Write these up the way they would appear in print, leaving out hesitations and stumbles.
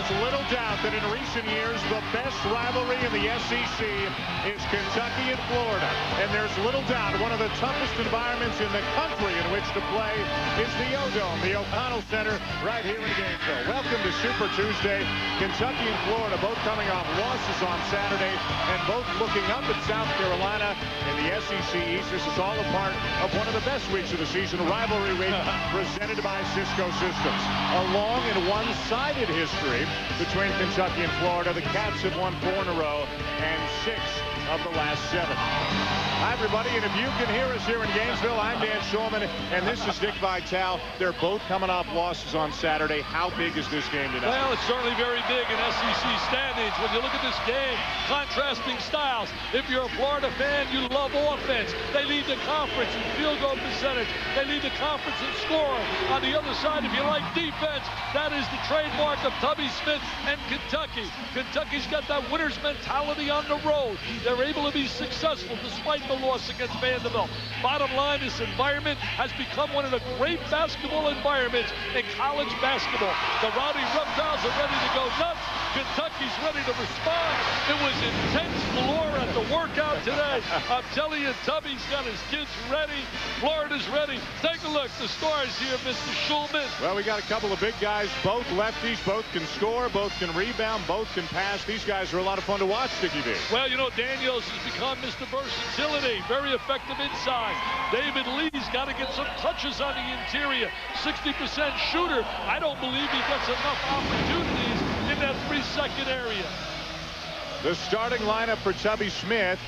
There's little doubt that in recent years, the best rivalry in the SEC is Kentucky and Florida. And there's little doubt one of the toughest environments in the country in which to play is the O-Dome, the O'Connell Center, right here in Gainesville. Welcome to Super Tuesday. Kentucky and Florida both coming off losses on Saturday and both looking up at South Carolina in the SEC East. This is all a part of one of the best weeks of the season, rivalry week presented by Cisco Systems. A long and one-sided history between Kentucky and Florida. The Cats have won 4 in a row and 6 of the last 7. Hi, everybody, and if you can hear us here in Gainesville, I'm Dan Shulman, and this is Dick Vitale. They're both coming off losses on Saturday. How big is this game tonight? Well, it's certainly very big in SEC standings. When you look at this game, contrasting styles. If you're a Florida fan, you love offense. They lead the conference in field goal percentage. They lead the conference in scoring. On the other side, if you like defense, that is the trademark of Tubby Smith and Kentucky. Kentucky's got that winner's mentality on the road. They're able to be successful despite the loss against Vanderbilt. Bottom line, this environment has become one of the great basketball environments in college basketball. The Rowdy Reptiles are ready to go nuts. Kentucky's ready to respond. It was intense galore at the workout today. I'm telling you, Tubby's got his kids ready. Florida's ready. Take a look. The stars here, Mr. Shulman. Well, we got a couple of big guys, both lefties, both can score, both can rebound, both can pass. These guys are a lot of fun to watch, Dickie V. Well, you know, Daniels has become Mr. Versatility. Very effective inside. David Lee's got to get some touches on the interior. 60% shooter. I don't believe he gets enough opportunities in that 3-second area. The starting lineup for Tubby Smith.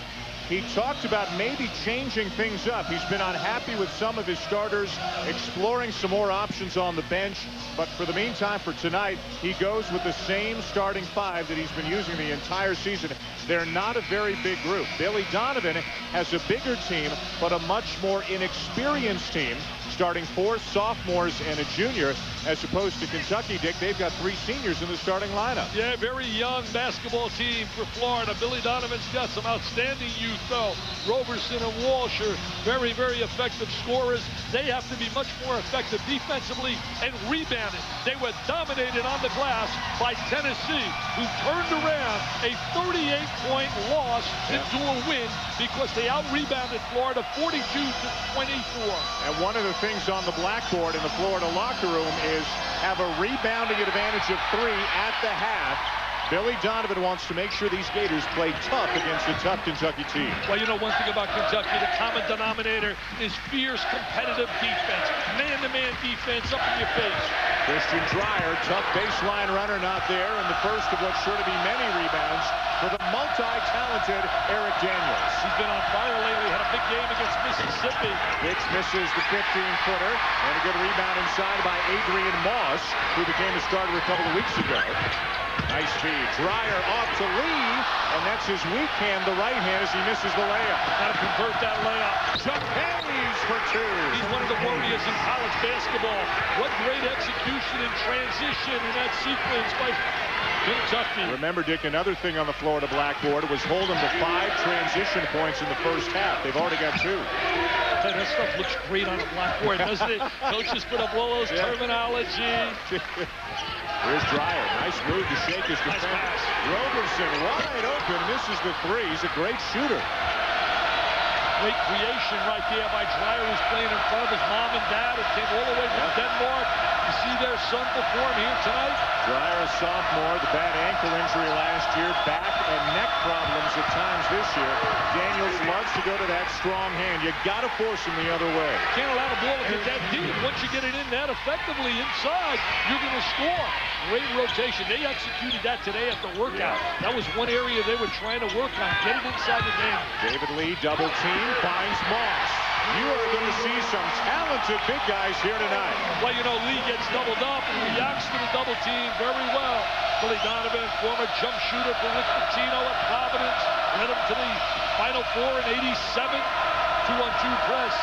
He talked about maybe changing things up. He's been unhappy with some of his starters, exploring some more options on the bench. But for the meantime, for tonight, he goes with the same starting 5 that he's been using the entire season. They're not a very big group. Billy Donovan has a bigger team, but a much more inexperienced team, starting 4 sophomores and a junior, as opposed to Kentucky, Dick. They've got 3 seniors in the starting lineup. Yeah, very young basketball team for Florida. Billy Donovan's got some outstanding youth, though. Roberson and Walsh are very, very effective scorers. They have to be much more effective defensively and rebounding. They were dominated on the glass by Tennessee, who turned around a 38-point loss into a win because they out-rebounded Florida 42-24. And one of the things on the blackboard in the Florida locker room is have a rebounding advantage of 3 at the half. Billy Donovan wants to make sure these Gators play tough against a tough Kentucky team. Well, you know one thing about Kentucky, the common denominator is fierce, competitive defense. Man-to-man defense up in your face. Christian Dreyer, tough baseline runner, not there, and the first of what's sure to be many rebounds for the multi-talented Eric Daniels. He's been on fire lately, had a big game against Mississippi. Hicks misses the 15-footer, and a good rebound inside by Adrian Moss, who became a starter a couple of weeks ago. Nice feed. Dreyer off to Lee, and that's his weak hand, the right hand, as he misses the layup. Got to convert that layup. Chuck Hayes for 2. He's one of the warriors in college basketball. What great execution and transition in that sequence by Kentucky. Remember, Dick, another thing on the Florida blackboard was hold them to 5 transition points in the first half. They've already got 2. That stuff looks great on the blackboard, doesn't it? Coaches put up all those terminology. Here's Dreyer. Nice move to shake his defense. Nice Roberson wide open, misses the 3. He's a great shooter. Great creation right there by Dreyer, who's playing in front of his mom and dad and came all the way from Denmark. You see their son perform here tonight? Dreyer, a sophomore, the bad ankle injury last year, back and neck problems at times this year. Daniels loves to go to that strong hand. You got to force him the other way. Can't allow the ball to get that deep. Once you get it in that effectively inside, you're going to score. Great rotation. They executed that today at the workout. That was one area they were trying to work on, get it inside the game. David Lee, double team, finds Moss. You are going to see some talented big guys here tonight. Well, you know, Lee gets doubled up and reacts to the double team very well. Billy Donovan, former jump shooter for Rick Pitino at Providence, led him to the Final Four in '87. 2-on-2 press.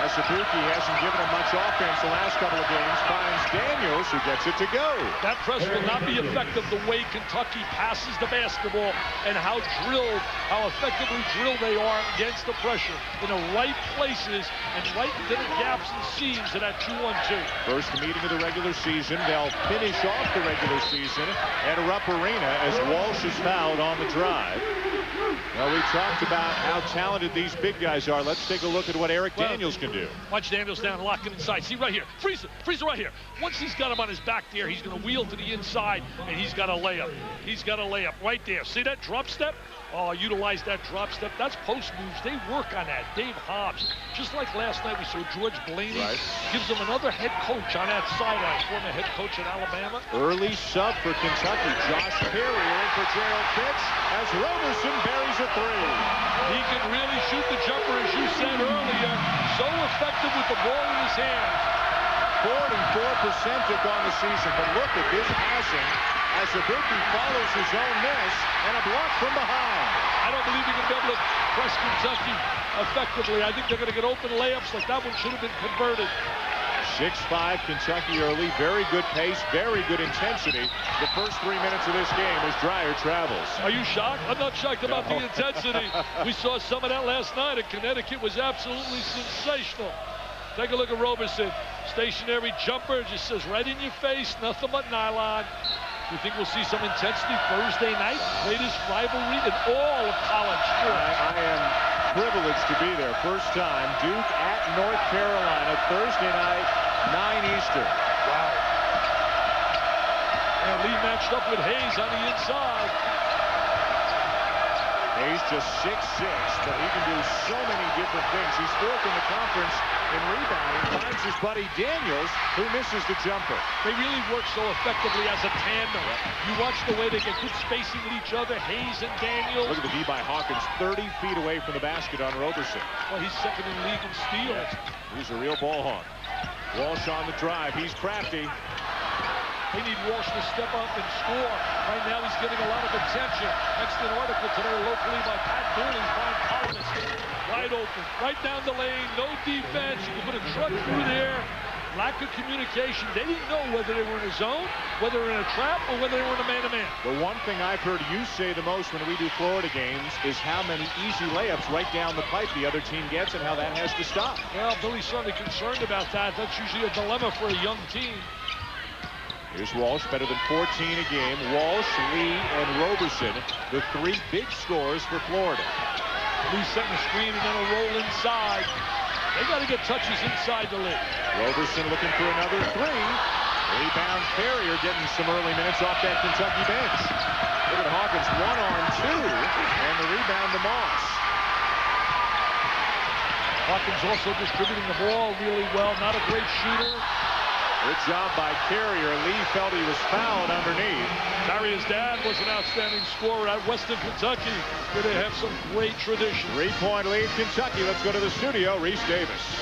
As Azubuike hasn't given him much offense the last couple of games. Finds Daniels, who gets it to go. That press will not be effective the way Kentucky passes the basketball and how effectively drilled they are against the pressure in the right places and right into the gaps and seams of that 2-1-2. First meeting of the regular season. They'll finish off the regular season at Rupp Arena as Walsh is fouled on the drive. Well, we talked about how talented these big guys are. Let's take a look at what Eric Daniels can do. Watch Daniels down, lock it inside. See right here, freeze it right here. Once he's got him on his back there, he's going to wheel to the inside, and he's got a layup. He's got a layup right there. See that drop step? Oh, utilize that drop step. That's post moves. They work on that. Dave Hobbs, just like last night we saw George Blaney, gives him another head coach on that sideline, former head coach at Alabama. Early sub for Kentucky. Josh Perry in for Gerald Fitz as Roberson buries a three. He can really shoot the jumper, as you said earlier. So effective with the ball in his hand. 44% have gone the season, but look at this passing. Azubuike follows his own miss and a block from behind. I don't believe he can be able to press Kentucky effectively. I think they're going to get open layups like that one should have been converted. 6-5 Kentucky early. Very good pace, very good intensity. The first 3 minutes of this game as Dreyer travels. Are you shocked? I'm not shocked about the intensity. We saw some of that last night, and Connecticut was absolutely sensational. Take a look at Roberson. Stationary jumper, just says right in your face, nothing but nylon. You think we'll see some intensity Thursday night? Greatest rivalry in all of college sports. I am privileged to be there. First time, Duke at North Carolina, Thursday night, 9 Eastern. Wow. And Lee matched up with Hayes on the inside. Hayes just 6'6", but he can do so many different things. He's fourth in the conference in rebounding. Finds his buddy Daniels, who misses the jumper. They really work so effectively as a tandem. You watch the way they get good spacing with each other, Hayes and Daniels. Look at the D by Hawkins, 30 feet away from the basket on Roberson. Well, he's second in league in steals. He's a real ball hawk. Walsh on the drive. He's crafty. They need Walsh to step up and score. Right now he's getting a lot of attention. Next an article today locally by Pat Dooley, fine columnist. Wide open, right down the lane, no defense. You can put a truck through there. Lack of communication. They didn't know whether they were in a zone, whether they were in a trap, or whether they were in a man-to-man. The one thing I've heard you say the most when we do Florida games is how many easy layups right down the pipe the other team gets and how that has to stop. Well, Billy's certainly concerned about that. That's usually a dilemma for a young team. Here's Walsh, better than 14 a game. Walsh, Lee, and Roberson, the three big scorers for Florida. Lee setting the screen and then a roll inside. They got to get touches inside the league. Roberson looking for another three. Rebound Carrier getting some early minutes off that Kentucky bench. Look at Hawkins, 1-on-2, and the rebound to Moss. Hawkins also distributing the ball really well. Not a great shooter. Good job by Carrier. Lee felt he was fouled underneath. Carrier's dad was an outstanding scorer at Western Kentucky, where they have some great tradition. 3-point lead, Kentucky. Let's go to the studio. Reese Davis.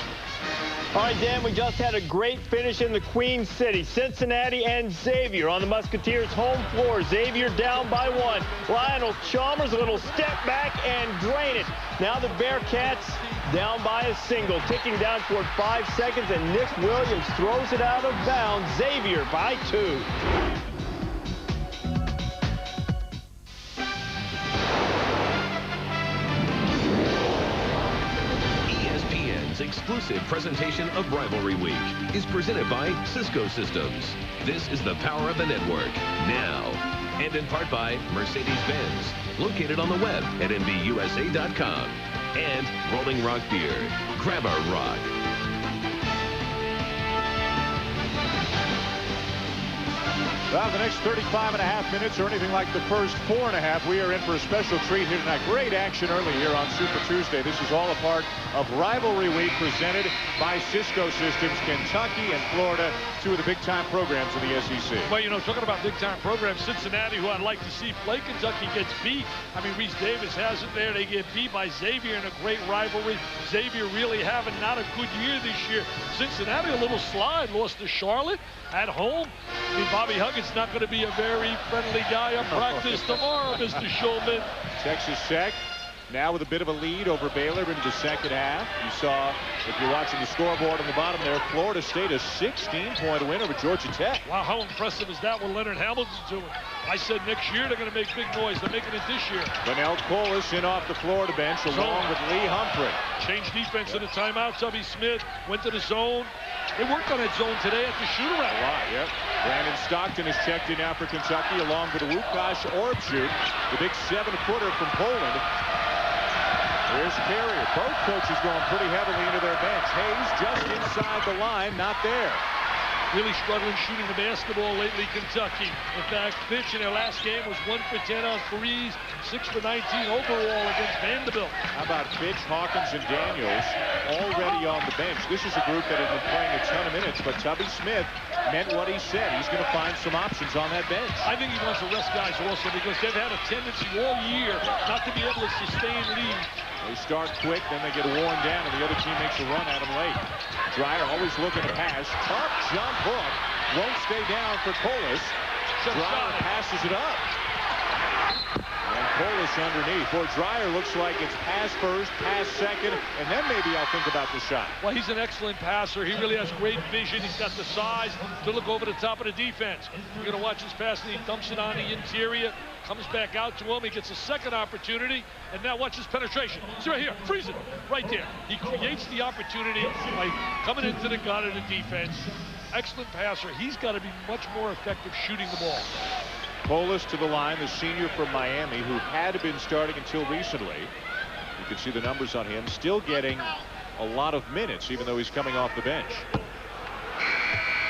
All right, Dan, we just had a great finish in the Queen City. Cincinnati and Xavier on the Musketeers' home floor. Xavier down by 1. Lionel Chalmers, a little step back and drain it. Now the Bearcats down by a single, ticking down toward 5 seconds, and Nick Williams throws it out of bounds. Xavier by 2. Exclusive presentation of Rivalry Week is presented by Cisco Systems. This is the power of the network now, and in part by Mercedes-Benz, located on the web at MBUSA.com, and Rolling Rock Beer. Grab a rock. Well, the next 35.5 minutes or anything like the first 4.5, we are in for a special treat here tonight. Great action early here on Super Tuesday. This is all a part of Rivalry Week presented by Cisco Systems. Kentucky and Florida, two of the big-time programs in the SEC. Well, you know, talking about big-time programs, Cincinnati, who I'd like to see play Kentucky, gets beat. I mean, Reese Davis has it there. They get beat by Xavier in a great rivalry. Xavier really having not a good year this year. Cincinnati, a little slide, lost to Charlotte at home. I mean, Bobby Huggins not going to be a very friendly guy at practice tomorrow, Mr. Shulman. Texas Tech Now with a bit of a lead over Baylor into the second half. You saw, if you're watching the scoreboard on the bottom there, Florida State a 16-point win over Georgia Tech. Wow, how impressive is that, what Leonard Hamilton's doing? I said next year they're going to make big noise. They're making it this year. Bunnell Colas in off the Florida bench along with Lee Humphrey. Changed defense in the timeout. Tubby Smith went to the zone. They worked on that zone today at the shoot-around. A lot, yep. Brandon Stockton is checked in now for Kentucky along with Łukasz Orbchuk, the big 7-footer from Poland. Here's Carrier. Both coaches going pretty heavily into their bench. Hayes just inside the line, not there. Really struggling shooting the basketball lately, Kentucky. In fact, Fitch in their last game was 1 for 10 on threes, 6 for 19 overall against Vanderbilt. How about Fitch, Hawkins, and Daniels already on the bench? This is a group that has been playing a ton of minutes, but Tubby Smith meant what he said. He's going to find some options on that bench. I think he wants to rest guys also because they've had a tendency all year not to be able to sustain leads. They start quick, then they get worn down, and the other team makes a run at them late. Dreyer always looking to pass. Tough jump hook. Won't stay down for Colas. Dreyer passes it up. And Colas underneath. Boy, Dreyer looks like it's pass first, pass second, and then maybe I'll think about the shot. Well, he's an excellent passer. He really has great vision. He's got the size to look over the top of the defense. You're going to watch his pass, and he dumps it on the interior. Comes back out to him. He gets a second opportunity. And now watch his penetration. See right here. Freeze it. Right there. He creates the opportunity by coming into the gut of the defense. Excellent passer. He's got to be much more effective shooting the ball. Colas to the line, the senior from Miami, who had been starting until recently. You can see the numbers on him. Still getting a lot of minutes, even though he's coming off the bench.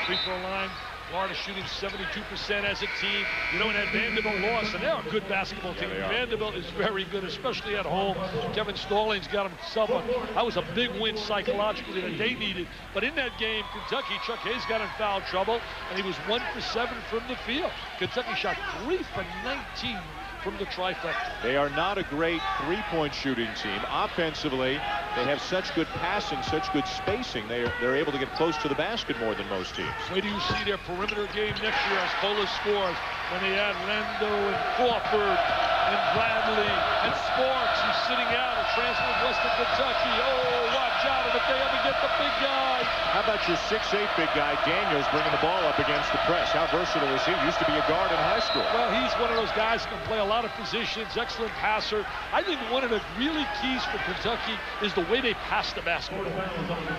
Free throw line. Florida shooting 72% as a team. You know, and that Vanderbilt loss, and they're a good basketball team. Yeah, Vanderbilt is very good, especially at home. Kevin Stallings got himself that was a big win psychologically that they needed. But in that game, Kentucky, Chuck Hayes got in foul trouble, and he was 1 for 7 from the field. Kentucky shot 3 for 19 from the trifecta. They are not a great three-point shooting team. Offensively, they have such good passing, such good spacing. They're able to get close to the basket more than most teams. Where do you see their perimeter game next year as Colas scores when they add Rando and Crawford and Bradley and Sparks, who's sitting out, a transfer of Western Kentucky. Oh, watch out, and if they ever get the big guy. How about your 6'8" big guy, Daniels, bringing the ball up against the press? How versatile is he? Used to be a guard in high school. Well, he's one of those guys who can play a lot of positions, excellent passer. I think one of the really keys for Kentucky is the way they pass the basketball.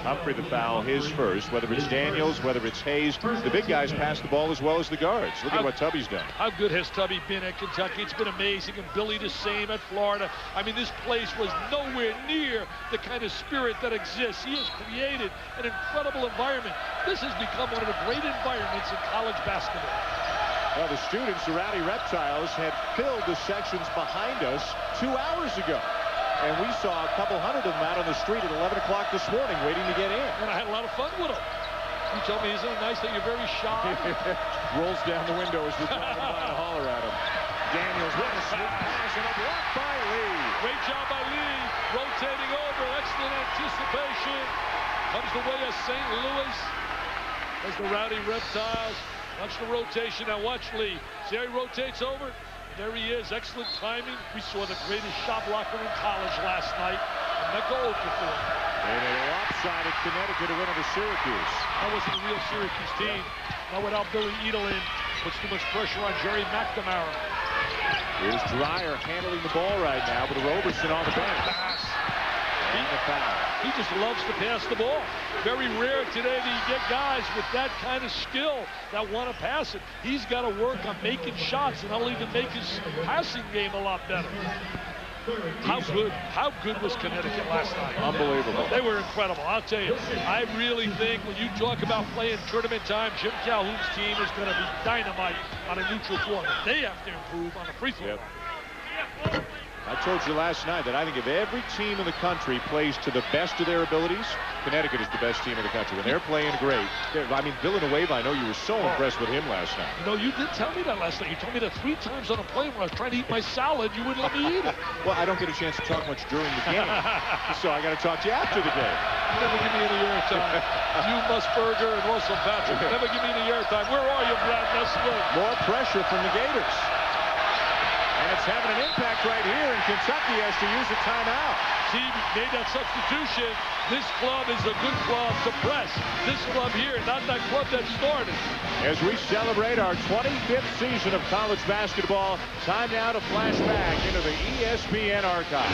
Humphrey the foul, his first. Whether it's Daniels, whether it's Hayes, the big guys pass the ball as well as the guards. Look at what Tubby's done. How good has Tubby been at Kentucky? It's been amazing, and Billy the same at Florida. I mean, this place was nowhere near the kind of spirit that exists. He has created an incredible environment. This has become one of the great environments in college basketball. Well, the students, the Rowdy Reptiles, had filled the sections behind us 2 hours ago. And we saw a couple hundred of them out on the street at 11 o'clock this morning waiting to get in. And I had a lot of fun with them. You tell me, isn't it nice that you're very shy? Rolls down the window as we're driving by to holler at him. Daniels with a sweet pass and a block by Lee. Great job by Lee. Rotating over. Excellent anticipation. Comes the way of St. Louis as the Rowdy Reptiles. Watch the rotation. Now watch Lee. See how he rotates over? There he is. Excellent timing. We saw the greatest shot blocker in college last night. Emeka Okafor. And a lopsided Connecticut to win over Syracuse. That wasn't a real Syracuse team. Not without Billy Edelin. Puts too much pressure on Jerry McNamara. Here's Dreyer handling the ball right now with Roberson on the bench. And the foul. He just loves to pass the ball. Very rare today that you get guys with that kind of skill that want to pass it. He's got to work on making shots and not even make his passing game a lot better. How good was Connecticut last night? Unbelievable. They were incredible. I'll tell you, I really think when you talk about playing tournament time, Jim Calhoun's team is going to be dynamite on a neutral floor. But they have to improve on the free throw line. I told you last night that I think if every team in the country plays to the best of their abilities, Connecticut is the best team in the country. When they're playing great, I mean, Villanueva, I know you were so impressed with him last night. You know, you did tell me that last night. You told me that 3 times on a plane when I was trying to eat my salad, you wouldn't let me eat it. Well, I don't get a chance to talk much during the game, so I got to talk to you after the game. You never give me any airtime. You, Musburger, and Russell Patrick, never give me any airtime. Where are you, Brad Nestle? More pressure from the Gators. And it's having an impact right here, and Kentucky has to use a timeout. He made that substitution. This club is a good club to press. This club here, not that club that started. As we celebrate our 25th season of college basketball, time now to flash back into the ESPN archives.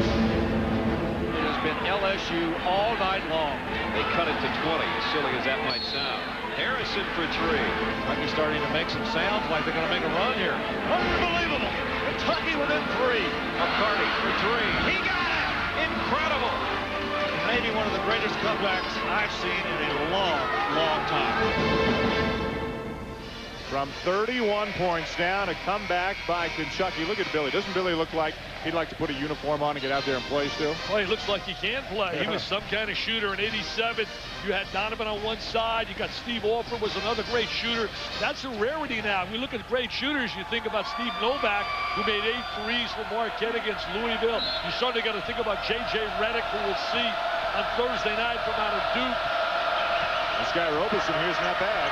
It has been LSU all night long. They cut it to 20, as silly as that might sound. Harrison for three. Might be starting to make some sounds like they're going to make a run here. Unbelievable! Kentucky within three. McCarty for three. He got it! Incredible! Maybe one of the greatest comebacks I've seen in a long, long time. From 31 points down, a comeback by Kentucky. Look at Billy. Doesn't Billy look like he'd like to put a uniform on and get out there and play still? Well, he looks like he can play. He was some kind of shooter in '87. You had Donovan on one side. You got Steve Alford was another great shooter. That's a rarity now. If we look at great shooters, you think about Steve Novak, who made 8 threes for Marquette against Louisville. You certainly got to think about J.J. Redick, who we'll see on Thursday night from out of Duke. This guy Roberson here's not bad.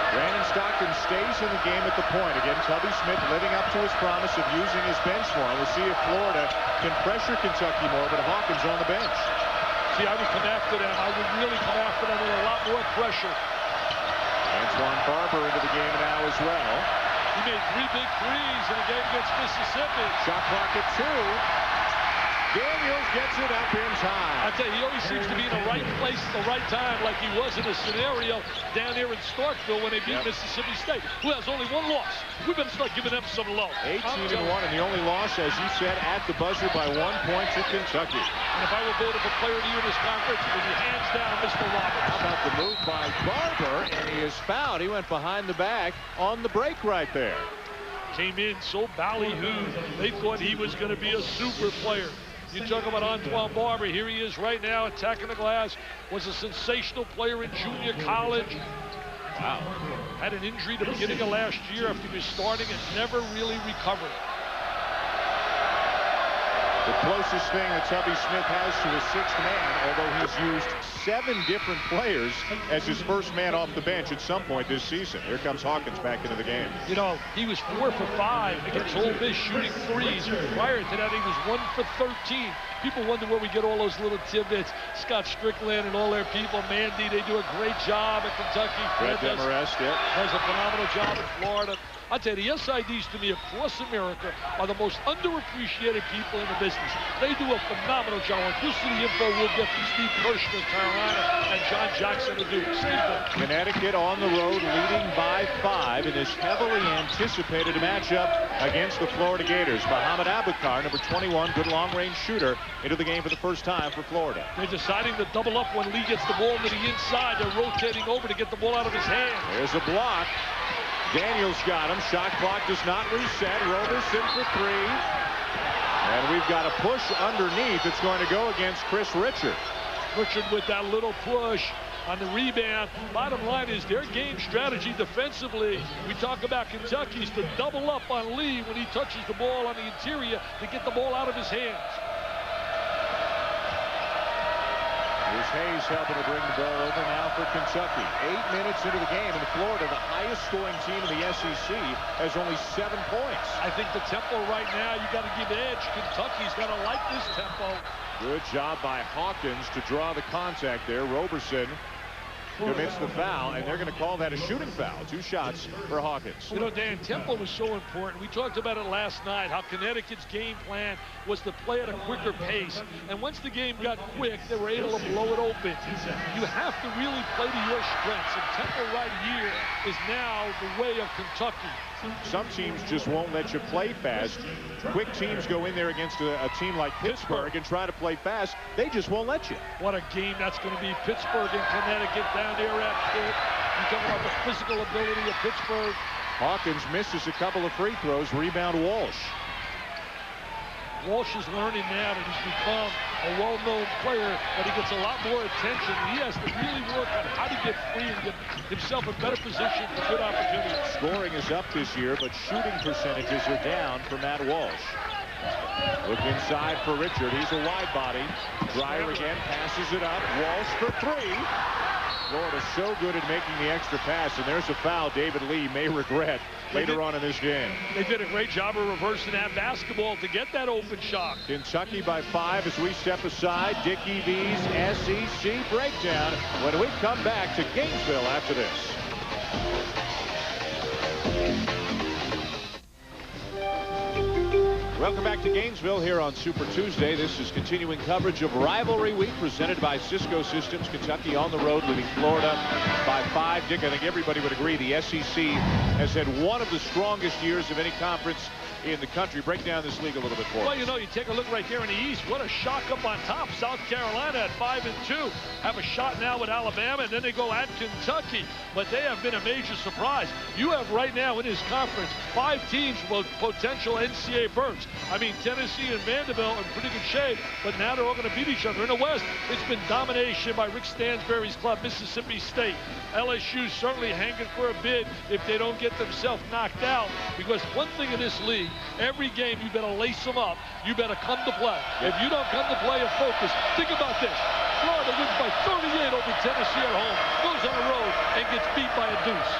Brandon Stockton stays in the game at the point. Again, Tubby Smith living up to his promise of using his bench more. We'll see if Florida can pressure Kentucky more, but Hawkins on the bench. See, I would come after them. I would really come after them with a lot more pressure. Antoine Barber into the game now as well. He made 3 big threes in the game against Mississippi. Shot clock at 2. Daniels gets it up in time. I tell you, he always seems to be in the right place at the right time, like he was in a scenario down there in Starkville when they beat Mississippi State, who has only 1 loss. We better start giving them some love. 18-1, and the only loss, as you said, at the buzzer by 1 point to Kentucky. And if I were voted for Player of the Year in this conference, it would be hands down Mr. Roberts. How about the move by Barber, and he is fouled. He went behind the back on the break right there. Came in so ballyhooed. They thought he was going to be a super player. You talk about Antoine Barber. Here he is right now attacking the glass. Was a sensational player in junior college. Wow. Had an injury at the beginning of last year after he was starting and never really recovered. The closest thing that Tubby Smith has to his 6th man, although he's used 7 different players as his first man off the bench at some point this season. Here comes Hawkins back into the game. You know, he was 4 for 5 against Ole Miss shooting threes. Prior to that, he was 1 for 13. People wonder where we get all those little tidbits. Scott Strickland and all their people, Mandy, they do a great job at Kentucky. Fred Demarest, does a phenomenal job at Florida. I tell you, the SIDs to me across America are the most underappreciated people in the business. They do a phenomenal job. You'll see the info we'll get from Steve Kirshner of Carolina and John Jackson of Duke. Connecticut on the road leading by 5 in this heavily anticipated matchup against the Florida Gators. Muhammad Abubakar, number 21, good long-range shooter, into the game for the first time for Florida. They're deciding to double up when Lee gets the ball to the inside. They're rotating over to get the ball out of his hands. There's a block. Daniels got him. Shot clock does not reset. Roberson for 3. And we've got a push underneath. It's going to go against Chris Richard. Richard with that little push on the rebound. Bottom line is their game strategy defensively. We talk about Kentucky's to double up on Lee when he touches the ball on the interior to get the ball out of his hands. Here's Hayes helping to bring the ball over now for Kentucky. 8 minutes into the game, and Florida, the highest scoring team in the SEC, has only 7 points. I think the tempo right now, you got to give edge. Kentucky's got to like this tempo. Good job by Hawkins to draw the contact there. Roberson commits the foul, and they're going to call that a shooting foul. 2 shots for Hawkins. You know, Dan, tempo was so important. We talked about it last night, how Connecticut's game plan was to play at a quicker pace. And once the game got quick, they were able to blow it open. You have to really play to your strengths. And tempo right here is now the way of Kentucky. Some teams just won't let you play fast. Quick teams go in there against a team like Pittsburgh and try to play fast. They just won't let you. What a game that's going to be. Pittsburgh and Connecticut down there at Pitt. You talk about the physical ability of Pittsburgh. Hawkins misses a couple of free throws. Rebound Walsh. Walsh is learning now that he's become a well-known player, but he gets a lot more attention. He has to really work on how to get free and get himself in better position for good opportunities. Scoring is up this year, but shooting percentages are down for Matt Walsh. Look inside for Richard. He's a wide body. Dreyer again passes it up. Walsh for 3. Florida so good at making the extra pass, and there's a foul David Lee may regret later on in this game. They did a great job of reversing that basketball to get that open shot. Kentucky by 5 as we step aside. Dickie V's SEC breakdown when we come back to Gainesville after this. Welcome back to Gainesville here on Super Tuesday. This is continuing coverage of Rivalry Week presented by Cisco Systems. Kentucky on the road leading Florida by 5. Dick, I think everybody would agree the SEC has had one of the strongest years of any conference in the country. Break down this league a little bit for us. Well, you know, you take a look right there in the East. What a shock up on top. South Carolina at 5-2 have a shot now with Alabama, and then they go at Kentucky. But they have been a major surprise. You have right now in this conference 5 teams with potential NCAA berths. I mean, Tennessee and Vanderbilt are in pretty good shape, but now they're all going to beat each other. In the West, it's been domination by Rick Stansbury's club, Mississippi State. LSU certainly hanging for a bid if they don't get themselves knocked out, because one thing in this league, every game you better lace them up. You better come to play. If you don't come to play and focus, think about this. Florida wins by 38 over Tennessee at home, goes on the road and gets beat by a deuce.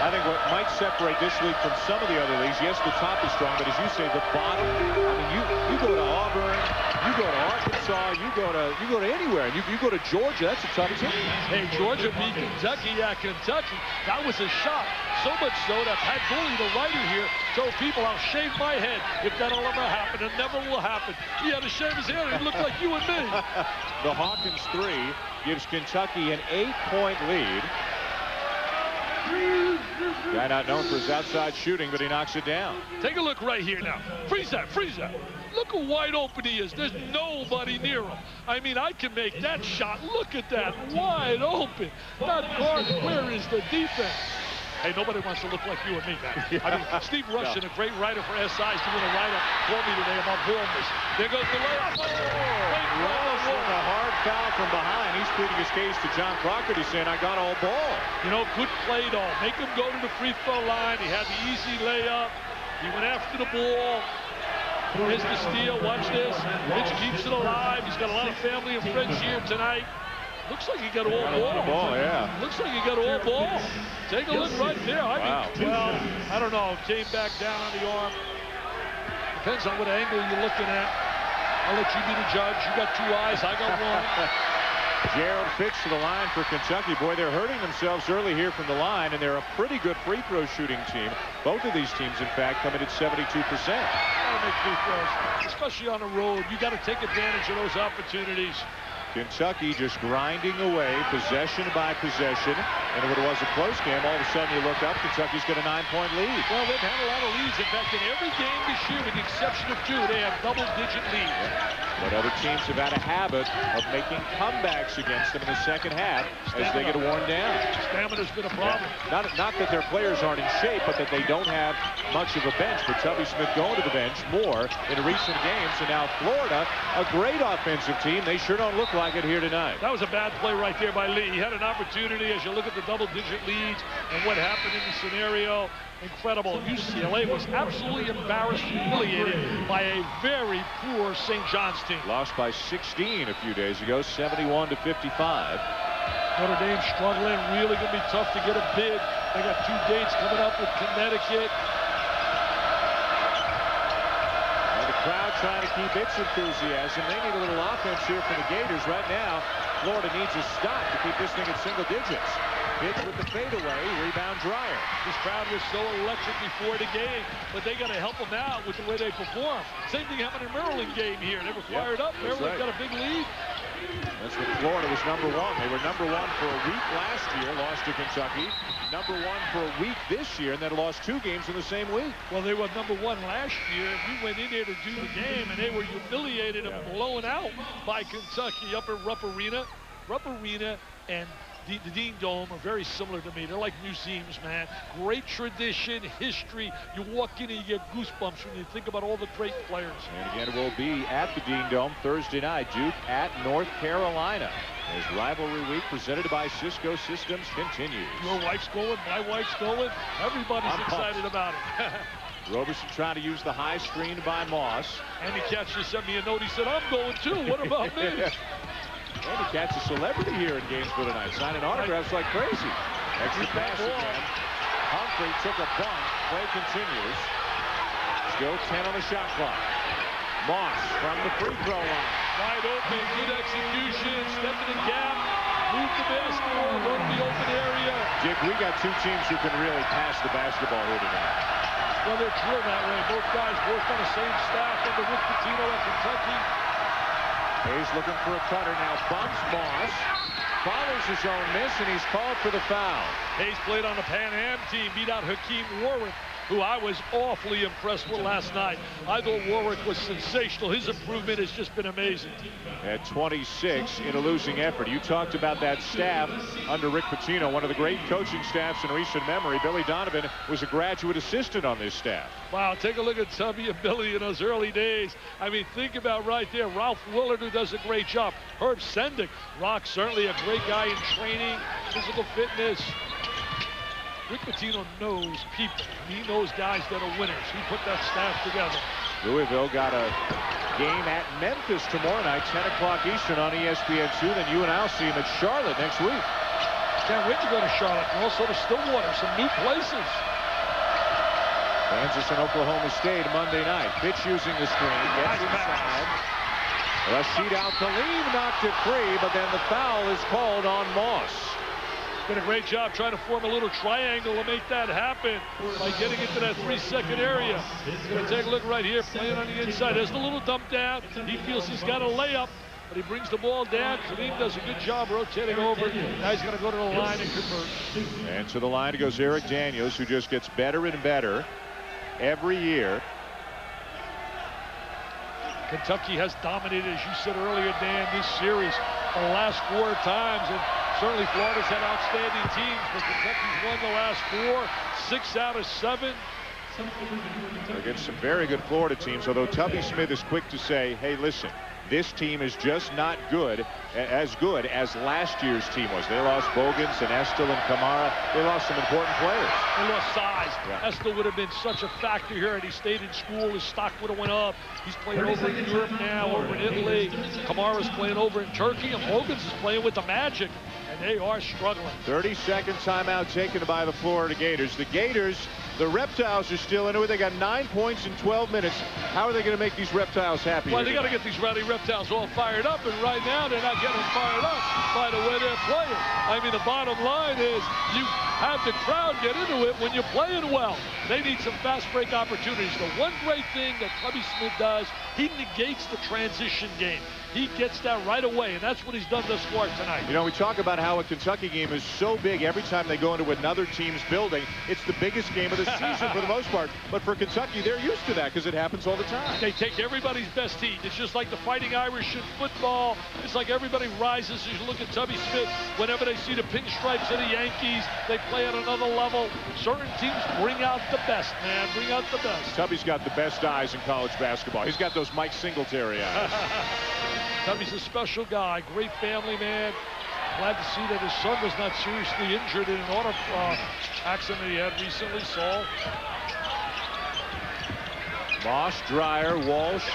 I think what might separate this league from some of the other leagues, yes, the top is strong, but as you say, the bottom, I mean, you go to Auburn, you go to Arkansas, you go to anywhere, and you go to Georgia, that's a tough team. Hey, Georgia beat Kentucky at Kentucky. That was a shock. So much so that Pat Dooley, the writer here, told people, I'll shave my head if that'll ever happen. It never will happen. He had to shave his head. He looked like you and me. The Hawkins 3 gives Kentucky an 8-point lead. Guy not known for his outside shooting, but he knocks it down. Take a look right here now. Freeze that, freeze that. Look how wide open he is. There's nobody near him. I mean, I can make that shot. Look at that, wide open. Not guarded. Where is the defense? Hey, nobody wants to look like you and me, man. I mean, Steve Rushin, a great writer for SI, is doing a write-up for me today about Bournemouth. There goes the layup. Wallace with a hard foul from behind. He's pleading his case to John Crockett. He's saying, I got all ball. You know, good play, though. Make him go to the free throw line. He had the easy layup. He went after the ball. Here's the steal. Watch this. Mitch keeps it alive. He's got a lot of family and friends here tonight. Looks like he got all ball. Yeah. Looks like he got all ball. Take a look right there. I mean, well, I don't know. Came back down on the arm. Depends on what angle you're looking at. I'll let you be the judge. You got 2 eyes. I got one. Gerald Fitch to the line for Kentucky. Boy, they're hurting themselves early here from the line, and they're a pretty good free throw shooting team. Both of these teams, in fact, come in at 72%. Gotta make free throws, especially on the road. You got to take advantage of those opportunities. Kentucky just grinding away, possession by possession. And if it was a close game, all of a sudden you look up, Kentucky's got a 9-point lead. Well, they've had a lot of leads. In fact, in every game this year, with the exception of 2, they have double-digit leads. But other teams have had a habit of making comebacks against them in the second half as they get worn down. Stamina's been a problem. Yeah. Not that their players aren't in shape, but that they don't have much of a bench. But Tubby Smith going to the bench more in recent games. And now Florida, a great offensive team. They sure don't look like it here tonight. That was a bad play right there by Lee. He had an opportunity as you look at the double-digit leads and what happened in the scenario. Incredible. UCLA was absolutely embarrassed, humiliated by a very poor St. John's team. Lost by 16 a few days ago, 71-55. Notre Dame struggling, really going to be tough to get a bid. They got 2 dates coming up with Connecticut. And the crowd trying to keep its enthusiasm. They need a little offense here from the Gators right now. Florida needs a stop to keep this thing at single digits. Pitch with the fadeaway, rebound Dreyer. This crowd was so electric before the game, but they got to help them out with the way they perform. Same thing happened in Maryland game here. They were fired up. Maryland got a big lead. That's when Florida was #1. They were #1 for a week last year, lost to Kentucky. #1 for a week this year, and then lost 2 games in the same week. Well, they were #1 last year. We went in there to do the game, and they were humiliated and blown out by Kentucky up at Rupp Arena. Rupp Arena and the Dean Dome are very similar to me. They're like museums, man. Great tradition, history. You walk in and you get goosebumps when you think about all the great players. And again, we'll be at the Dean Dome Thursday night. Duke at North Carolina. As Rivalry Week presented by Cisco Systems continues. Your wife's going, my wife's going. Everybody's excited about it. Roberson trying to use the high screen by Moss. And the catcher sent me a note. He said, I'm going too. What about me? And the cat's a celebrity here in Gainesville tonight, signing autographs like crazy. Extra pass again. Humphrey took a bunt. Play continues. Still 10 on the shot clock. Moss from the free throw line. Wide open, good execution, step in the gap, move the basketball, go to the open area. Dick, we got two teams who can really pass the basketball here tonight. Well, they're drilled that way. Both guys worked on the same staff under Rick Pitino at Kentucky. Hayes looking for a cutter now. Bumps Moss. Follows his own miss, and he's called for the foul. Hayes played on the Pan Am team, beat out Hakeem Warwick, who I was awfully impressed with last night. I thought Warwick was sensational. His improvement has just been amazing. At 26 in a losing effort. You talked about that staff under Rick Pitino, one of the great coaching staffs in recent memory. Billy Donovan was a graduate assistant on this staff. Wow, take a look at Tubby and Billy in those early days. I mean, think about right there. Ralph Willard, who does a great job. Herb Sendick, Rock, certainly a great guy in training, physical fitness. Rick Pitino knows people. He knows guys that are winners. He put that staff together. Louisville got a game at Memphis tomorrow night, 10 o'clock Eastern on ESPN2. Then you and I'll see him at Charlotte next week. Can't wait to go to Charlotte and also to Stillwater, some new places. Kansas and Oklahoma State Monday night. Fitch using the screen, gets inside. Rashid Al-Khalim knocked it free, but then the foul is called on Moss. Did a great job trying to form a little triangle to make that happen by getting into that 3-second area. Going to take a look right here, playing on the inside. There's the little dump down. He feels he's got a layup, but he brings the ball down. Khalim does a good job rotating over. Now he's going to go to the line and convert. And to the line goes Eric Daniels, who just gets better and better every year. Kentucky has dominated, as you said earlier, Dan, this series the last 4 times. And certainly Florida's had outstanding teams, but Kentucky's won the last 4, 6 out of 7. Against some very good Florida teams, although Tubby Smith is quick to say, hey, listen, this team is just not as good as last year's team was. They lost Bogans and Estill and Kamara. They lost some important players. They lost size. Yeah. Estill would have been such a factor here, and he stayed in school. His stock would have went up. He's playing over in Europe now, over in Italy. Kamara's playing over in Turkey, and Bogans is playing with the Magic, and they are struggling. 30-second timeout taken by the Florida Gators. The Gators, the Reptiles are still into it. They got 9 points in 12 minutes. How are they going to make these Reptiles happy? Well, they got to get these rowdy Reptiles all fired up, and right now they're not getting fired up by the way they're playing. I mean, the bottom line is you have the crowd get into it when you're playing well. They need some fast break opportunities. The one great thing that Tubby Smith does, he negates the transition game. He gets that right away, and that's what he's done thus far tonight. You know, we talk about how a Kentucky game is so big every time they go into another team's building. It's the biggest game of the season for the most part. But for Kentucky, they're used to that because it happens all the time. They take everybody's best heat. It's just like the Fighting Irish in football. It's like everybody rises as you look at Tubby Smith. Whenever they see the pinstripes of the Yankees, they play at another level. Certain teams bring out the best, man. Bring out the best. Tubby's got the best eyes in college basketball. He's got those Mike Singletary eyes. Tubby's a special guy, great family man. Glad to see that his son was not seriously injured in an auto accident he had recently, Saul. Moss, Dreyer, Walsh,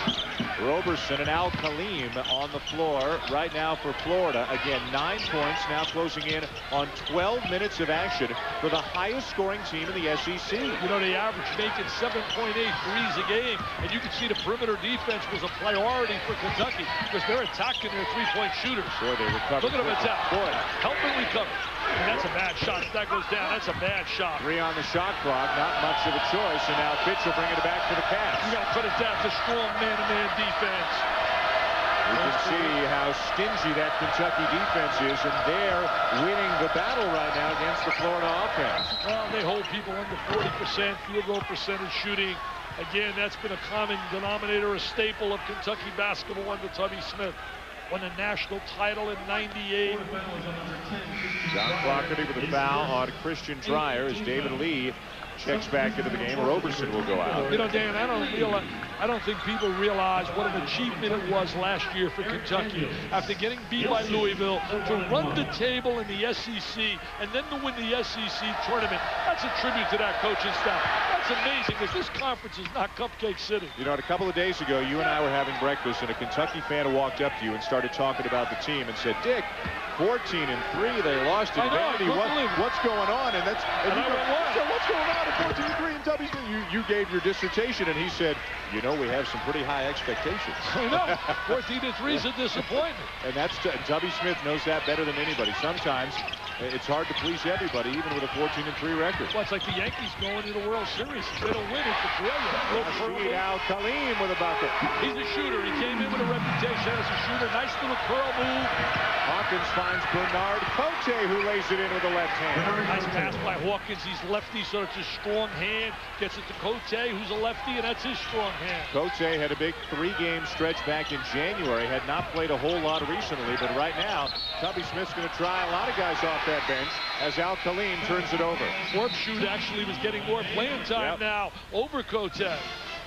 Roberson, and Al-Khalim on the floor right now for Florida. Again, 9 points, now closing in on 12 minutes of action for the highest scoring team in the SEC. You know, they average making 7.8 threes a game, and you can see the perimeter defense was a priority for Kentucky because they're attacking their three-point shooters. Boy, they recovered. Look at them attack. Boy, help them recover. And that's a bad shot. If that goes down, that's a bad shot. 3 on the shot clock, not much of a choice, and now Fitch will bring it back for the Cavs. You got to cut it down to strong man-to-man defense. You can see how stingy that Kentucky defense is, and they're winning the battle right now against the Florida offense. Well, they hold people under 40% field goal percentage shooting. Again, that's been a common denominator, a staple of Kentucky basketball under Tubby Smith. Won a national title in '98. John Clougherty with a foul on Christian Dreyer as David Lee checks back into the game. Roberson will go out. You know, Dan, I don't think people realize what an achievement it was last year for Kentucky. After getting beat by Louisville, to run the table in the SEC and then to win the SEC tournament. That's a tribute to that coaching staff. That's It's amazing because this conference is not Cupcake City. You know, a couple of days ago, you and I were having breakfast, and a Kentucky fan walked up to you and started talking about the team and said, Dick, 14-3, they lost in Vandy. What's going on? And that's and you go, so what's going on at 14-3 in W? You gave your dissertation, and he said, you know, we have some pretty high expectations. I know. 14-3 is a disappointment. And that's Tubby Smith knows that better than anybody. Sometimes it's hard to please everybody, even with a 14-3 record. Well, it's like the Yankees going to the World Series. If they don't win, it's a failure. Al-Khalem with a bucket. He's a shooter. He came in with a reputation as a shooter. Nice little curl move. Hawkins finds Bernard Cote, who lays it in with the left hand. Nice pass by Hawkins. He's lefty, so it's a strong hand. Gets it to Cote, who's a lefty, and that's his strong hand. Cote had a big 3-game stretch back in January. Had not played a whole lot recently, but right now, Tubby Smith's going to try a lot of guys off that bench as Al-Khalem turns it over. Sharpshoot actually was getting more playing time now over Cote.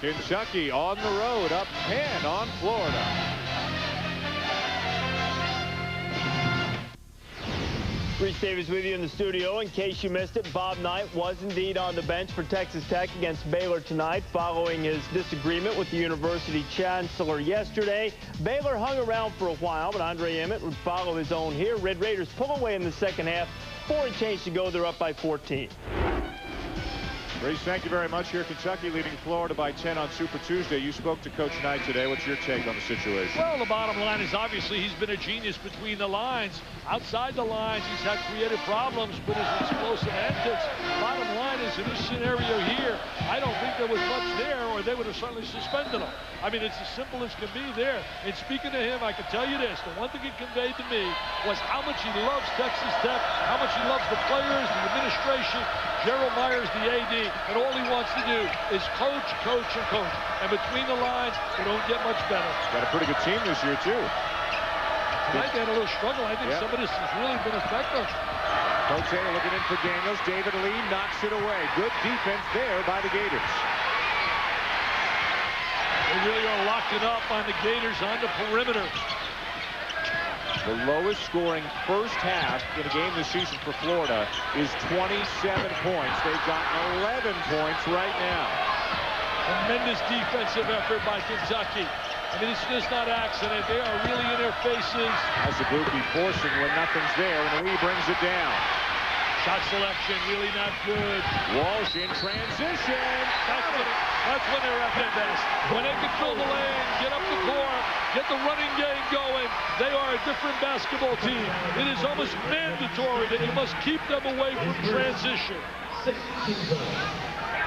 Kentucky on the road, up 10 on Florida. Reese Davis with you in the studio. In case you missed it, Bob Knight was indeed on the bench for Texas Tech against Baylor tonight following his disagreement with the university chancellor yesterday. Baylor hung around for a while, but Andre Emmett would follow his own here. Red Raiders pull away in the second half. 4 change to go. They're up by 14. Reese, thank you very much. Here, Kentucky leading Florida by 10 on Super Tuesday. You spoke to Coach Knight today. What's your take on the situation? Well, the bottom line is obviously he's been a genius between the lines. Outside the lines, he's had creative problems with his explosive antics. Bottom line is, in this scenario here, I don't think there was much there, or they would have certainly suspended him. I mean, it's as simple as can be there. And speaking to him, I can tell you this. The one thing he conveyed to me was how much he loves Texas Tech, how much he loves the players, the administration, Gerald Myers, the AD, and all he wants to do is coach, coach, and coach. And between the lines, they don't get much better. Got a pretty good team this year, too. Tonight they had a little struggle. I think some of this has really been effective. Cote looking in for Daniels. David Lee knocks it away. Good defense there by the Gators. They really are locking up on the Gators on the perimeter. The lowest scoring first half in a game this season for Florida is 27 points. They've got 11 points right now. Tremendous defensive effort by Kentucky. I mean, it's just not accident. They are really in their faces. As the group be forcing when nothing's there, and Lee brings it down. Shot selection really not good. Walsh in transition. That's when they're at their best. When they can fill the lane, get up the court, get the running game going, they are a different basketball team. It is almost mandatory that you must keep them away from transition.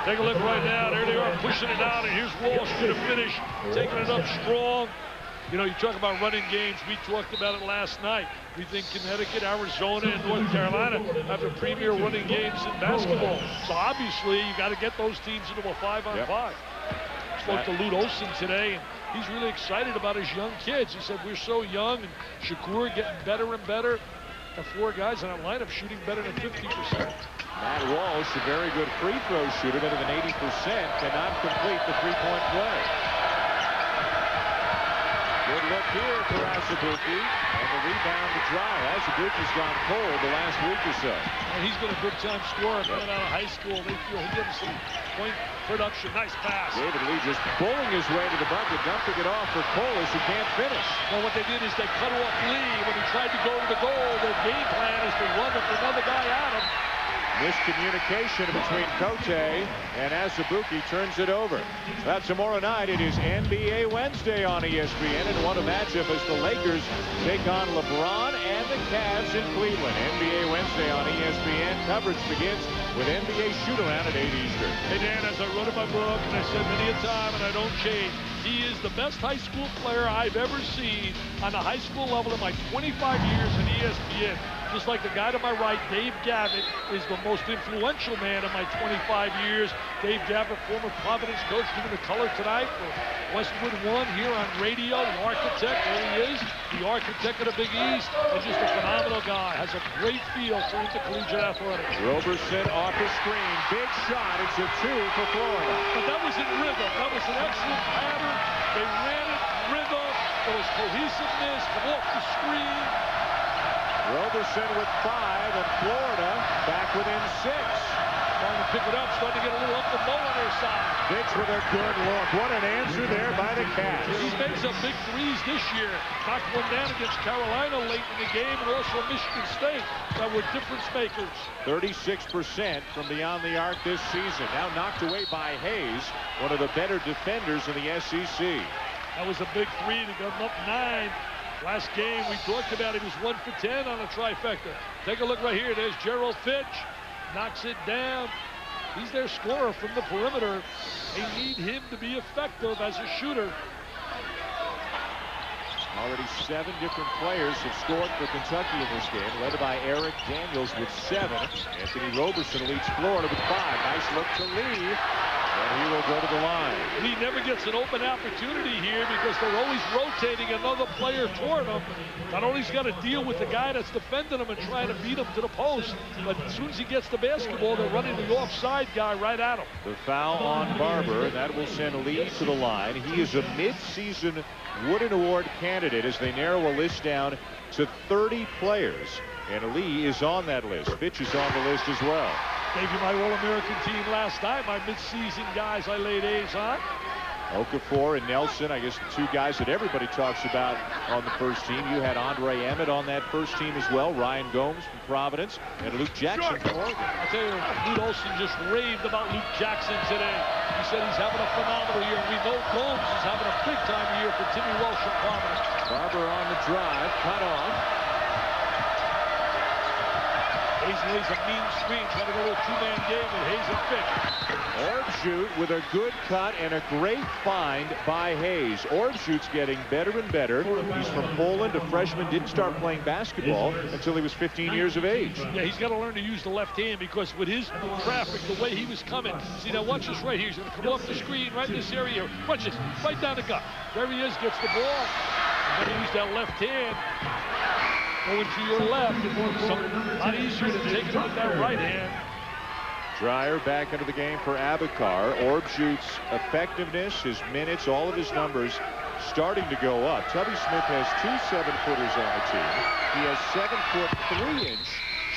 Take a look right now. There they are pushing it out, and here's Walsh going to finish, taking it up strong. You know, you talk about running games. We talked about it last night. We think Connecticut, Arizona, and North Carolina have the premier running games in basketball. So obviously, you got to get those teams into a 5-on-5. Spoke to Lute Olson today, and he's really excited about his young kids. He said, we're so young, and Shakur getting better and better. The 4 guys in that lineup shooting better than 50%. Matt Walsh, a very good free throw shooter, better than 80%, cannot complete the three-point play. Good look here for Azubuike, and the rebound to Dry. Azubuike's gone cold the last week or so. And he's been a good time scorer coming out of high school. They feel he gives some point production. Nice pass. David Lee just bowling his way to the bucket, dumping it off for Colas, who can't finish. Well, what they did is they cut off Lee when he tried to go to the goal. Their game plan is to run another guy at him. Miscommunication between Cote and Azubuike turns it over. That's tomorrow night. It is NBA Wednesday on ESPN, and what a matchup as the Lakers take on LeBron and the Cavs in Cleveland. NBA Wednesday on ESPN. Coverage begins with NBA Shoot-Around at 8 Eastern. Hey, Dan, as I wrote in my book, and I said many a time, and I don't change, he is the best high school player I've ever seen on the high school level in my 25 years in ESPN. Just like the guy to my right, Dave Gavitt, is the most influential man in my 25 years. Dave Gavitt, former Providence coach, giving the color tonight for Westwood One here on radio. The architect, there he is, the architect of the Big East, and just a phenomenal guy. Has a great feel for intercollegiate athletics. Roberson off the screen, big shot. It's a 2 for Florida. But that was in rhythm. That was an excellent pattern. They ran it rhythm. There was cohesiveness, come off the screen. Roberson with 5, and Florida back within 6. Trying to pick it up, starting to get a little Uncle Mo on their side. Fitch with a good look. What an answer there by the Cavs. He's made some big threes this year. Knocked one down against Carolina late in the game, and also Michigan State that were difference makers. 36% from beyond the arc this season. Now knocked away by Hayes, one of the better defenders in the SEC. That was a big three to go up 9. Last game we talked about he was 1 for 10 on a trifecta. Take a look right here. There's Gerald Fitch. Knocks it down. He's their scorer from the perimeter. They need him to be effective as a shooter. Already 7 different players have scored for Kentucky in this game, led by Eric Daniels with 7. Anthony Roberson leads Florida with 5. Nice look to Lee. And he will go to the line. He never gets an open opportunity here because they're always rotating another player toward him. Not only he's got to deal with the guy that's defending him and trying to beat him to the post, but as soon as he gets the basketball, they're running the offside guy right at him. The foul on Barber, and that will send Lee to the line. He is a mid-season Wooden Award candidate as they narrow a list down to 30 players. And Lee is on that list. Fitch is on the list as well. Gave you my All-American team last night, my mid-season guys I laid A's on. Okafor and Nelson, I guess the 2 guys that everybody talks about on the first team. You had Andre Emmett on that first team as well. Ryan Gomes from Providence and Luke Jackson from Oregon. I'll tell you, Lute Olson just raved about Luke Jackson today. He said he's having a phenomenal year. We know Gomes is having a big-time year for Timmy Welsh from Providence. Barber on the drive, cut off. Hayes lays a mean screen, trying to go to a 2-man game with Hayes and Fitch. Orbshoot with a good cut and a great find by Hayes. Orbshoot's getting better and better. He's from Poland, a freshman, didn't start playing basketball until he was 15 years of age. Yeah, he's got to learn to use the left hand because with his traffic, the way he was coming. See, now watch this right here. He's going to come off the screen right in this area here. Watch this, right down the gut. There he is, gets the ball. And then he used that left hand. Going to your left, it's a lot easier than taking it with that right hand. Dreyer back into the game for Abakar. Orbshoot's effectiveness, his minutes, all of his numbers starting to go up. Tubby Smith has 2 7-footers on the team. He has 7-foot 3-inch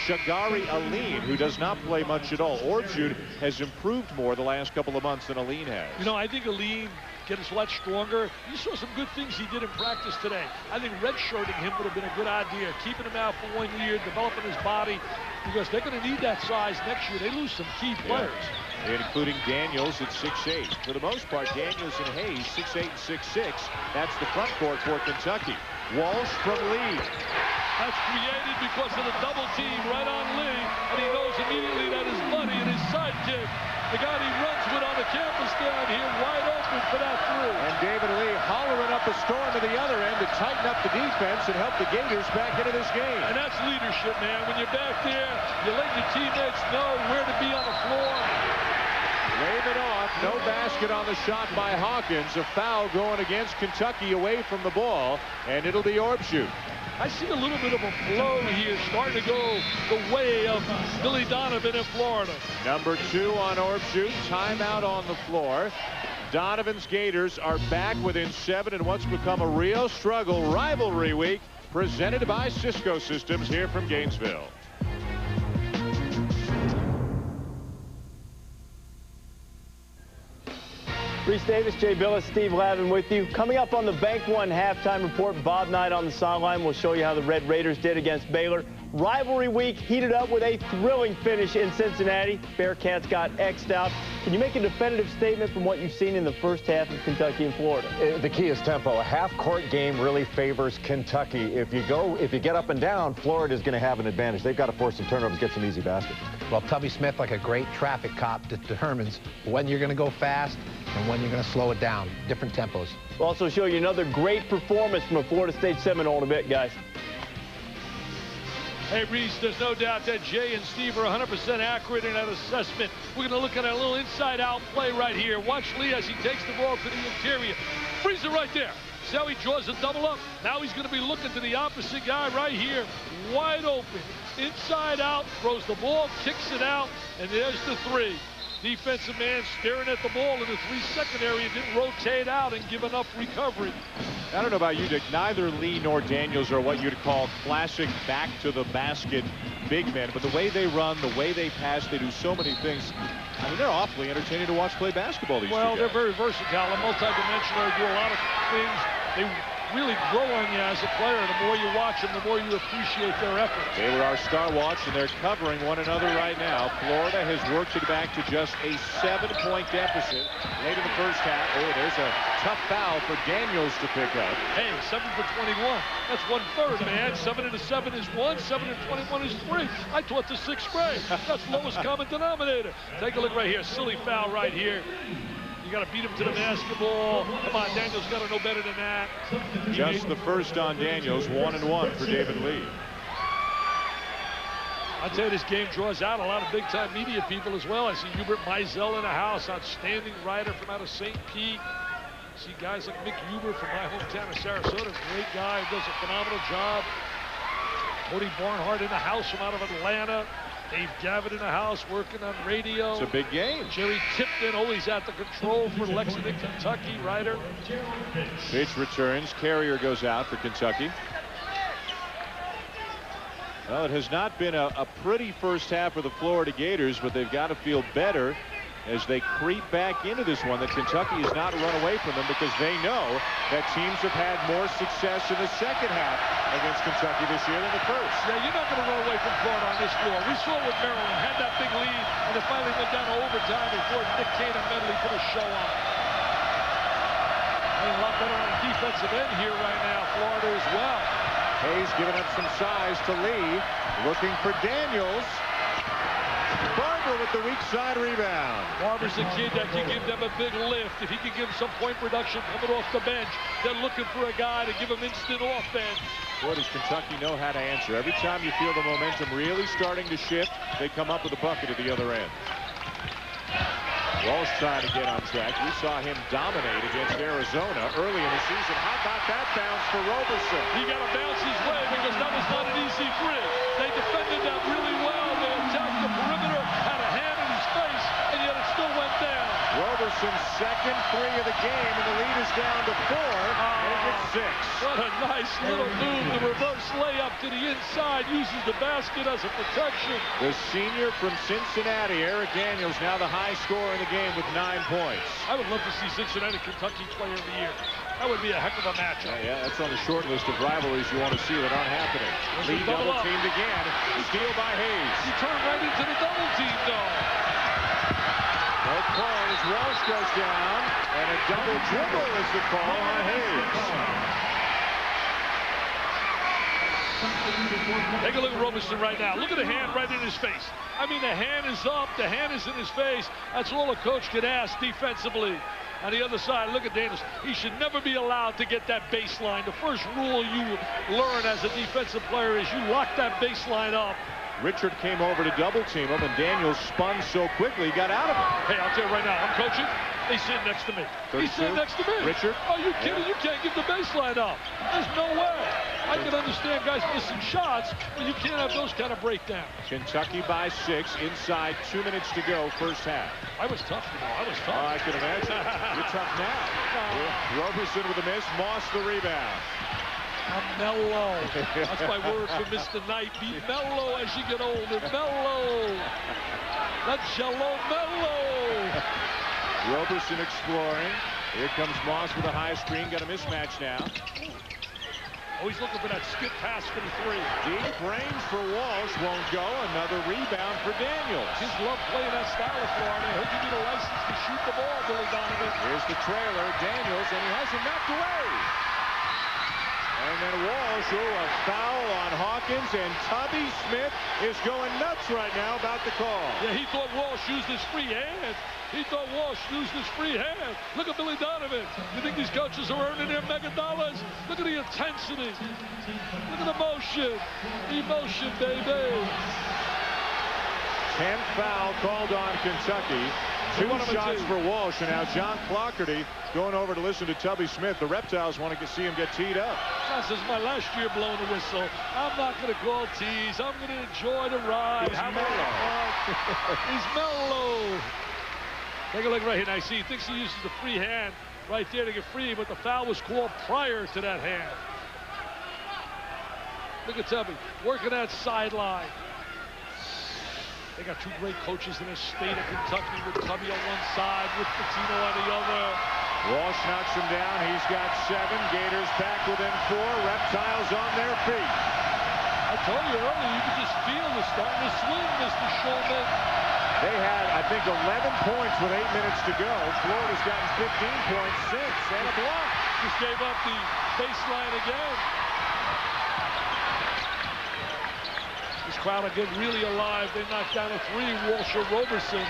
Shagari Aline, who does not play much at all. Orbshoot has improved more the last couple of months than Aline has. You know, I think Aline gets a lot stronger. You saw some good things he did in practice today. I think redshirting him would have been a good idea. Keeping him out for 1 year, developing his body, because they're going to need that size next year. They lose some key players. Yeah. Including Daniels at 6'8". For the most part, Daniels and Hayes, 6'8" and 6'6". That's the front court for Kentucky. Walsh from Lee. That's created because of the double team right on Lee, and he knows immediately that his buddy and his sidekick, the guy he runs with on the campus down here, wide open for that 3. And David Lee hollering up a storm to the other end to tighten up the defense and help the Gators back into this game. And that's leadership, man. When you're back there, you let your teammates know where to be on the floor. Wave it off. No basket on the shot by Hawkins. A foul going against Kentucky away from the ball, and it'll be Orbshoot. I see a little bit of a flow here starting to go the way of Billy Donovan in Florida. Number 2 on Orbshoot. Timeout on the floor. Donovan's Gators are back within 7 in what's become a real struggle. Rivalry week presented by Cisco Systems here from Gainesville. Reese Davis, Jay Billis, Steve Lavin with you. Coming up on the Bank One halftime report, Bob Knight on the sideline will show you how the Red Raiders did against Baylor. Rivalry week heated up with a thrilling finish in Cincinnati. Bearcats got X'd out. Can you make a definitive statement from what you've seen in the first half of Kentucky and Florida? The key is tempo. A half-court game really favors Kentucky. If you get up and down, Florida's going to have an advantage. They've got to force some turnovers, get some easy baskets. Well, Tubby Smith, like a great traffic cop, determines when you're going to go fast and when you're going to slow it down. Different tempos. We'll also show you another great performance from a Florida State Seminole in a bit, guys. Hey, Reese, there's no doubt that Jay and Steve are 100% accurate in that assessment. We're going to look at a little inside-out play right here. Watch Lee as he takes the ball to the interior. Freeze it right there. See how he draws a double up? Now he's going to be looking to the opposite guy right here. Wide open. Inside out. Throws the ball, kicks it out, and there's the 3. Defensive man staring at the ball in the 3 secondary and didn't rotate out and give enough recovery. I don't know about you, Dick. Neither Lee nor Daniels are what you'd call classic back-to-the-basket big men, but the way they run, the way they pass, they do so many things. I mean, they're awfully entertaining to watch play basketball, these two guys. They're very versatile and multidimensional. They do a lot of things. They really grow on you as a player. The more you watch them, the more you appreciate their efforts. They were our Star Watch, and they're covering one another right now. Florida has worked it back to just a 7-point deficit late in the first half. Oh, there's a tough foul for Daniels to pick up. Hey, 7 for 21. That's 1/3, man. 7 into 7 is 1. 7 into 21 is 3. I taught the 6th grade. That's lowest common denominator. Take a look right here. Silly foul right here. You got to beat him to the basketball. Come on, Daniels got to know better than that. Just the first on Daniels, 1-1 for David Lee. I'll tell you, this game draws out a lot of big-time media people as well. I see Hubert Mizell in the house, outstanding writer from out of St. Pete. I see guys like Mick Huber from my hometown of Sarasota, great guy, does a phenomenal job. Cody Barnhart in the house from out of Atlanta. Dave Gavitt in the house working on radio. It's a big game. Jerry Tipton always at the control for Lexington, Kentucky, writer. Pitch returns. Carrier goes out for Kentucky. Well, it has not been a pretty first half for the Florida Gators, but they've got to feel better as they creep back into this one, that Kentucky has not run away from them, because they know that teams have had more success in the second half against Kentucky this year than the first. Yeah, you're not going to run away from Florida on this floor. We saw with Maryland, had that big lead, and it finally went down to overtime before Nick Kane and Medley put a show on. I mean, a lot better on the defensive end here right now, Florida as well. Hayes giving up some size to Lee, looking for Daniels. Barber with the weak side rebound. Barber's a kid that can give them a big lift. If he can give them some point production coming off the bench, they're looking for a guy to give them instant offense. Boy, does Kentucky know how to answer. Every time you feel the momentum really starting to shift, they come up with a bucket at the other end. Walsh trying to get on track. We saw him dominate against Arizona early in the season. How about that bounce for Roberson? He got to bounce his way because that was not an easy three. They defended that really well. They attacked the perimeter, had a hand in his face, and yet it still went down. Roberson's second three of the game, and the lead is down to 4, and it gets 6. What a nice little move. The reverse layup to the inside, uses the basket as a protection. The senior from Cincinnati, Eric Daniels, now the high scorer in the game with 9 points. I would love to see Cincinnati, Kentucky Player of the Year. That would be a heck of a matchup. Yeah, that's on the short list of rivalries you want to see that aren't happening. Lee double teamed again. Steal by Hayes. He turned right into the double team, though. No calls. Walsh goes down, and a double dribble is the call on Hayes. Take a look at Roberson right now. Look at the hand right in his face. I mean, the hand is up, the hand is in his face. That's all a coach could ask defensively. On the other side, look at Daniels. He should never be allowed to get that baseline. The first rule you learn as a defensive player is you lock that baseline up. Richard came over to double team him, and Daniels spun so quickly he got out of it. Hey, I'll tell you right now, I'm coaching. They sit next to me. 32? He's sitting next to me. Richard? Are you kidding? You can't give the baseline up. There's no way. I can understand guys missing shots, but you can't have those kind of breakdowns. Kentucky by 6, inside 2 minutes to go, first half. I was tough, you know. I was tough. Oh, I can imagine. You're tough now. Roberson with a miss, Moss the rebound. I'm mellow. That's my word for Mr. Knight. Be mellow as you get older. Mellow. That's yellow mellow. Roberson exploring. Here comes Moss with a high screen. Got a mismatch now. Always looking for that skip pass for the three. Deep range for Walsh. Won't go. Another rebound for Daniels. Just love playing that style of Florida. He'll give you the license to shoot the ball, Billy Donovan. Here's the trailer. Daniels, and he has him knocked away. And then Walsh, a foul on Hawkins, and Tubby Smith is going nuts right now about the call. Yeah, he thought Walsh used his free hand. He thought Walsh used his free hand. Look at Billy Donovan. You think these coaches are earning their mega dollars? Look at the intensity. Look at the motion. Emotion, baby. 10th foul called on Kentucky. 2 shots for Walsh, and now John Clougherty going over to listen to Tubby Smith. The Reptiles want to see him get teed up. This is my last year blowing the whistle. I'm not going to call tees. I'm going to enjoy the ride. He's mellow. He's mellow. Take a look right here. Now, see, he thinks he uses the free hand right there to get free, but the foul was called prior to that hand. Look at Tubby working that sideline. They got two great coaches in the state of Kentucky with Tubby on one side, with Pitino on the other. Walsh knocks him down. He's got 7. Gators back within 4. Reptiles on their feet. I told you earlier, you could just feel the starting to swing, Mr. Schulman. They had, I think, 11 points with 8 minutes to go. Florida's gotten 15 points since, and a block. Just gave up the baseline again. This crowd are getting really alive. They knocked down a 3, Walsh or Roberson.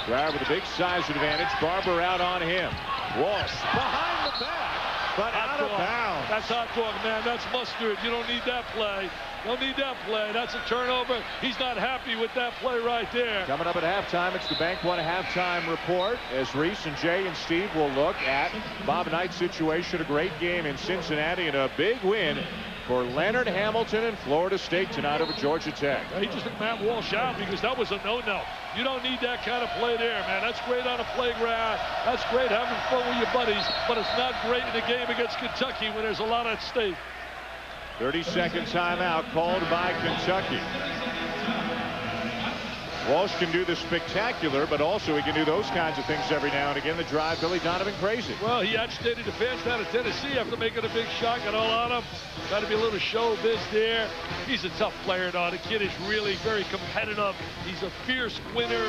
Drive with a big size advantage. Barber out on him. Walsh behind the back, but out of bounds. That's hot dog, man. That's mustard. You don't need that play. Don't need that play. That's a turnover. He's not happy with that play right there. Coming up at halftime, it's the Bank One halftime report as Reese and Jay and Steve will look at Bob Knight's situation. A great game in Cincinnati and a big win for Leonard Hamilton and Florida State tonight over Georgia Tech. He just took Matt Walsh out because that was a no-no. You don't need that kind of play there, man. That's great on a playground. That's great having fun with your buddies, but it's not great in a game against Kentucky when there's a lot at stake. 30-second timeout called by Kentucky. Walsh can do the spectacular, but also he can do those kinds of things every now and again that drive Billy Donovan crazy. Well, he agitated the fans down at Tennessee after making a big shot, got all on him. Got to be a little showbiz there. He's a tough player, though. The kid is really very competitive. He's a fierce winner.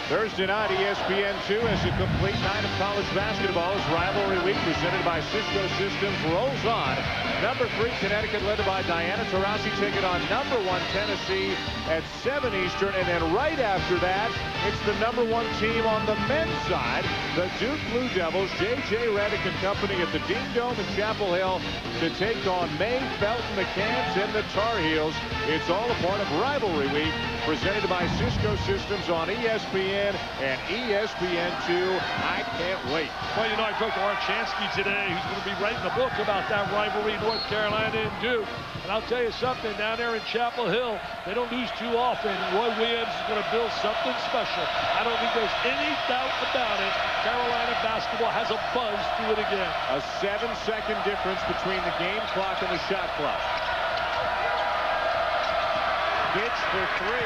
Thursday night, ESPN2 has a complete night of college basketball as Rivalry Week presented by Cisco Systems rolls on. Number 3, Connecticut, led by Diana Taurasi, taking on number 1, Tennessee at 7 Eastern. And then right after that, it's the number 1 team on the men's side, the Duke Blue Devils, J.J. Redick and company at the Dean Dome in Chapel Hill to take on May, Felton, the Cans, and the Tar Heels. It's all a part of Rivalry Week presented by Cisco Systems on ESPN and ESPN2. I can't wait. Well, you know, I talked to Art Chansky today, who's going to be writing a book about that rivalry, North Carolina and Duke. And I'll tell you something, down there in Chapel Hill, they don't lose too often. Roy Williams is going to build something special. I don't think there's any doubt about it. Carolina basketball has a buzz to it again. A 7-second difference between the game clock and the shot clock. Pitch for 3.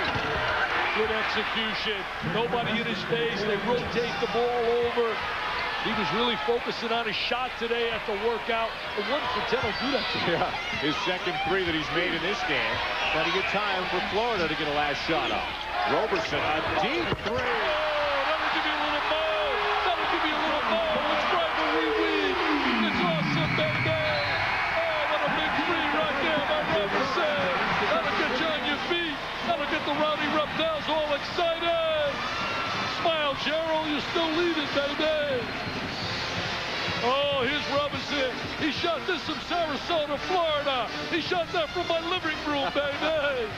Good execution. Nobody in his face. They rotate the ball over. He was really focusing on his shot today at the workout. The 1 for 10 will do that to him. Yeah, his second 3 that he's made in this game. Plenty of time for Florida to get a last shot off. Roberson, a deep 3. Oh, that'll give you a little more. That'll give you a little more. It's rivalry week. It's awesome, baby. Oh, what a big 3 right there by Roberson. That'll get you on your feet. That'll get the Rowdy Reptiles all excited. Smile, Gerald. You're still leading, baby. Oh, here's Robinson. He shot this from Sarasota, Florida. He shot that from my living room, baby.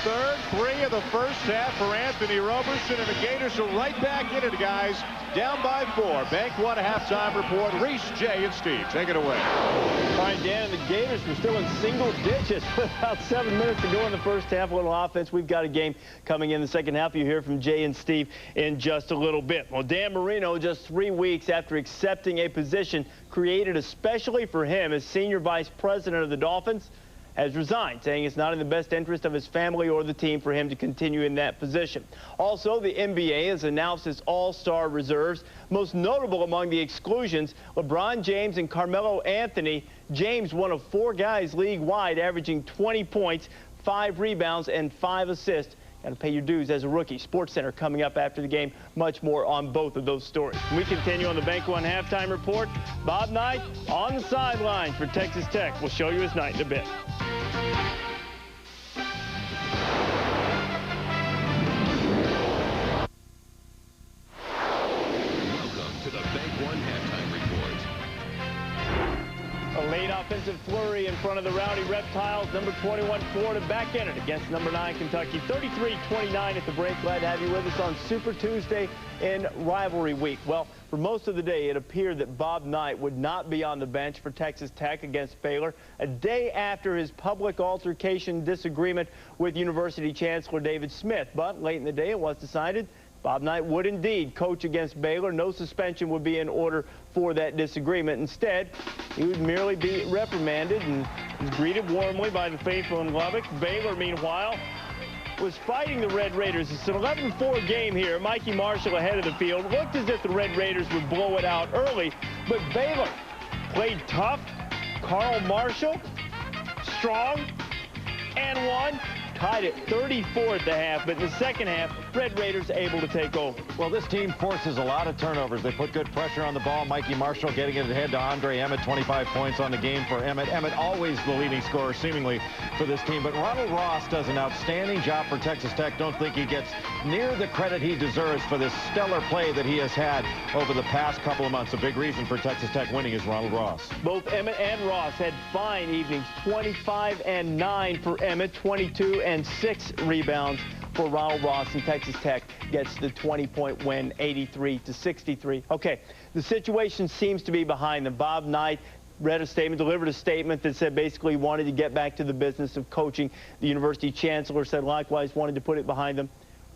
Third 3 of the first half for Anthony Roberson, and the Gators are right back in it, guys. Down by 4. Bank One halftime report. Reese, Jay, and Steve, take it away. All right, Dan, the Gators were still in single digits with about 7 minutes to go in the first half. A little offense. We've got a game coming in the second half. You'll hear from Jay and Steve in just a little bit. Well, Dan Marino, just 3 weeks after accepting a position created especially for him as senior vice president of the Dolphins, has resigned, saying it's not in the best interest of his family or the team for him to continue in that position. Also, the NBA has announced its all-star reserves. Most notable among the exclusions, LeBron James and Carmelo Anthony. James, one of 4 guys league-wide, averaging 20 points, 5 rebounds, and 5 assists. Got to pay your dues as a rookie. Sports Center coming up after the game. Much more on both of those stories. We continue on the Bank One halftime report. Bob Knight on the sidelines for Texas Tech. We'll show you his night in a bit. Welcome to the Bank One halftime report. A late offensive flurry in front of the Rowdy Reptiles. Number 21, Florida back in it against number 9, Kentucky. 33-29 at the break. Glad to have you with us on Super Tuesday in Rivalry Week. Well, for most of the day, it appeared that Bob Knight would not be on the bench for Texas Tech against Baylor, a day after his public altercation disagreement with University Chancellor David Smith. But late in the day, it was decided Bob Knight would indeed coach against Baylor. No suspension would be in order for that disagreement. Instead, he would merely be reprimanded and greeted warmly by the faithful in Lubbock. Baylor, meanwhile, was fighting the Red Raiders. It's an 11-4 game here. Mikey Marshall ahead of the field. Looked as if the Red Raiders would blow it out early, but Baylor played tough. Carl Marshall, strong, and won. Tied at 34 at the half, but in the second half, Red Raiders able to take over. Well, this team forces a lot of turnovers. They put good pressure on the ball. Mikey Marshall getting it ahead to Andre Emmett, 25 points on the game for Emmett. Emmett always the leading scorer, seemingly, for this team. But Ronald Ross does an outstanding job for Texas Tech. Don't think he gets near the credit he deserves for this stellar play that he has had over the past couple of months. A big reason for Texas Tech winning is Ronald Ross. Both Emmett and Ross had fine evenings. 25 and 9 for Emmett, 22 and 6 rebounds for Ronald Ross, and Texas Tech gets the 20-point win, 83-63. Okay, the situation seems to be behind them. Bob Knight delivered a statement that said basically he wanted to get back to the business of coaching. The university chancellor said likewise wanted to put it behind them.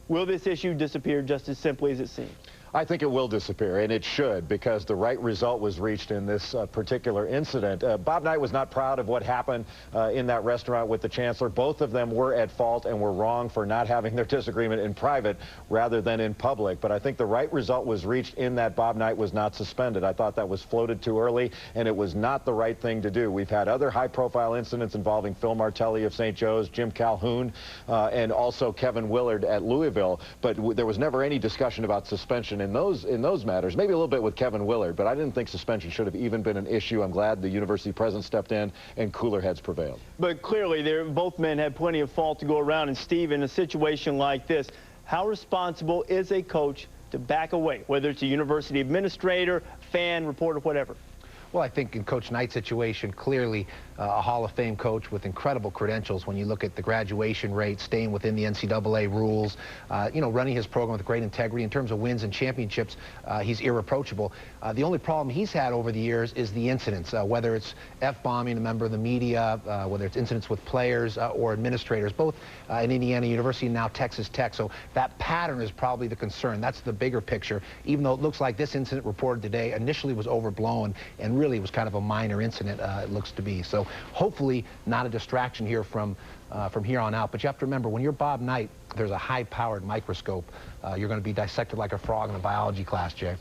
Will this issue disappear just as simply as it seems? I think it will disappear, and it should, because the right result was reached in this particular incident. Bob Knight was not proud of what happened in that restaurant with the chancellor. Both of them were at fault and were wrong for not having their disagreement in private rather than in public. But I think the right result was reached in that Bob Knight was not suspended. I thought that was floated too early, and it was not the right thing to do. We've had other high-profile incidents involving Phil Martelli of St. Joe's, Jim Calhoun, and also Kevin Willard at Louisville. But there was never any discussion about suspension in those matters, maybe a little bit with Kevin Willard, but I didn't think suspension should have even been an issue. I'm glad the university president stepped in and cooler heads prevailed. But clearly, both men had plenty of fault to go around. And Steve, in a situation like this, how responsible is a coach to back away, whether it's a university administrator, fan, reporter, whatever? Well, I think in Coach Knight's situation, clearly a Hall of Fame coach with incredible credentials when you look at the graduation rate, staying within the NCAA rules, you know, running his program with great integrity. In terms of wins and championships, he's irreproachable. The only problem he's had over the years is the incidents, whether it's F-bombing a member of the media, whether it's incidents with players or administrators, both in Indiana University and now Texas Tech. So that pattern is probably the concern. That's the bigger picture, even though it looks like this incident reported today initially was overblown and really was kind of a minor incident, it looks to be. So hopefully not a distraction here from here on out. But you have to remember, when you're Bob Knight, there's a high-powered microscope. You're going to be dissected like a frog in a biology class, Jay.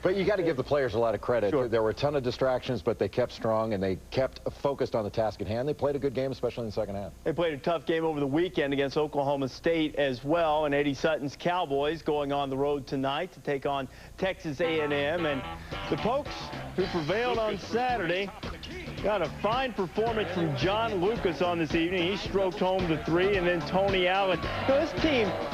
But you got to give the players a lot of credit. Sure. There were a ton of distractions, but they kept strong and they kept focused on the task at hand. They played a good game, especially in the second half. They played a tough game over the weekend against Oklahoma State as well, and Eddie Sutton's Cowboys going on the road tonight to take on Texas A&M. And the Pokes, who prevailed on Saturday, got a fine performance from John Lucas on this evening. He stroked home the 3, and then Tony Allen. You know,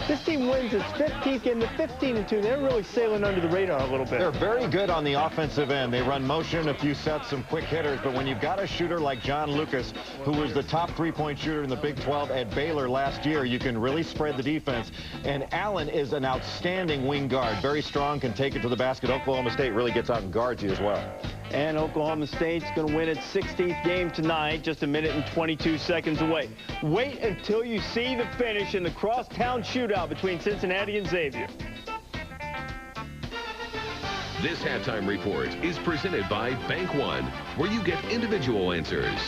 this team wins its 15th game, the 15-2. They're really sailing under the radar a little bit. They're very good on the offensive end. They run motion, a few sets, some quick hitters. But when you've got a shooter like John Lucas, who was the top three-point shooter in the Big 12 at Baylor last year, you can really spread the defense. And Allen is an outstanding wing guard. Very strong, can take it to the basket. Oklahoma State really gets out and guards you as well. And Oklahoma State's going to win its 16th game tonight, just a minute and 22 seconds away. Wait until you see the finish in the crosstown shootout between Cincinnati and Xavier. This halftime report is presented by Bank One, where you get individual answers.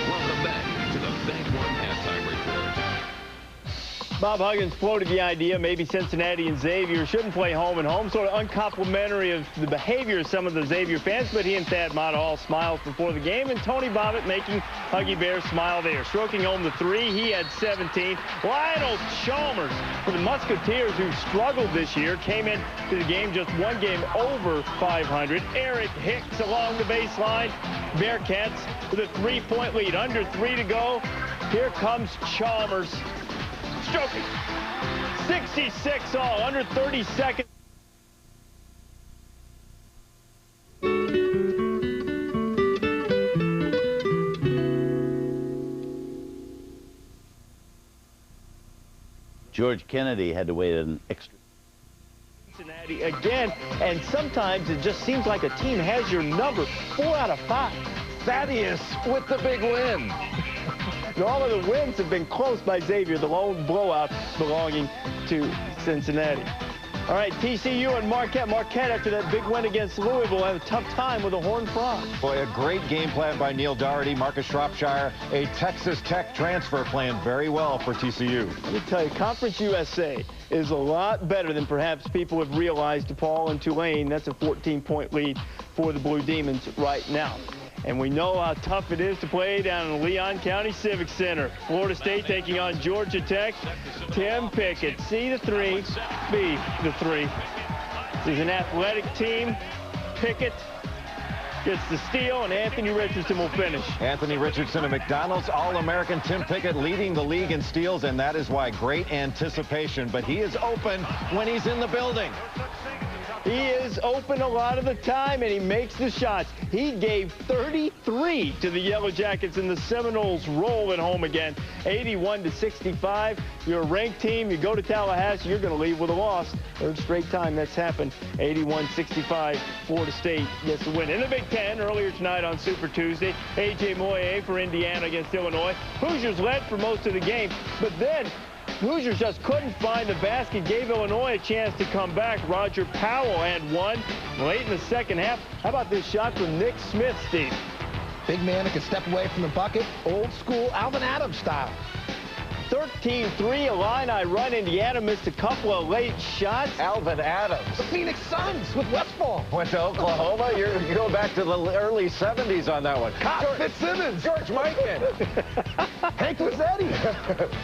Welcome back to the Bank One halftime report. Bob Huggins floated the idea maybe Cincinnati and Xavier shouldn't play home and home, sort of uncomplimentary of the behavior of some of the Xavier fans, but he and Thad Matta all smiles before the game, and Tony Bobbitt making Huggy Bear smile there. Stroking home the 3, he had 17. Lionel Chalmers for the Musketeers, who struggled this year, came into the game just one game over 500. Eric Hicks along the baseline. Bearcats with a 3-point lead. Under 3 to go. Here comes Chalmers. Stroking. 66 all, under 30 seconds. George Kennedy had to wait an extra. Cincinnati again, and sometimes it just seems like a team has your number. 4 out of 5. Thaddeus with the big win. And all of the wins have been close by Xavier, the lone blowout belonging to Cincinnati. All right, TCU and Marquette. Marquette, after that big win against Louisville, had a tough time with the Horned Frogs. Boy, a great game plan by Neil Doherty, Marcus Shropshire, a Texas Tech transfer playing very well for TCU. Let me tell you, Conference USA is a lot better than perhaps people have realized. DePaul and Tulane, that's a 14-point lead for the Blue Demons right now. And we know how tough it is to play down in the Leon County Civic Center. Florida State taking on Georgia Tech. Tim Pickett, C the 3, B the 3. This is an athletic team. Pickett gets the steal, and Anthony Richardson will finish. Anthony Richardson, a McDonald's All-American. Tim Pickett leading the league in steals, and that is why great anticipation. But he is open when he's in the building. He is open a lot of the time, and he makes the shots. He gave 33 to the Yellow Jackets, and the Seminoles roll at home again, 81-65. You're a ranked team. You go to Tallahassee, you're going to leave with a loss. Third straight time that's happened. 81-65. Florida State gets the win. In the Big Ten, earlier tonight on Super Tuesday, A.J. Moye for Indiana against Illinois. Hoosiers led for most of the game, but then Hoosiers just couldn't find the basket, gave Illinois a chance to come back. Roger Powell had one late in the second half. How about this shot from Nick Smith, Steve? Big man that can step away from the bucket, old school Alvin Adams style. 13-3 Illini run. Indiana missed a couple of late shots. Alvin Adams. The Phoenix Suns with Westfall. Went to Oklahoma. You go back to the early 70s on that one. Fitzsimmons. George Mikan. Hank Mazzetti.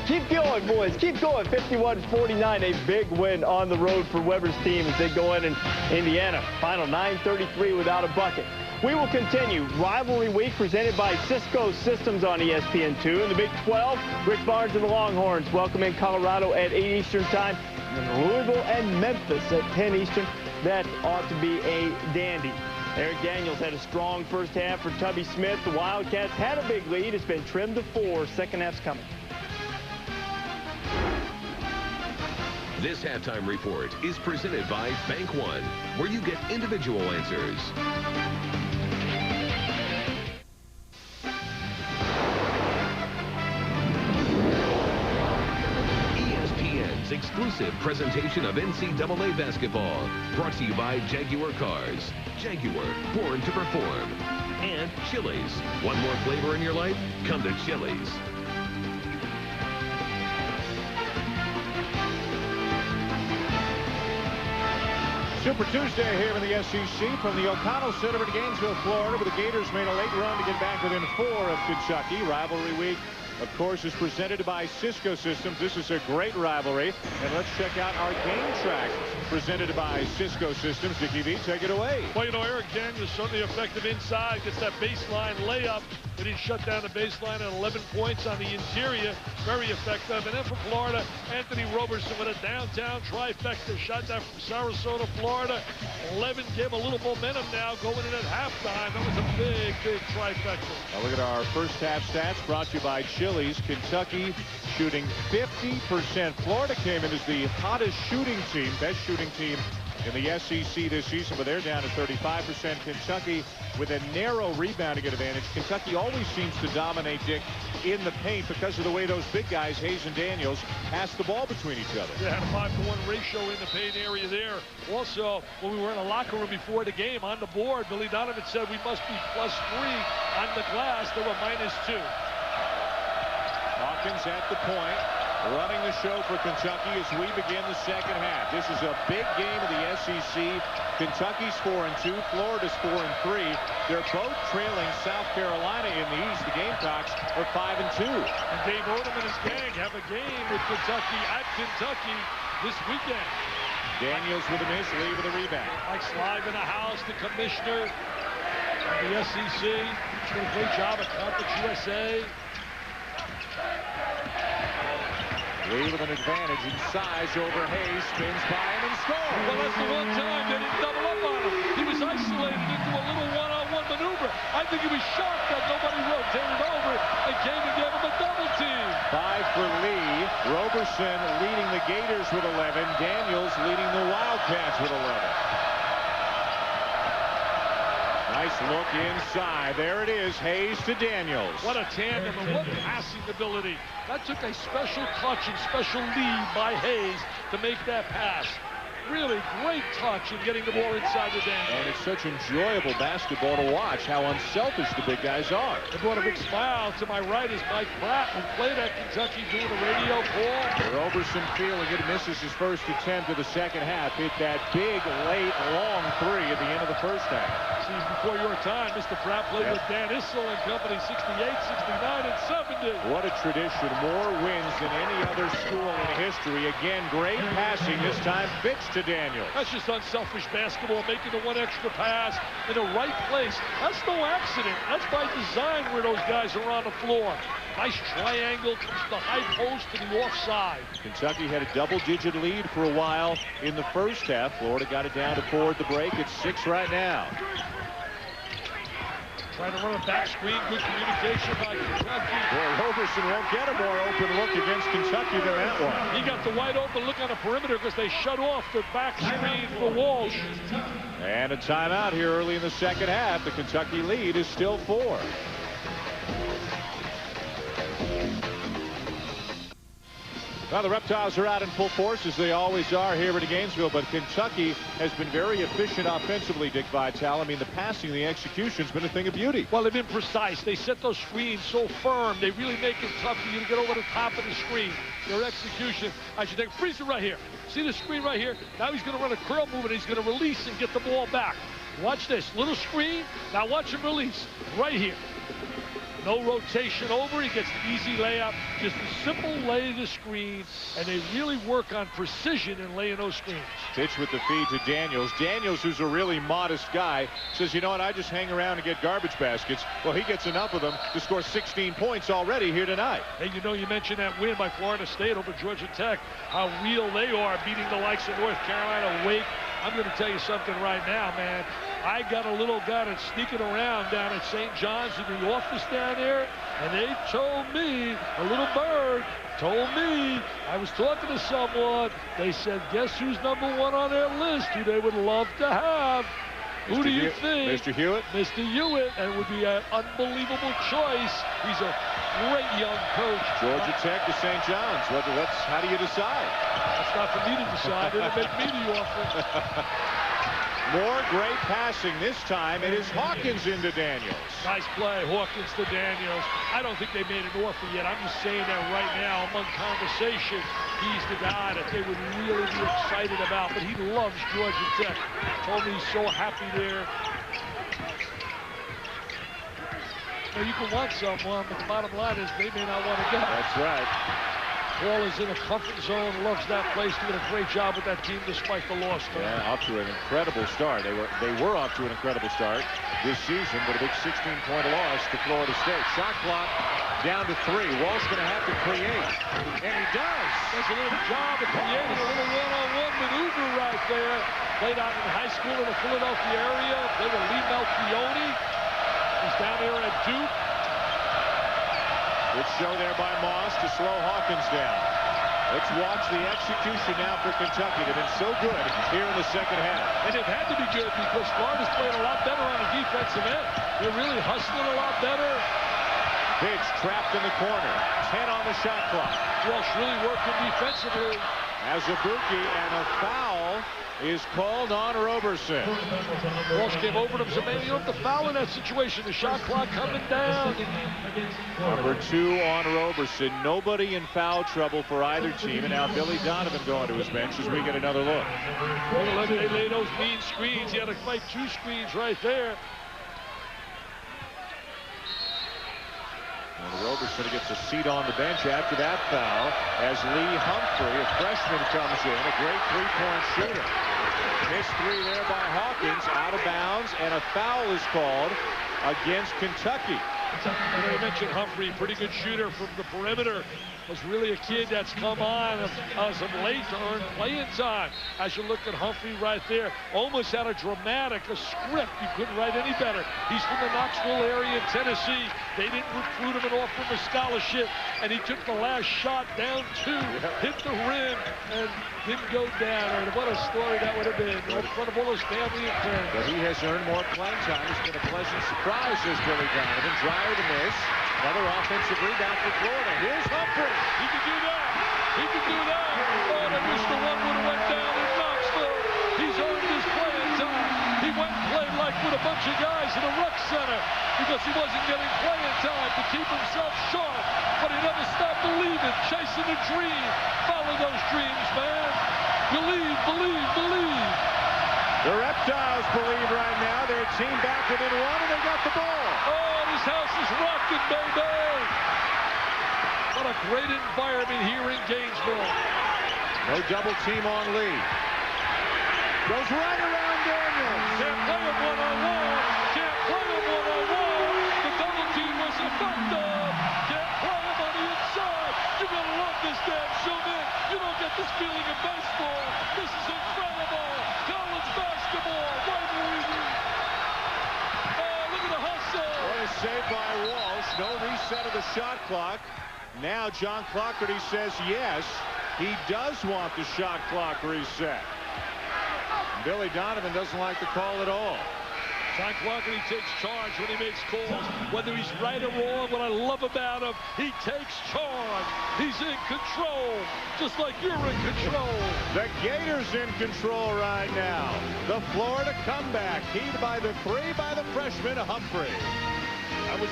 Keep going, boys. Keep going. 51-49, a big win on the road for Weber's team as they go in Indiana. Final 9:33 without a bucket. We will continue. Rivalry Week presented by Cisco Systems on ESPN2. In the Big 12, Rick Barnes and the Longhorns welcome in Colorado at 8 Eastern time. And Louisville and Memphis at 10 Eastern. That ought to be a dandy. Eric Daniels had a strong first half for Tubby Smith. The Wildcats had a big lead. It's been trimmed to 4. Second half's coming. This halftime report is presented by Bank One, where you get individual answers. ESPN's exclusive presentation of NCAA basketball, brought to you by Jaguar Cars. Jaguar, born to perform. And Chili's. Want more flavor in your life? Come to Chili's. Super Tuesday here in the SEC from the O'Connell Center in Gainesville, Florida, where the Gators made a late run to get back within 4 of Kentucky. Rivalry Week, of course, is presented by Cisco Systems. This is a great rivalry. And let's check out our game track presented by Cisco Systems. Dickie V, take it away. Well, you know, Eric Daniels certainly effective inside. Gets that baseline layup. But he shut down the baseline at 11 points on the interior. Very effective. And then for Florida, Anthony Roberson with a downtown trifecta. Shot that from Sarasota, Florida. 11 gave a little momentum now going in at halftime. That was a big, big trifecta. Now look at our first half stats brought to you by Chili's. Kentucky shooting 50%. Florida came in as the hottest shooting team, best shooting team in the SEC this season, but they're down to 35%. Kentucky with a narrow rebounding advantage. Kentucky always seems to dominate, Dick, in the paint because of the way those big guys, Hayes and Daniels, pass the ball between each other. They had a 5-to-1 ratio in the paint area there. Also, when we were in the locker room before the game, on the board, Billy Donovan said we must be +3 on the glass. They were -2. Hawkins at the point, running the show for Kentucky as we begin the second half. This is a big game of the SEC. Kentucky's 4-2, Florida's 4-3. They're both trailing South Carolina in the East. The Gamecocks are 5-2. And Dave Odom and his gang have a game with Kentucky at Kentucky this weekend. Daniels with a miss, Lee with a rebound. Mike's live in the house, the commissioner of the SEC. He's doing a great job at Conference USA. Lee with an advantage in size over Hayes, spins by him and scores. Well, that's the one time they didn't double up on him. He was isolated into a little one-on-one maneuver. I think he was shocked that nobody rotated over and came and gave him a double team. 5 for Lee. Roberson leading the Gators with 11. Daniels leading the Wildcats with 11. Nice Nice look inside. There it is. Hayes to Daniels. What a tandem and what passing ability. That took a special touch and special lead by Hayes to make that pass. Really great touch in getting the ball inside the Daniels. And it's such enjoyable basketball to watch how unselfish the big guys are. It brought a big smile. To my right is Mike Pratt, who played at Kentucky, doing a radio call. Roberson feeling it, misses his first attempt of the second half. Hit that big, late, long three at the end of the first half. See, before your time, Mr. Pratt played with Dan Issel and company 68, 69, and 70. What a tradition. More wins than any other school in history. Again, great passing. This time, Fitch to Daniels. That's just unselfish basketball, making the one extra pass in the right place. That's no accident. That's by design where those guys are on the floor. Nice triangle to the high post to the offside. Kentucky had a double-digit lead for a while in the first half. Florida got it down to 4 at the break. It's 6 right now. Trying to run a back screen. Good communication by Kentucky. Boy, Roberson won't get a more open look against Kentucky than that one. He got the wide open look on the perimeter because they shut off the back screen for Walsh. And a timeout here early in the second half. The Kentucky lead is still 4. Well, the Reptiles are out in full force, as they always are here at Gainesville, but Kentucky has been very efficient offensively, Dick Vitale. I mean, the passing, the execution's been a thing of beauty. Well, they've been precise. They set those screens so firm. They really make it tough for you to get over the top of the screen. Their execution, I should think, freeze it right here. See the screen right here? Now he's going to run a curl move, and he's going to release and get the ball back. Watch this. Little screen. Now watch him release right here. No rotation over. He gets the easy layup. Just a simple lay of the screen, and they really work on precision in laying those screens. Fitch with the feed to Daniels. Daniels, who's a really modest guy, says, you know what, I just hang around and get garbage baskets. Well, he gets enough of them to score 16 points already here tonight. Hey, you know, you mentioned that win by Florida State over Georgia Tech, how real they are, beating the likes of North Carolina, Wake. I'm going to tell you something right now, man. I got a little guy that's sneaking around down at St. John's in the office down there, and they told me, a little bird told me, I was talking to someone, they said, guess who's #1 on their list, who they would love to have? Who do you think? Mr. Hewitt? Mr. Hewitt, and it would be an unbelievable choice. He's a great young coach. Georgia Tech to St. John's. How do you decide? That's not for me to decide. They didn't make me the offer. More great passing this time. It is Hawkins into Daniels. Nice play, Hawkins to Daniels. I don't think they made an offer yet. I'm just saying that right now among conversation. He's the guy that they would really be excited about, but he loves Georgia Tech. Told me he's so happy there. Now, you can want someone, but the bottom line is they may not want to go. That's right. Paul is in a comfort zone, loves that place, doing a great job with that team despite the loss. Yeah, off to an incredible start. They were off to an incredible start this season, but a big 16-point loss to Florida State. Shot clock down to 3. Walsh going to have to create, and he does. Does a little job of creating a little one-on-one maneuver right there. Played out in high school in the Philadelphia area. Played with Lee Melchione. He's down here at Duke. Good show there by Moss to slow Hawkins down. Let's watch the execution now for Kentucky. They've been so good here in the second half. And it had to be good because Florida's playing a lot better on the defensive end. They're really hustling a lot better. Fitch trapped in the corner. 10 on the shot clock. Walsh really working defensively. Azubuike, and a foul is called on Roberson. Walsh came over to him, so maybe you don't have to foul in that situation. The shot clock coming down. Number 2 on Roberson. Nobody in foul trouble for either team. And now Billy Donovan going to his bench as we get another look. Well, they lay those mean screens. He had to fight 2 screens right there. And Roberson gets a seat on the bench after that foul as Lee Humphrey, a freshman, comes in. A great three-point shooter. Missed 3 there by Hawkins, out of bounds, and a foul is called against Kentucky. And I mentioned Humphrey, pretty good shooter from the perimeter. Was really a kid that's come on as of late to earn playing time. As you look at Humphrey right there, almost had a dramatic script. You couldn't write any better. He's from the Knoxville area in Tennessee. They didn't recruit him and offer him a scholarship, and he took the last shot down two, hit the rim, and didn't go down. And what a story that would have been. In front of all his family and friends. But he has earned more playing time. It's been a pleasant surprise, as Billy Donovan. Dryer to miss. Another offensive rebound for Florida. Here's Humphrey. He can do that. He can do that. Oh, and I wish the one would have went down in Knoxville. He's earned his playing time. He went and played like with a bunch of guys in a rec center because he wasn't getting playing time to keep himself sharp. But he never stopped believing, chasing a dream. Follow those dreams, man. Believe, believe, believe. The Reptiles believe right now. Their team back within one, and they got the ball. Oh, this house is rocking, baby. What a great environment here in Gainesville. No double team on Lee. Goes right around Daniels. Can't play him one-on-one. Can't play him one-on-one. The double team was effective. Can't play him on the inside. You're going to love this, Dan Shulman. You don't get this feeling in baseball. This is incredible. College basketball. Rivalry week. Oh, look at the hustle. What a save by Walsh. No reset of the shot clock. Now John Clougherty says yes. He does want the shot clock reset. Billy Donovan doesn't like the call at all. John Clougherty takes charge when he makes calls. Whether he's right or wrong, what I love about him, he takes charge. He's in control, just like you're in control. The Gators in control right now. The Florida comeback, keyed by the three by the freshman Humphrey. That was...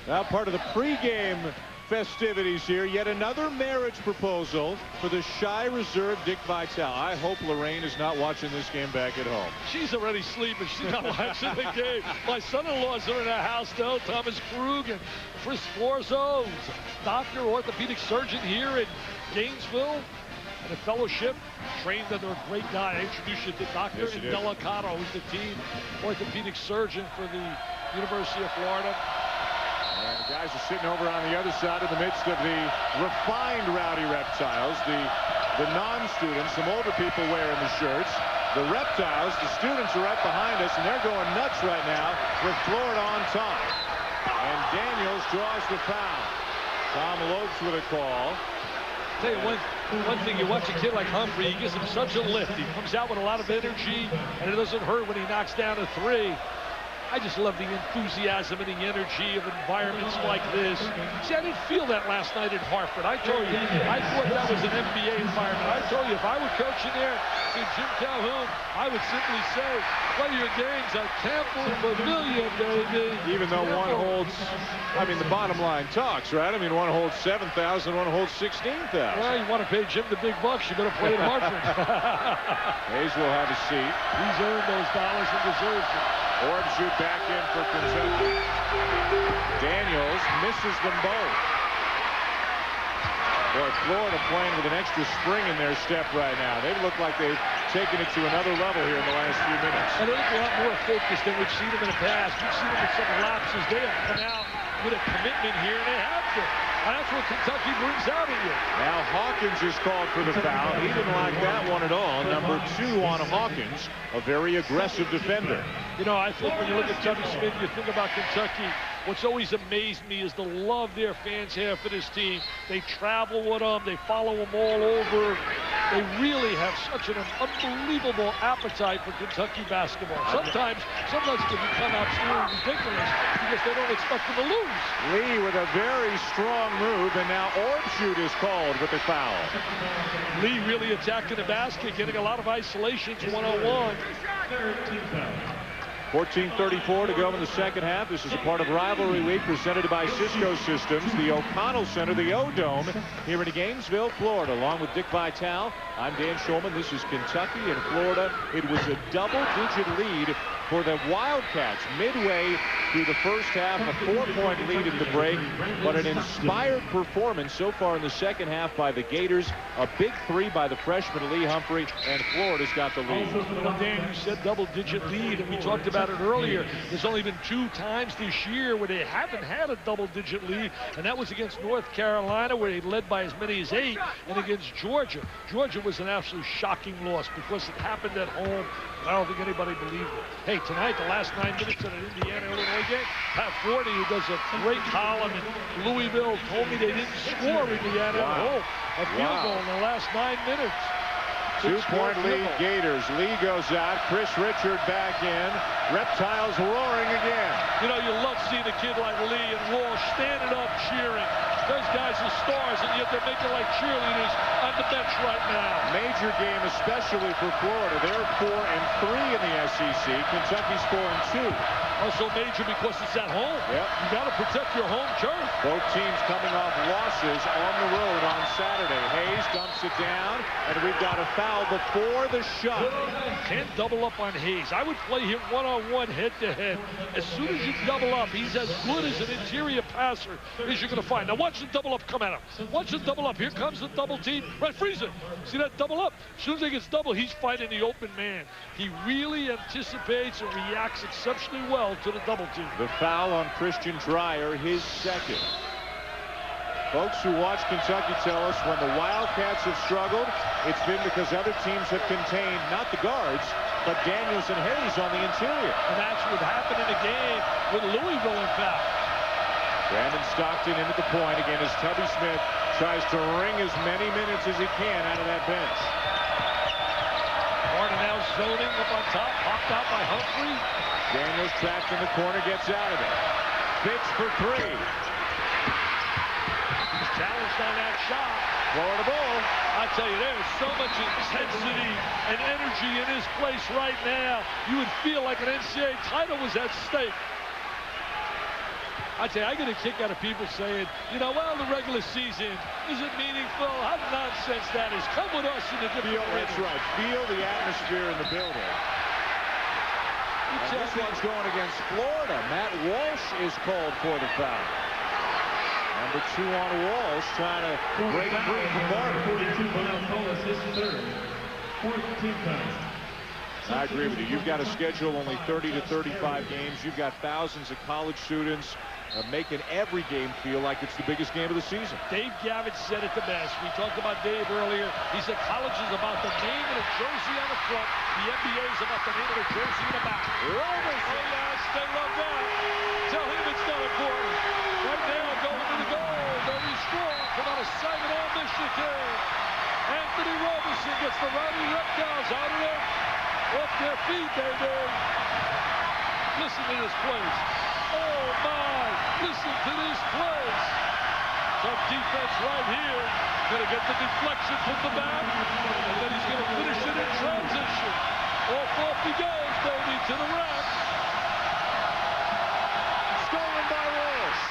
Now part of the pregame festivities here. Yet another marriage proposal for the shy reserve Dick Vitale. I hope Lorraine is not watching this game back at home. She's already sleeping. She's not watching the game. My son-in-laws are in the house though. Thomas Krug and Chris Forzo, doctor, orthopedic surgeon here in Gainesville. And a fellowship, trained under a great guy. I introduced you to Dr. Delicato, who's the team orthopedic surgeon for the University of Florida. And the guys are sitting over on the other side in the midst of the refined Rowdy Reptiles, the non-students, some older people wearing the shirts. The Reptiles, the students are right behind us, and they're going nuts right now with Florida on top. And Daniels draws the foul. Tom Lopes with a call. Tell you one thing, you watch a kid like Humphrey, he gives him such a lift. He comes out with a lot of energy, and it doesn't hurt when he knocks down a three. I just love the enthusiasm and the energy of environments like this. See, I didn't feel that last night at Hartford. I told you, I thought that was an NBA environment. I told you, if I were coaching there to Jim Calhoun, I would simply say, play your games at Campbell Pavilion, baby. Even though one holds, I mean, the bottom line talks, right? I mean, one holds 7,000, one holds 16,000. Well, you want to pay Jim the big bucks, you got to play at Hartford. Hayes will have a seat. He's earned those dollars and deserves it. Orbshoot back in for Kentucky. Daniels misses them both. Boy, Florida playing with an extra spring in their step right now. They look like they've taken it to another level here in the last few minutes. And they look a lot more focused than we've seen them in the past. We've seen them with some lapses. They have come out with a commitment here, and they have to. And that's what Kentucky brings out of you. Now Hawkins is called for the foul. He didn't like that one at all. Number 2 on Hawkins, a very aggressive defender. You know, I think when you look at Tubby Smith, you think about Kentucky, what's always amazed me is the love their fans have for this team. They travel with them. They follow them all over. They really have such an unbelievable appetite for Kentucky basketball. Sometimes it can become absolutely ridiculous because they don't expect them to lose. Lee with a very strong move, and now Orbshoot is called with the foul. Lee really attacking the basket, getting a lot of isolations one-on-one. 14:34 to go in the second half. This is a part of Rivalry Week presented by Cisco Systems, the O'Connell Center, the O-Dome, here in Gainesville, Florida. Along with Dick Vitale, I'm Dan Shulman. This is Kentucky and Florida. It was a double-digit lead for the Wildcats. Midway through the first half, a 4-point lead at the break, but an inspired performance so far in the second half by the Gators. A big three by the freshman Lee Humphrey, and Florida's got the lead. Well, Dan, you said double-digit lead, and we talked about it earlier. There's only been 2 times this year where they haven't had a double-digit lead, and that was against North Carolina, where they led by as many as 8, and against Georgia. Georgia was an absolute shocking loss because it happened at home. I don't think anybody believed it. Hey, tonight, the last 9 minutes of an Indiana-Illinois game, Pat Forty, who does a great column in Louisville, told me they didn't score Indiana at home. A field goal in the last 9 minutes. 2-point lead, Gators. Lee goes out. Chris Richard back in. Reptiles roaring again. You know, you love seeing a kid like Lee and Walsh standing up cheering. Those guys are stars, and yet they're making like cheerleaders on the bench right now. Major game, especially for Florida. They're 4-3 in the SEC. Kentucky's 4-2. Also major because it's at home. Yep. You got to protect your home turf. Both teams coming off losses on the road on Saturday. Hayes dumps it down, and we've got a foul before the shot. Can't double up on Hayes. I would play him one-on-one, head-to-head. As soon as you double up, he's as good as an interior passer as you're going to find. Now watch the double up come at him. Watch the double up. Here comes the double team. Right, freeze it. See that double up? As soon as he gets double, he's fighting the open man. He really anticipates and reacts exceptionally well to the double team. The foul on Christian Dreyer, his second. Folks who watch Kentucky tell us when the Wildcats have struggled, it's been because other teams have contained not the guards, but Daniels and Hayes on the interior. And that's what happened in the game with Louisville, in fact. Brandon Stockton into the point again as Tubby Smith tries to wring as many minutes as he can out of that bench. Carter now zoning up on top, popped out by Humphrey. Daniels trapped in the corner, gets out of it. Fitch for 3. He's challenged on that shot. Florida ball. I tell you, there's so much intensity and energy in this place right now. You would feel like an NCAA title was at stake. I tell you, I get a kick out of people saying, you know, well, the regular season isn't meaningful. How nonsense that is. Come with us in the different arena. That's right. Feel the atmosphere in the building. And this one's going against Florida. Matt Walsh is called for the foul. Number 2 on Walsh trying to break free from Barber. I agree with you. You've got to schedule only 30 to 35 games. You've got thousands of college students making every game feel like it's the biggest game of the season. Dave Gavitt said it the best. We talked about Dave earlier. He said college is about the name of the jersey on the front. The NBA is about the name of the jersey in the back. Roberson. Oh, yes, they love that. Tell him it's not important. Right now, going to the goal. Very strong. Come out of Saginaw, Michigan. Anthony Roberson gets the Rowdy Reptiles out of there. Off their feet, baby. Listen to this place. Oh, my. Listen to this place. Tough defense right here. Going to get the deflection from the back. And then he's going to finish it in transition. Off he goes, baby, to the rack. Stolen by Walsh.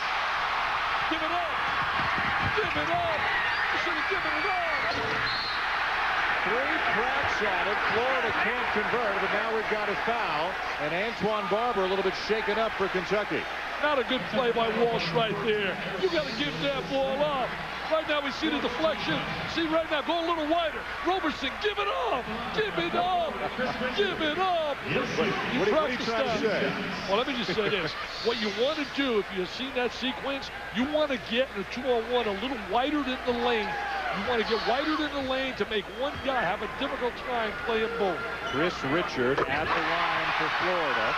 Give it up. Give it up. You should have given it up. 3 cracks at it. Florida can't convert, but now we've got a foul. And Antoine Barber a little bit shaken up for Kentucky. Not a good play by Walsh right there. You got to give that ball up. Right now we see the deflection. See right now, go a little wider. Roberson, give it up. Give it up. Give it up. What are you trying to say? Well, let me just say this. What you want to do, if you've seen that sequence, you want to get in a 2-on-1 a little wider than the lane. You want to get wider than the lane to make one guy have a difficult time playing both. Chris Richard at the line for Florida.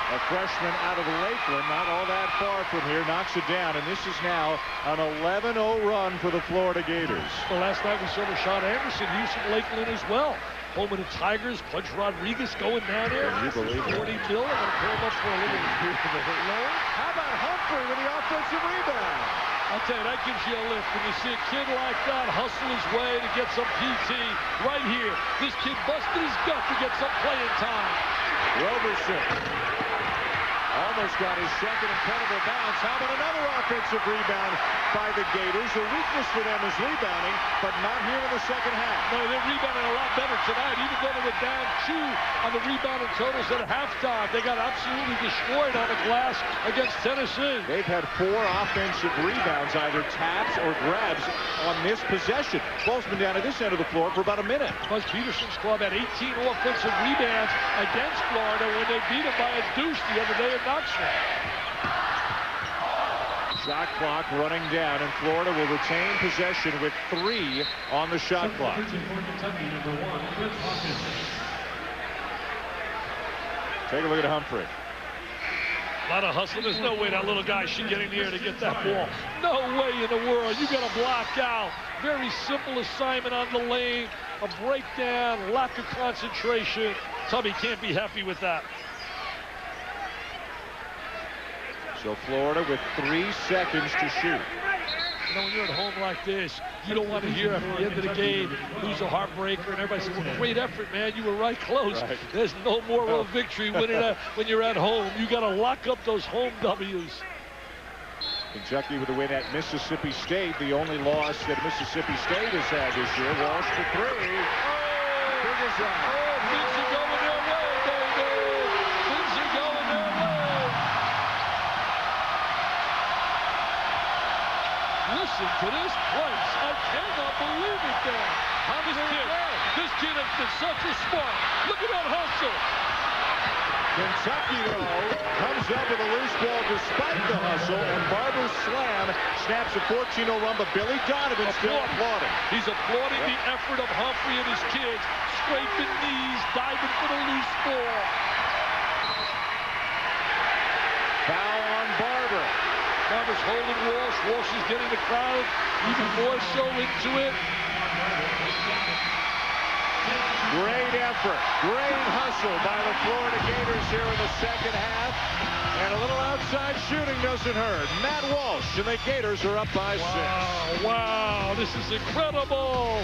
A freshman out of Lakeland, not all that far from here, knocks it down, and this is now an 11-0 run for the Florida Gators. Well, last night we saw Rashawn Anderson, he's from Lakeland as well. Home of the Tigers, Pudge Rodriguez going down there. Can you believe it? 40 Bill, I'm going to pull him up for a little low. How about Humphrey with the offensive rebound? I'll tell you, that gives you a lift when you see a kid like that hustle his way to get some PT right here. This kid busted his gut to get some playing time. Roberson. Almost got his second incredible bounce. How about another offensive rebound by the Gators? A weakness for them is rebounding, but not here in the second half. No, they're rebounding a lot better tonight. Even though they were down 2 on the rebounding totals at halftime, they got absolutely destroyed on the glass against Tennessee. They've had 4 offensive rebounds, either taps or grabs, on this possession. Ball's been down at this end of the floor for about a minute. Buzz Peterson's club had 18 offensive rebounds against Florida when they beat them by a deuce the other day at Knoxville. Shot clock running down, and Florida will retain possession with 3 on the shot clock. Take a look at Humphrey. A lot of hustle. There's no way that little guy should get in here to get that ball. No way in the world. You got to block out. Very simple assignment on the lane. A breakdown, lack of concentration. Tubby can't be happy with that. So Florida with 3 seconds to shoot. You know, when you're at home like this, you don't want to hear at the end of the game who's a heartbreaker, and everybody says, well, great effort, man. You were right close. Right. There's no moral victory when you're at home. You got to lock up those home W's. Kentucky with a win at Mississippi State. The only loss that Mississippi State has had this year. Walsh for 3. Big as that. Things are going their way, baby. Things are going their way. Listen to this place. I cannot believe it there. How this kid has been such a spark. Look at that hustle. Kentucky, though, comes up with a loose ball despite the hustle, and Barber's slam snaps a 14-0 run, but Billy Donovan still applauding. He's applauding the effort of Humphrey and his kids, scraping knees, diving for the loose ball. Foul on Barber. Barber's holding Walsh. Walsh is getting the crowd even more so into it. Great effort, great hustle by the Florida Gators here in the second half. And a little outside shooting doesn't hurt. Matt Walsh, and the Gators are up by 6. Wow, this is incredible.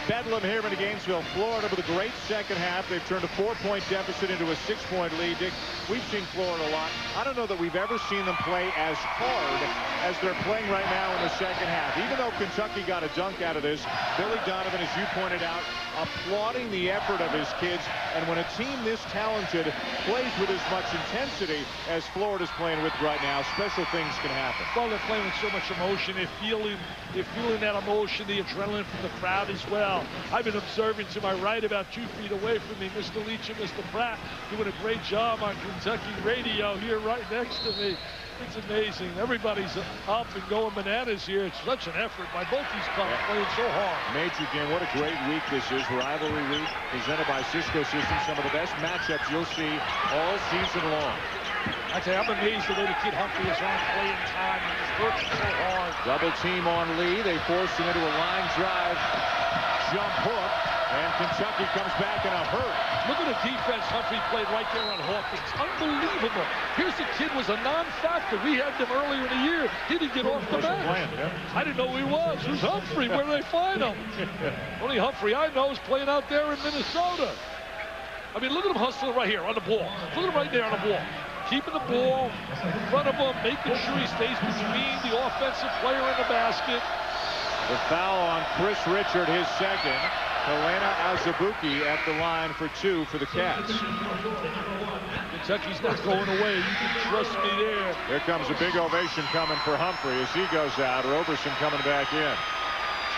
Bedlam here in Gainesville, Florida, with a great second half. They've turned a 4-point deficit into a 6-point lead. Dick, we've seen Florida a lot. I don't know that we've ever seen them play as hard as they're playing right now in the second half. Even though Kentucky got a dunk out of this, Billy Donovan, as you pointed out, applauding the effort of his kids. And when a team this talented plays with as much intensity as Florida's playing with right now, special things can happen. Well, they're playing with so much emotion. They're feeling that emotion, the adrenaline from the crowd as well. I've been observing to my right, about 2 feet away from me, Mr. Leach and Mr. Pratt doing a great job on Kentucky radio here right next to me. It's amazing. Everybody's up and going bananas here. It's such an effort by both these clubs, playing so hard. Major game, what a great week this is. Rivalry week presented by Cisco Systems. Some of the best matchups you'll see all season long. I tell you, I'm amazed the way the kid Humphrey is on playing time. He's working so hard. Double team on Lee. They force him into a line drive. Jump hook, and Kentucky comes back in a hurry. Look at the defense Humphrey played right there on Hawkins. Unbelievable. Here's the kid was a non-factor. We had him earlier in the year. He didn't get off the bench. I didn't know who he was. Who's Humphrey? Where did they find him? Only Humphrey I know is playing out there in Minnesota. I mean, look at him hustling right here on the ball. Look at him right there on the ball. Keeping the ball in front of him, making sure he stays between the offensive player and the basket. The foul on Chris Richard, his second. Helena Azubuike at the line for 2 for the Cats. Kentucky's not going away. You can trust me there. Here comes a big ovation coming for Humphrey as he goes out. Roberson coming back in.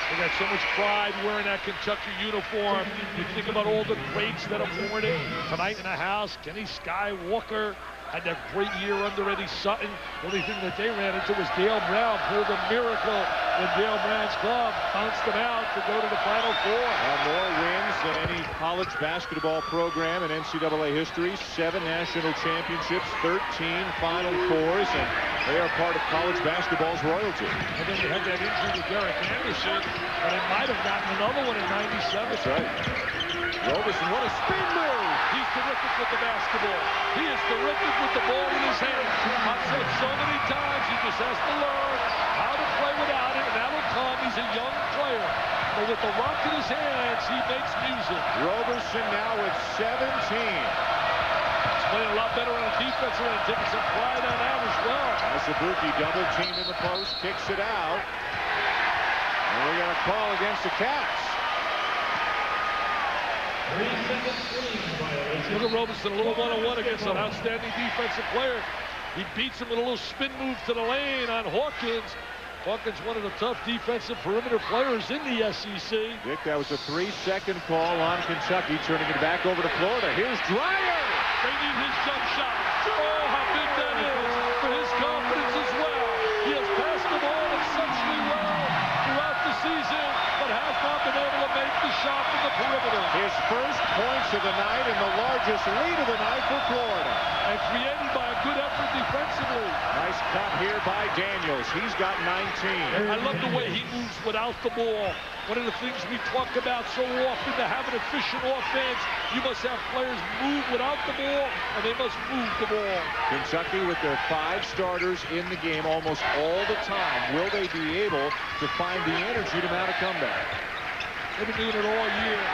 They got so much pride wearing that Kentucky uniform. You think about all the greats that have worn it tonight in the house. Kenny Skywalker had that great year under Eddie Sutton. The only thing that they ran into was Dale Brown pulled a miracle when Dale Brown's club bounced them out to go to the Final Four. More wins than any college basketball program in NCAA history. 7 national championships, 13 Final Fours, and they are part of college basketball's royalty. And then you had that injury to Derek Anderson, and it might have gotten another one in '97. That's right. Roberson, what a spin move! He's terrific with the basketball. He is terrific with the ball in his hand. I've said so many times, he just has to learn how to play without it, and that'll come. He's a young player. But with the rock in his hands, he makes music. Roberson now with 17. He's playing a lot better on defense and taking some pride on that as well. Azubuike double team in the post, kicks it out. And we got a call against the Cats. Look at Roberson, a little one-on-one against an outstanding defensive player. He beats him with a little spin move to the lane on Hawkins. Hawkins, one of the tough defensive perimeter players in the SEC. Dick, that was a 3-second call on Kentucky, turning it back over to Florida. Here's Dreyer. They need his jump shot. Oh, how big that is for his confidence as well. He has passed the ball exceptionally well throughout the season, but has not been able to make the shot from the perimeter. His first points of the night and the largest lead of the night for Florida. And created by a good effort defensively. Nice cut here by Daniels. He's got 19. I love the way he moves without the ball. One of the things we talk about so often, to have an efficient offense, you must have players move without the ball, and they must move the ball. Kentucky with their 5 starters in the game almost all the time. Will they be able to find the energy to mount a comeback? They've been doing it all year.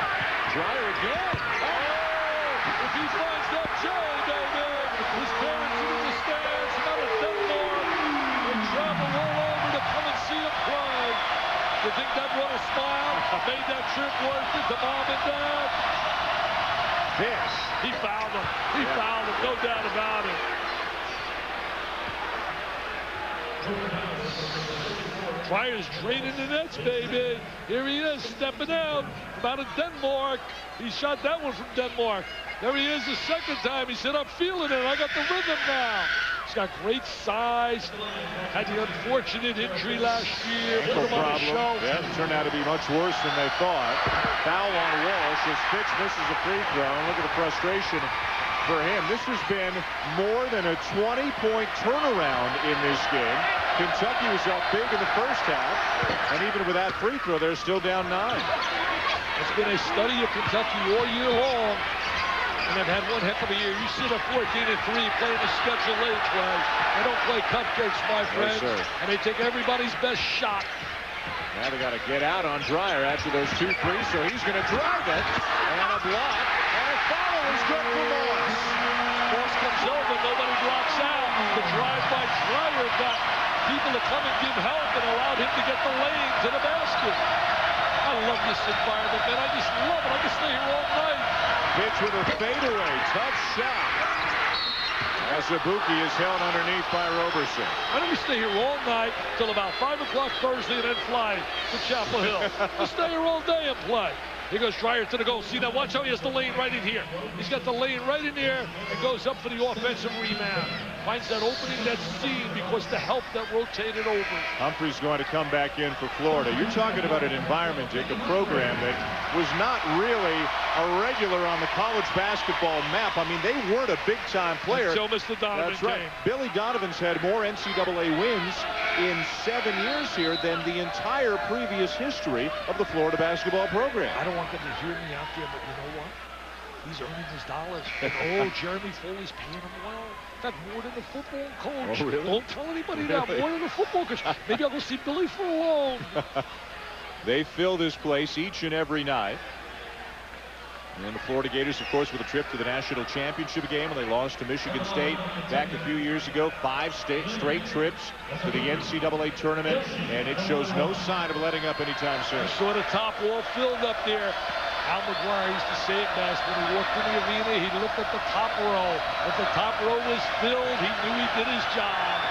Dreyer again. Oh! If he finds that J, baby! His parents are in the stands, not a Denmark. They travel all over to come and see him play. You think that brought a smile? Made that trip worth it to mom and dad? This. He fouled him. He fouled him. No doubt about it. Dryer's draining the nets, baby. Here he is, stepping out. Out of Denmark. He shot that one from Denmark. There he is the second time. He said, I'm feeling it. I got the rhythm now. He's got great size. Had the unfortunate injury last year. Put him on the shelf. Yeah, it turned out to be much worse than they thought. Foul on Walsh as Fitch misses a free throw. And look at the frustration for him. This has been more than a 20-point turnaround in this game. Kentucky was up big in the first half. And even with that free throw, they're still down 9. It's been a study of Kentucky all year long. And they've had one heck of a year. You see the 14-3 playing the schedule they play. They don't play cupcakes, my friends. Yes, sir. And they take everybody's best shot. Now they got to get out on Dreyer after those 2 threes, so he's going to drive it. And a block. And a foul is good for Moss. Moss comes over, nobody blocks out. The drive by Dreyer got people to come and give help and allowed him to get the lane to the basket. I love this environment, man. I just love it. I can stay here all night. Pitch with a fadeaway. Tough shot. Azubuike is held underneath by Roberson. Why don't we stay here all night till about 5 o'clock Thursday and then fly to Chapel Hill? We'll stay here all day and play. Here goes Dreyer to the goal. See, now watch how he has the lane right in here. He's got the lane right in there and goes up for the offensive rebound. Finds that opening, that seam, because the help that rotated over. Humphrey's going to come back in for Florida. You're talking about an environment, Dick, a program that was not really a regular on the college basketball map. I mean, they weren't a big-time player. So Mr. Donovan That's right. Billy Donovan's had more NCAA wins in 7 years here than the entire previous history of the Florida basketball program. I don't want them to hear me out there, but you know what? He's earning his dollars. And Jeremy Foley's paying him well. In fact, more than the football coach. Oh, really? Don't tell anybody that. More than the football coach. Maybe I'll go see Billy for a loan. They fill this place each and every night. And the Florida Gators, of course, with a trip to the national championship game when they lost to Michigan State back a few years ago. 5 straight trips to the NCAA tournament, and it shows no sign of letting up anytime soon. You saw the top wall filled up there. Al McGuire used to say it best. When he walked in the arena, he looked at the top row. If the top row was filled, he knew he did his job.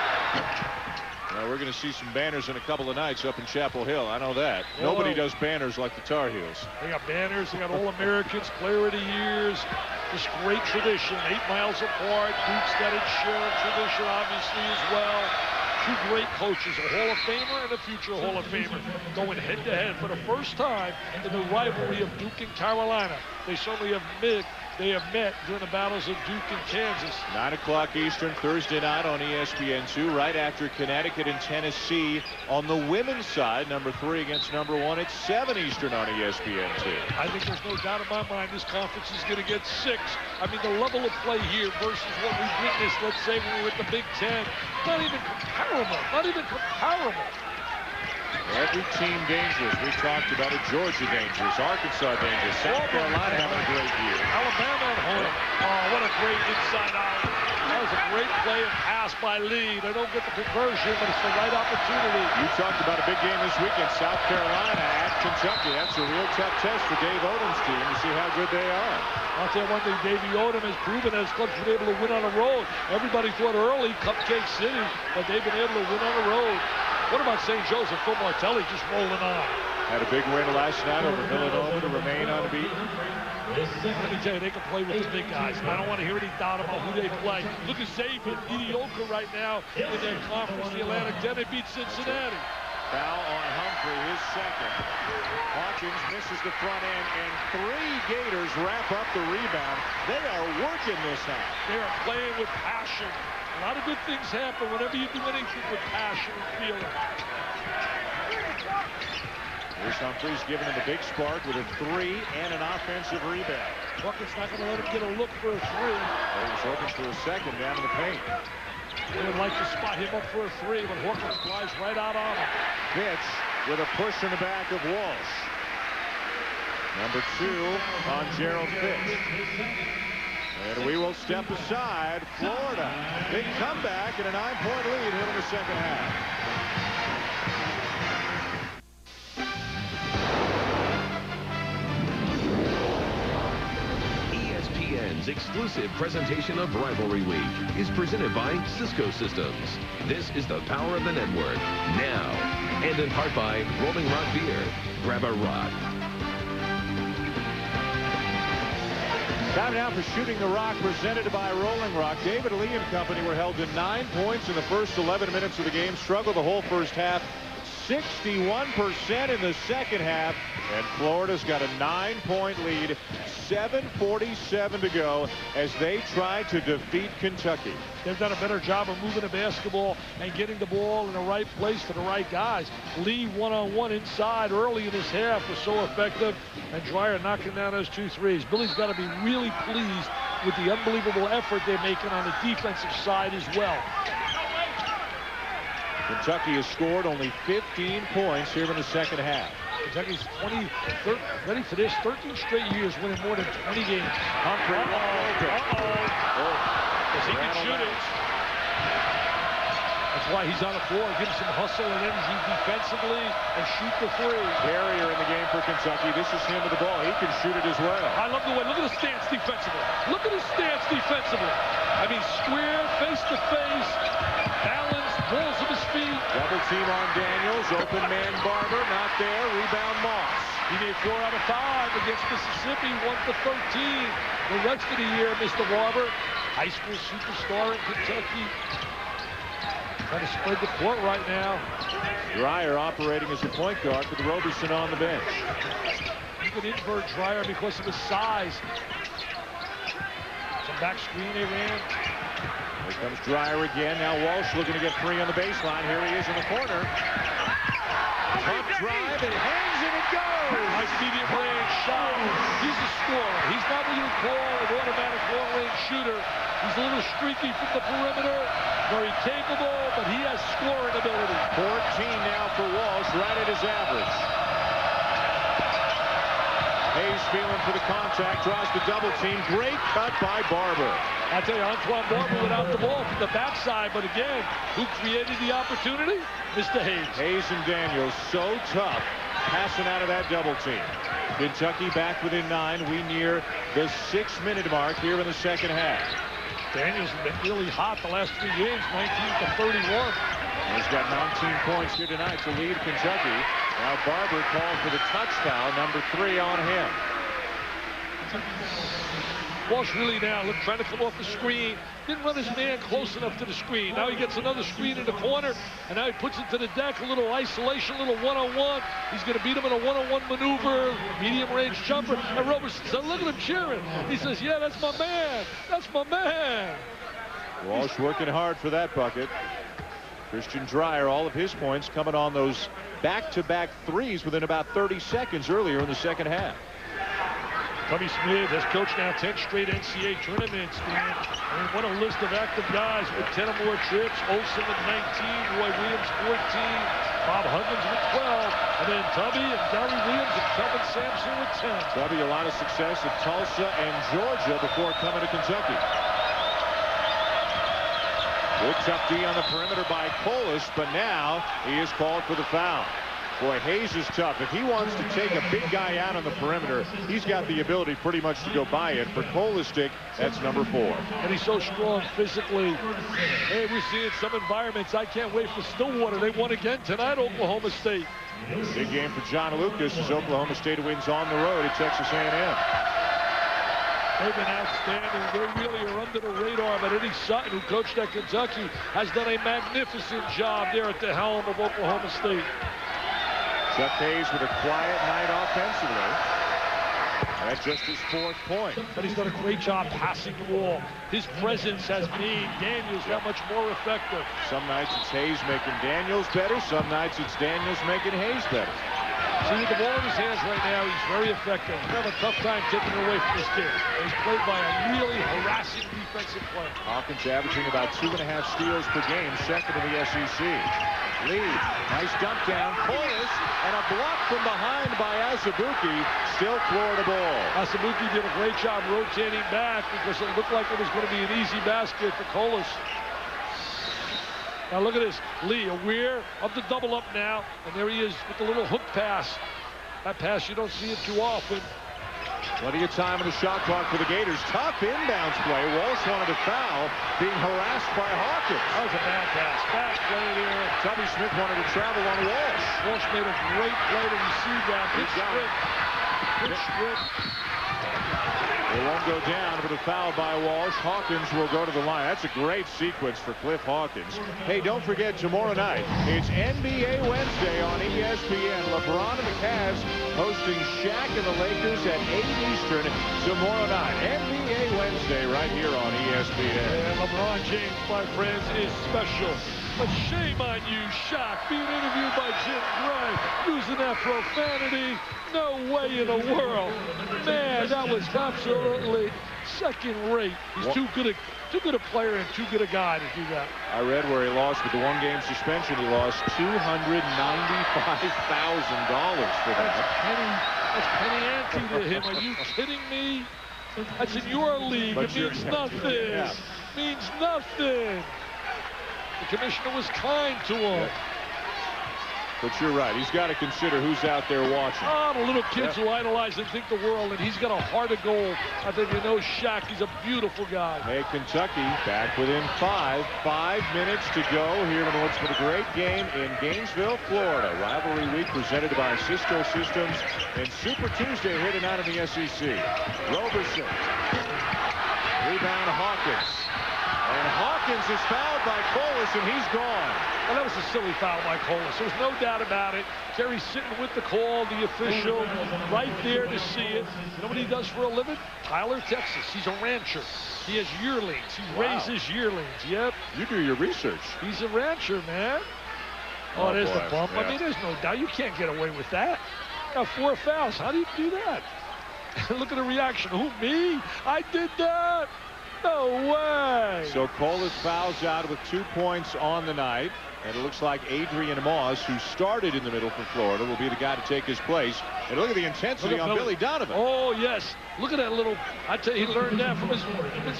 Well, we're going to see some banners in a couple of nights up in Chapel Hill. I know that. Whoa. Nobody does banners like the Tar Heels. They got banners. They got All-Americans, Player of the Years. Just great tradition. 8 miles apart. Duke's got its share of tradition, obviously, as well. 2 great coaches, a Hall of Famer and a future Hall of Famer, going head-to-head for the first time in the rivalry of Duke and Carolina. They certainly have met during the battles of Duke and Kansas. 9 o'clock Eastern, Thursday night on ESPN2, right after Connecticut and Tennessee. On the women's side, number 3 against number 1 at 7 Eastern on ESPN2. I think there's no doubt in my mind this conference is going to get 6. I mean, the level of play here versus what we witnessed, let's say, when we were at the Big Ten, not even comparable. Not even comparable. Every team dangerous. We talked about it. Georgia dangerous. Arkansas dangerous. South Carolina having a great year. Alabama at home. Oh, what a great inside out. That was a great play and pass by Lee. They don't get the conversion, but it's the right opportunity. You talked about a big game this weekend. South Carolina at Kentucky. That's a real tough test for Dave Odom's team to see how good they are. I'll tell you one thing, Davey Odom has proven that his club's been able to win on the road. Everybody thought early, Cupcake City, but they've been able to win on the road. What about St. Joseph? Phil Martelli just rolling on. Had a big win last night over Villanova to remain unbeaten. Let me tell you, they can play with the big guys. I don't want to hear any doubt about who they play. Look at Xavier, mediocre right now in their conference. The Atlantic 10, they beat Cincinnati. Foul on Humphrey, his second. Hawkins misses the front end, and 3 Gators wrap up the rebound. They are working this half. They are playing with passion. A lot of good things happen whenever you do anything with passion and feeling. Here's Humphreys giving him a big spark with a 3 and an offensive rebound. Hawkins not going to let him get a look for a 3. He was hoping for a second down in the paint. They would like to spot him up for a 3, but Hawkins flies right out on him. Fitch with a push in the back of Walsh. Number 2 on Gerald Fitch. And we will step aside. Florida. Big comeback and a 9-point lead here in the second half. ESPN's exclusive presentation of Rivalry Week is presented by Cisco Systems. This is the power of the network. Now, and in part by Rolling Rock Beer. Grab a rock. Time now for Shooting the Rock, presented by Rolling Rock. David Lee and company were held to 9 points in the first 11 minutes of the game. Struggled the whole first half. 61% in the second half. And Florida's got a 9-point lead. 7:47 to go as they try to defeat Kentucky. They've done a better job of moving the basketball and getting the ball in the right place to the right guys. Lee one-on-one inside early in this half was so effective, and Dreyer knocking down those 2 threes. Billy's got to be really pleased with the unbelievable effort they're making on the defensive side as well. Kentucky has scored only 15 points here in the second half. Kentucky's ready for this. 13 straight years winning more than 20 games. Humphrey. Because he can shoot it. That's why he's on the floor. Give him some hustle and energy defensively and shoot the 3. Barrier in the game for Kentucky. This is him with the ball. He can shoot it as well. I love the way. Look at his stance defensively. Look at his stance defensively. I mean, square, face to face, balance, balls of his feet. Double team on Daniels. Open man Barber. Not there. Rebound Moss. He made 4 out of 5 against Mississippi. 1 for 13. The rest of the year, Mr. Barber, high school superstar in Kentucky. Trying to spread the court right now. Dreyer operating as a point guard with Roberson on the bench. You can invert Dreyer because of his size. Some back screen they ran. Here comes Dreyer again. Now Walsh looking to get free on the baseline. Here he is in the corner. Pump drive, and hangs and it goes. Nice medium range shot. He's a scorer. He's not what you would call an automatic long-range shooter. He's a little streaky from the perimeter. Very capable, but he has scoring ability. 14 now for Walsh, right at his average. Hayes feeling for the contact, draws the double team. Great cut by Barber. I tell you, Antoine Barber without the ball from the backside, but again, who created the opportunity? Mr. Hayes. Hayes and Daniels, so tough, passing out of that double team. Kentucky back within 9. We near the 6-minute mark here in the second half. Daniels has been really hot the last 3 games, 19 to 31. He's got 19 points here tonight to lead Kentucky. Now Barber called for the touch foul, number 3 on him. Walsh really now trying to come off the screen. Didn't run his man close enough to the screen. Now he gets another screen in the corner, and now he puts it to the deck. A little isolation, a little one-on-one. He's going to beat him in a one-on-one maneuver, medium-range jumper. And Roberson said, look at him cheering. He says, yeah, that's my man. That's my man. Walsh working hard for that bucket. Christian Dreyer, all of his points coming on those back-to-back threes within about 30 seconds earlier in the second half. Tubby Smith has coached now 10 straight NCAA tournaments, man. I mean, what a list of active guys with 10 or more trips. Olsen with 19, Roy Williams 14. Bob Huggins with 12. And then Tubby and Gary Williams and Kelvin Sampson with 10. Tubby, a lot of success at Tulsa and Georgia before coming to Kentucky. Good tough D on the perimeter by Polis, but now he is called for the foul. Boy, Hayes is tough. If he wants to take a big guy out on the perimeter, he's got the ability pretty much to go by it. For Polistic, that's number 4. And he's so strong physically. Hey, we're seeing some environments. I can't wait for Stillwater. They won again tonight, Oklahoma State. Big game for John Lucas as Oklahoma State wins on the road at Texas A&M. They've been outstanding. They really are under the radar. But Eddie Sutton, who coached at Kentucky, has done a magnificent job there at the helm of Oklahoma State. Chuck Hayes with a quiet night offensively. That's just his 4th point. But he's done a great job passing the ball. His presence has made Daniels that much more effective. Some nights it's Hayes making Daniels better. Some nights it's Daniels making Hayes better. See, with the ball in his hands right now, he's very effective. We have a tough time taking it away from this kid. He's played by a really harassing defensive play. Hawkins averaging about 2.5 steals per game, second in the SEC. Lee, nice dump down, Polis, and a block from behind by Azubuike, still Florida ball. Azubuike did a great job rotating back because it looked like it was going to be an easy basket for Polis. Now look at this, Lee aware of the double up now, and there he is with the little hook pass. That pass, you don't see it too often. Plenty of time in the shot clock for the Gators. Tough inbounds play. Walsh wanted to foul, being harassed by Hawkins. That was a bad pass. Bad play there. Tubby Smith wanted to travel on Walsh. Walsh made a great play to receive that. Good strip. Good strip. It won't go down, but a foul by Walsh. Hawkins will go to the line. That's a great sequence for Cliff Hawkins. Hey, don't forget, tomorrow night, it's NBA Wednesday on ESPN. LeBron and the Cavs hosting Shaq and the Lakers at 8 Eastern tomorrow night. NBA Wednesday right here on ESPN. And LeBron James, my friends, is special. But shame on you, Shaq, being interviewed by Jim Gray, using that profanity. No way in the world. Man, that was absolutely second rate. He's too good a player and too good a guy to do that. I read where he lost with the 1-game suspension. He lost $295,000 for that. That's penny ante to him. Are you kidding me? That's in your league. It means nothing. Yeah. Means nothing. The commissioner was kind to him. But you're right. He's got to consider who's out there watching. Oh, the little kids who idolize and think the world, and he's got a heart of gold. I think you know Shaq. He's a beautiful guy. Hey, Kentucky back within 5. 5 minutes to go here in what's been a great game in Gainesville, Florida. Rivalry week presented by Cisco Systems and Super Tuesday here tonight in the SEC. Roberson. Rebound Hawkins. And Hawkins is fouled by Polis, and he's gone. Well, that was a silly foul by Polis. There's no doubt about it. Terry's sitting with the call, the official, right there to see it. You know what he does for a living? Tyler, Texas. He's a rancher. He has yearlings. He raises yearlings. Yep. You do your research. He's a rancher, man. Oh, there's the bump. Yeah. I mean, there's no doubt. You can't get away with that. Got 4 fouls. How do you do that? Look at the reaction. Who, me? I did that. No way. So Polis fouls out with 2 points on the night. And it looks like Adrian Moss, who started in the middle for Florida, will be the guy to take his place. And look at the intensity on Billy Donovan. Oh, yes. Look at that little, I tell you, he learned that from his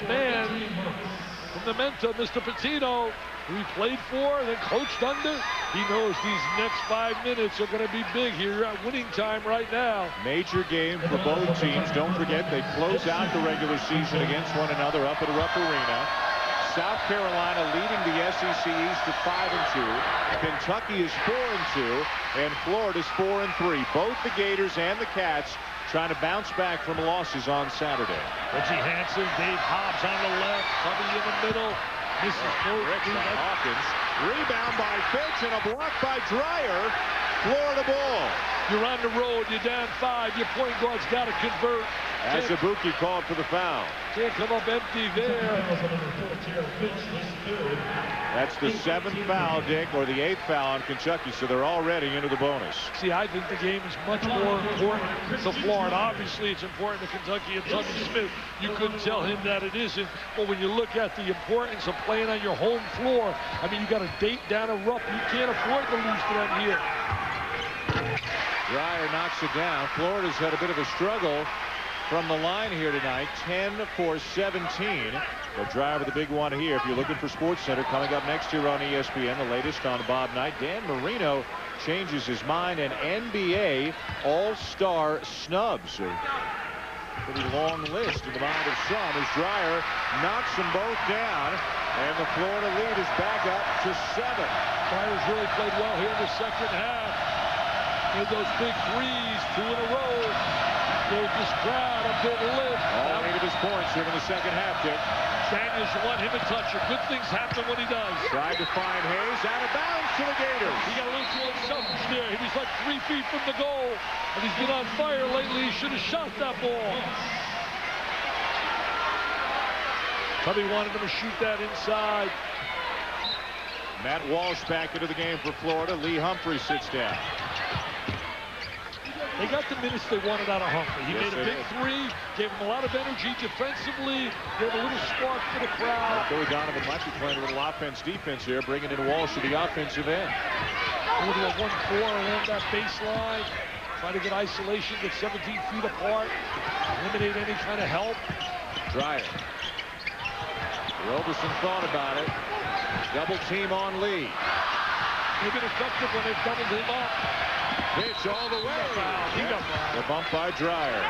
man, from the mentor, Mr. Pitino, who he played for and then coached under. He knows these next 5 minutes are going to be big here at winning time right now. Major game for both teams. Don't forget, they close out the regular season against one another up at Rupp Arena. South Carolina leading the SEC East at 5-2. Kentucky is 4-2, and Florida's 4-3. Both the Gators and the Cats trying to bounce back from losses on Saturday. Reggie Hansen, Dave Hobbs on the left, Tubby in the middle. This is Hawkins. Rebound by Fitch and a block by Dreyer. Florida ball. You're on the road. You're down 5. Your point guard's got to convert. Azubuike called for the foul. Can't come up empty there. That's the 7th foul, Dick, or the 8th foul on Kentucky, so they're already into the bonus. See, I think the game is much more important to Florida. Obviously, it's important to Kentucky and Tubby Smith. You couldn't tell him that it isn't. But when you look at the importance of playing on your home floor, I mean, you got a date down in Rupp. You can't afford to lose to them here. Dreyer knocks it down. Florida's had a bit of a struggle from the line here tonight. 10 for 17. But Dreyer with the big one here. If you're looking for SportsCenter, coming up next here on ESPN, the latest on Bob Knight. Dan Marino changes his mind, and NBA All-Star snubs. A pretty long list in the mind of some as Dreyer knocks them both down, and the Florida lead is back up to 7. Dryer's really played well here in the second half. With those big threes, 2 in a row. Gave this crowd a big lift. All 8 of his points here in the second half, Dick. Daniels want him to touch it. Good things happen when he does. Tried to find Hayes. Out of bounds to the Gators. He got a little too unselfish there. He was like 3 feet from the goal. And he's been on fire lately. He should have shot that ball. Tubby wanted him to shoot that inside. Matt Walsh back into the game for Florida. Lee Humphrey sits down. They got the minutes they wanted out of Humphrey. He made a big three, gave him a lot of energy defensively, gave a little spark for the crowd. Billy Donovan might be playing a little offense-defense here, bringing in Walsh to the offensive end. A little 1-4 along that baseline, trying to get isolation, get 17 feet apart, eliminate any kind of help. Dreyer. Roberson thought about it. Double team on Lee. They've been effective when they've doubled him up. Pitch all the way. The bump by Dreyer.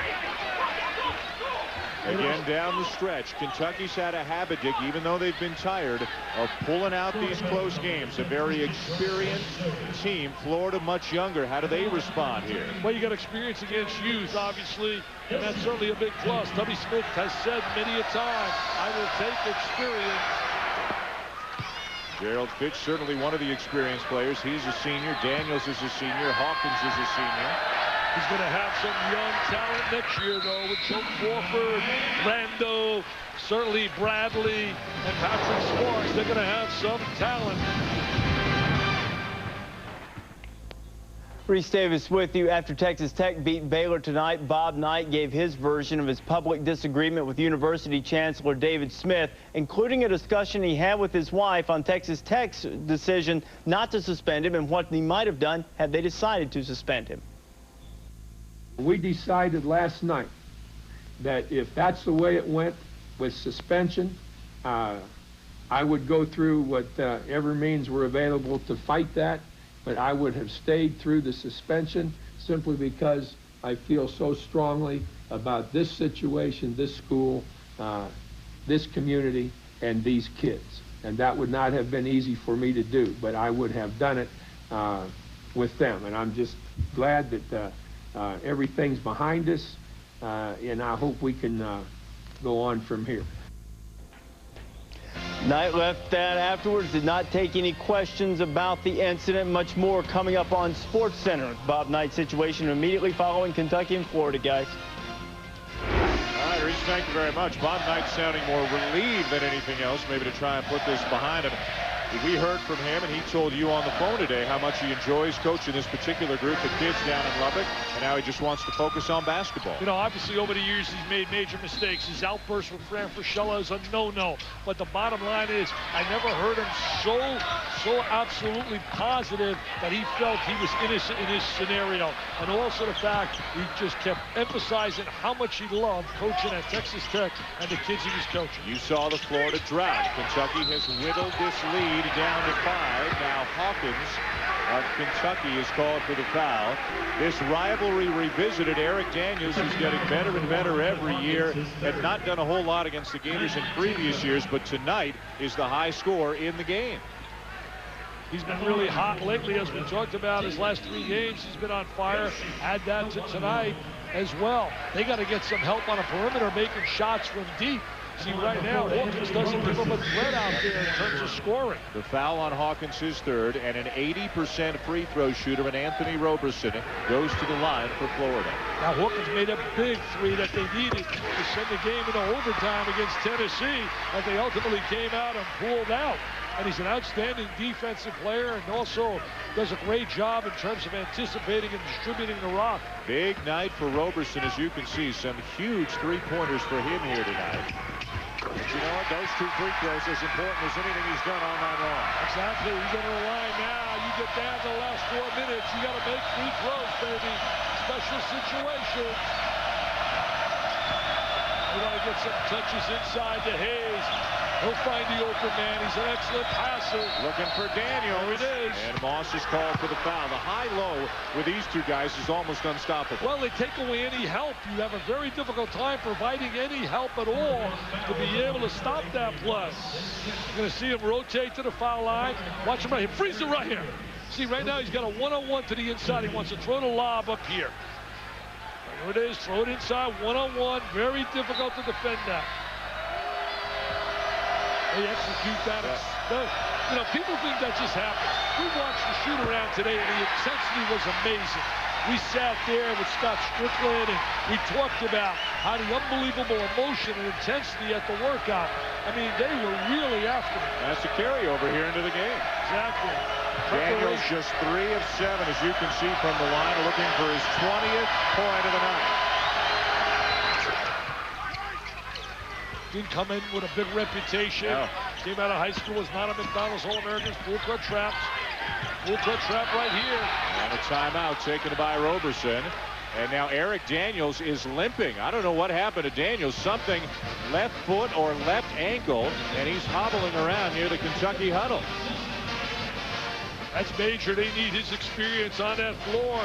Again down the stretch. Kentucky's had a habit, Dick, even though they've been tired, of pulling out these close games. A very experienced team. Florida much younger. How do they respond here? Well, you got experience against youth, obviously, and that's certainly a big plus. Tubby Smith has said many a time, I will take experience. Gerald Fitch, certainly one of the experienced players. He's a senior. Daniels is a senior. Hawkins is a senior. He's going to have some young talent next year, though, with Joe Crawford, Rando, certainly Bradley, and Patrick Sparks. They're going to have some talent. Reese Davis with you. After Texas Tech beat Baylor tonight, Bob Knight gave his version of his public disagreement with University Chancellor David Smith, including a discussion he had with his wife on Texas Tech's decision not to suspend him and what he might have done had they decided to suspend him. We decided last night that if that's the way it went with suspension, I would go through whatever means were available to fight that. But I would have stayed through the suspension simply because I feel so strongly about this situation, this school, this community, and these kids. And that would not have been easy for me to do, but I would have done it with them. And I'm just glad that everything's behind us, and I hope we can go on from here. Knight left that afterwards, did not take any questions about the incident. Much more coming up on SportsCenter. Bob Knight's situation immediately following Kentucky and Florida, guys. All right, Reese, thank you very much. Bob Knight sounding more relieved than anything else, maybe to try and put this behind him. We heard from him, and he told you on the phone today how much he enjoys coaching this particular group of kids down in Lubbock, and now he just wants to focus on basketball. You know, obviously over the years he's made major mistakes. His outburst with Fran Fraschilla is a no-no. But the bottom line is, I never heard him so absolutely positive that he felt he was innocent in his scenario. And also the fact he just kept emphasizing how much he loved coaching at Texas Tech and the kids he was coaching. You saw the Florida drought. Kentucky has whittled this lead down to 5. Now Hawkins of Kentucky is called for the foul. This rivalry revisited. Eric Daniels, who's getting better and better every year, had not done a whole lot against the Gators in previous years, but tonight is the high score in the game. He's been really hot lately, as we talked about. His last 3 games, he's been on fire. Add that to tonight as well. They got to get some help on a perimeter making shots from deep. See, right now, Hawkins doesn't give him a threat out there in terms of scoring. The foul on Hawkins, his third, and an 80% free throw shooter, and Anthony Roberson goes to the line for Florida. Now, Hawkins made a big three that they needed to send the game into overtime against Tennessee, but they ultimately came out and pulled out. And he's an outstanding defensive player and also does a great job in terms of anticipating and distributing the rock. Big night for Roberson, as you can see. Some huge three-pointers for him here tonight. But you know what? Those 2 free throws are as important as anything he's done all night long. Exactly. You get to rely now. You get down to the last 4 minutes. You got to make free throws, baby. Special situations. You want to get some touches inside to Hayes. He'll find the open man. He's an excellent passer. Looking for Daniels. There it is. And Moss is called for the foul. The high-low with these two guys is almost unstoppable. Well, they take away any help. You have a very difficult time providing any help at all to be able to stop that play. You're going to see him rotate to the foul line. Watch him right here. Freeze it right here. See, right now he's got a one-on-one to the inside. He wants to throw the lob up here. There it is. Throw it inside. One-on-one. Very difficult to defend that. They execute that. You know, people think that just happened. We watched the shoot-around today, and the intensity was amazing. We sat there with Scott Strickland, and we talked about how the unbelievable emotion and intensity at the workout. I mean, they were really after it. That's a carryover here into the game. Exactly. Daniels just 3 of 7, as you can see from the line, looking for his 20th point of the night. Didn't come in with a big reputation. No. Came out of high school, was not a McDonald's All-American. Full court traps. Full court trap right here. And a timeout taken by Roberson. And now Eric Daniels is limping. I don't know what happened to Daniels. Something left foot or left ankle, and he's hobbling around near the Kentucky huddle. That's major. They need his experience on that floor.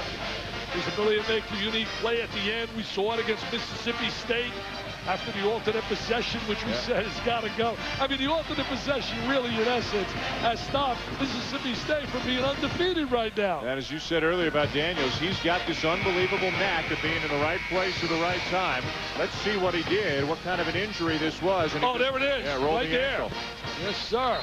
His ability to make the unique play at the end. We saw it against Mississippi State after the alternate possession, which we said has got to go. I mean, the alternate possession really, in essence, has stopped Mississippi State from being undefeated right now. And as you said earlier about Daniels, he's got this unbelievable knack of being in the right place at the right time. Let's see what he did, what kind of an injury this was. And there it is, yeah, right there. Ankle. Yes, sir.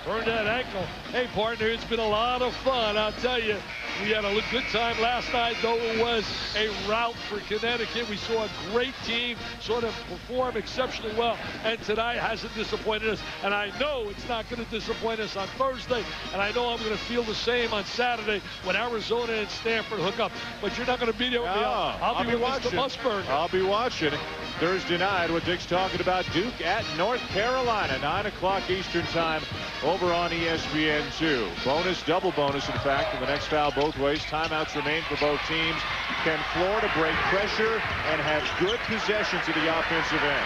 Turned that ankle. Hey, partner, it's been a lot of fun. I'll tell you, we had a good time last night, though it was a rout for Connecticut. We saw a great team sort of perform exceptionally well, and tonight hasn't disappointed us. And I know it's not going to disappoint us on Thursday, and I know I'm going to feel the same on Saturday when Arizona and Stanford hook up. But you're not going to be there with me. I'll be watching. Mr. Musburger. I'll be watching. Thursday night, what Dick's talking about, Duke at North Carolina, 9 o'clock Eastern time over on ESPN2. Bonus, double bonus, in fact, and the next foul both ways. Timeouts remain for both teams. Can Florida break pressure and have good possessions at the offensive end?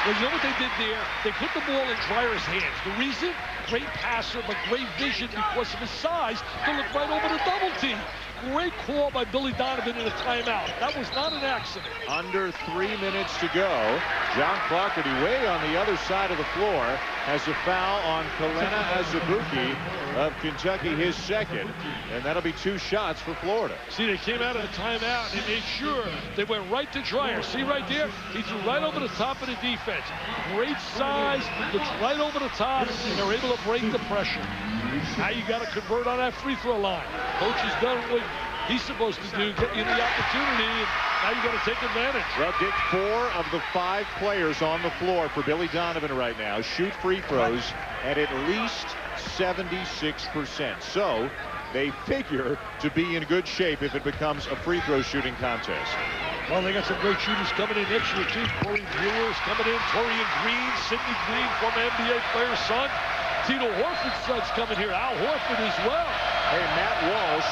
Well, you know what they did there? They put the ball in Dreyer's hands. The reason? Great passer, but great vision because of his size to look right over the double team. Great call by Billy Donovan in a timeout. That was not an accident. Under 3 minutes to go. John Clarkerty way on the other side of the floor has a foul on Kalena Azubuike of Kentucky, his second. And that'll be 2 shots for Florida. See, they came out of the timeout and they made sure they went right to Dreyer. See right there? He threw right over the top of the defense. Great size, looks right over the top, and they're able to break the pressure. Now you got to convert on that free throw line. Coach has done what he's supposed to do, get you the opportunity, and now you got to take advantage. Well, Dick, 4 of the 5 players on the floor for Billy Donovan right now shoot free throws at least 76%. So they figure to be in good shape if it becomes a free throw shooting contest. Well, they got some great shooters coming in next year, too. Corey Brewer's coming in, Torian Green, Sidney Green, former NBA player's son. Tito Horford's son's coming here. Al Horford as well. Hey, Matt Walsh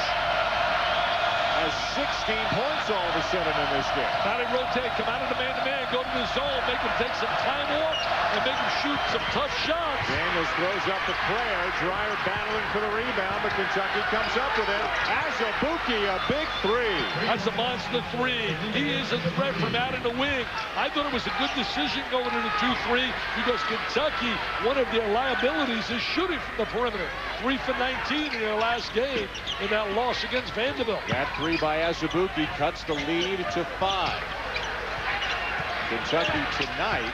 has 16 points all of a sudden in this game. Now they rotate, come out of the man-to-man, go to the zone, make him take some time off, and make him shoot some tough shots. Daniels throws up the prayer. Dreyer battling for the rebound, but Kentucky comes up with it. Azubuike, a big 3. That's a monster 3. He is a threat from out in the wing. I thought it was a good decision going into 2-3 because Kentucky, one of their liabilities is shooting from the perimeter. 3 for 19 in their last game in that loss against Vanderbilt. That 3 by Azubuike cuts the lead to 5. Kentucky tonight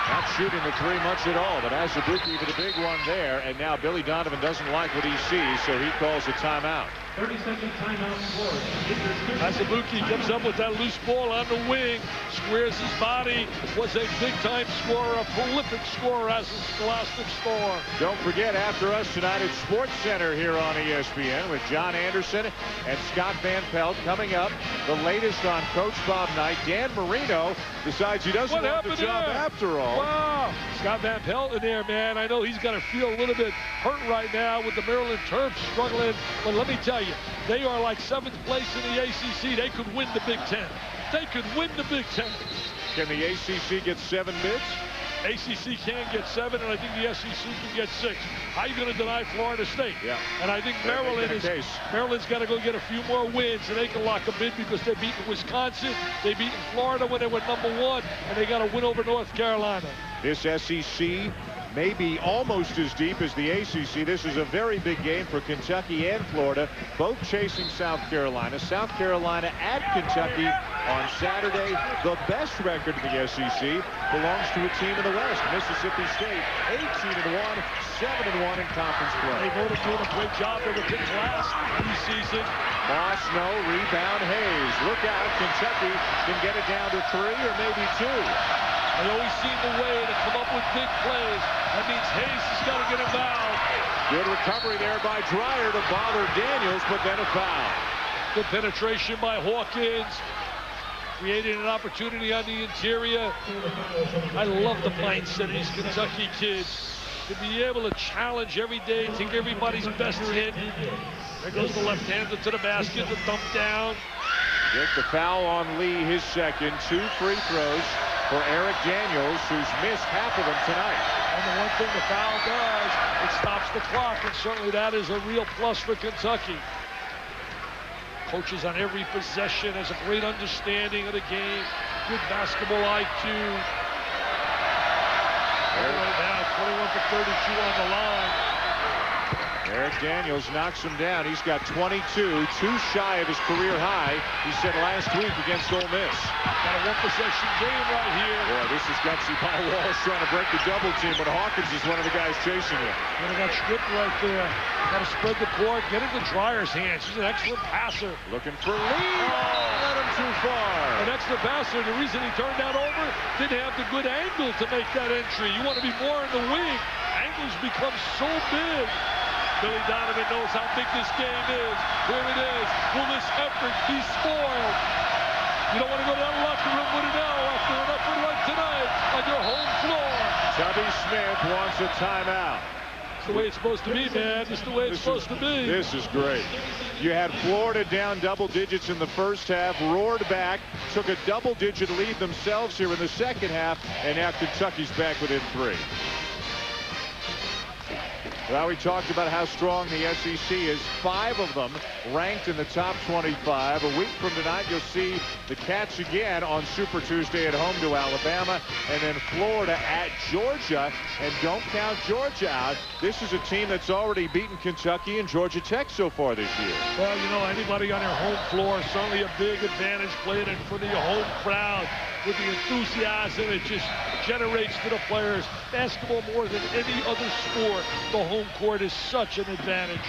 Not shooting the three much at all, but Azubuike with a big one there, and now Billy Donovan doesn't like what he sees, so he calls a timeout. 30-second timeout for Azubuike comes up with that loose ball on the wing, squares his body, was a big-time scorer, a prolific scorer as a Scholastic star. Don't forget, after us tonight at Sports Center here on ESPN with John Anderson and Scott Van Pelt coming up. The latest on Coach Bob Knight. Dan Marino decides he doesn't want the job after all. Wow. Scott Van Pelt in there, man. I know he's got to feel a little bit hurt right now with the Maryland Terps struggling. But let me tell you, they are like 7th place in the ACC. They could win the Big Ten. They could win the Big Ten. Can the ACC get 7 bids? ACC can get 7, and I think the SEC can get 6. How are you going to deny Florida State? Yeah. And I think Maryland's got to go get a few more wins, and they can lock a bid because they beat Wisconsin, they beat Florida when they were #1, and they got to win over North Carolina. This SEC may be almost as deep as the ACC. This is a very big game for Kentucky and Florida, both chasing South Carolina. South Carolina at Kentucky on Saturday. The best record in the SEC belongs to a team in the West, Mississippi State, 18-1, 7-1 in conference play. They voted doing a great job. They were picked last this season. Moss, no, rebound Hayes. Look out, Kentucky can get it down to 3 or maybe 2. They always seem the way to come up with big plays. That means Hayes has got to get involved. Good recovery there by Dreyer to bother Daniels, but then a foul. Good penetration by Hawkins. Creating an opportunity on the interior. I love the mindset of these Kentucky kids. To be able to challenge every day, take everybody's best hit. There goes the left-hander to the basket, the dump down. Get the foul on Lee, his second. 2 free throws for Eric Daniels, who's missed half of them tonight. And the one thing the foul does, it stops the clock, and certainly that is a real plus for Kentucky. Coaches on every possession, has a great understanding of the game, good basketball IQ. Right now, 21 for 32 on the line. Eric Daniels knocks him down. He's got 22, 2 shy of his career high, he said last week against Ole Miss. Got a one-possession game right here. Boy, this is gutsy by Walsh trying to break the double team, but Hawkins is one of the guys chasing him. And got stripped right there. Got to spread the court, get into Dreyer's hands. He's an excellent passer. Looking for Lee. Oh, let him too far. An excellent passer. The reason he turned that over, didn't have the good angle to make that entry. You want to be more in the wing. Angles become so big. Billy Donovan knows how big this game is. Here it is. Will this effort be spoiled? You don't want to go to that locker room with it now after an effort like tonight on your home floor. Tubby Smith wants a timeout. It's the way it's supposed to be, man. It's the way it's supposed to be. This is great. You had Florida down double digits in the first half, roared back, took a double-digit lead themselves here in the second half, and now Kentucky's back within 3. Well, we talked about how strong the SEC is. 5 of them ranked in the top 25. A week from tonight, you'll see the Cats again on Super Tuesday at home to Alabama, and then Florida at Georgia. And don't count Georgia out. This is a team that's already beaten Kentucky and Georgia Tech so far this year. Well, you know, anybody on their home floor, certainly a big advantage playing in front of your home crowd with the enthusiasm it just generates to the players. Basketball, more than any other sport, the home court is such an advantage.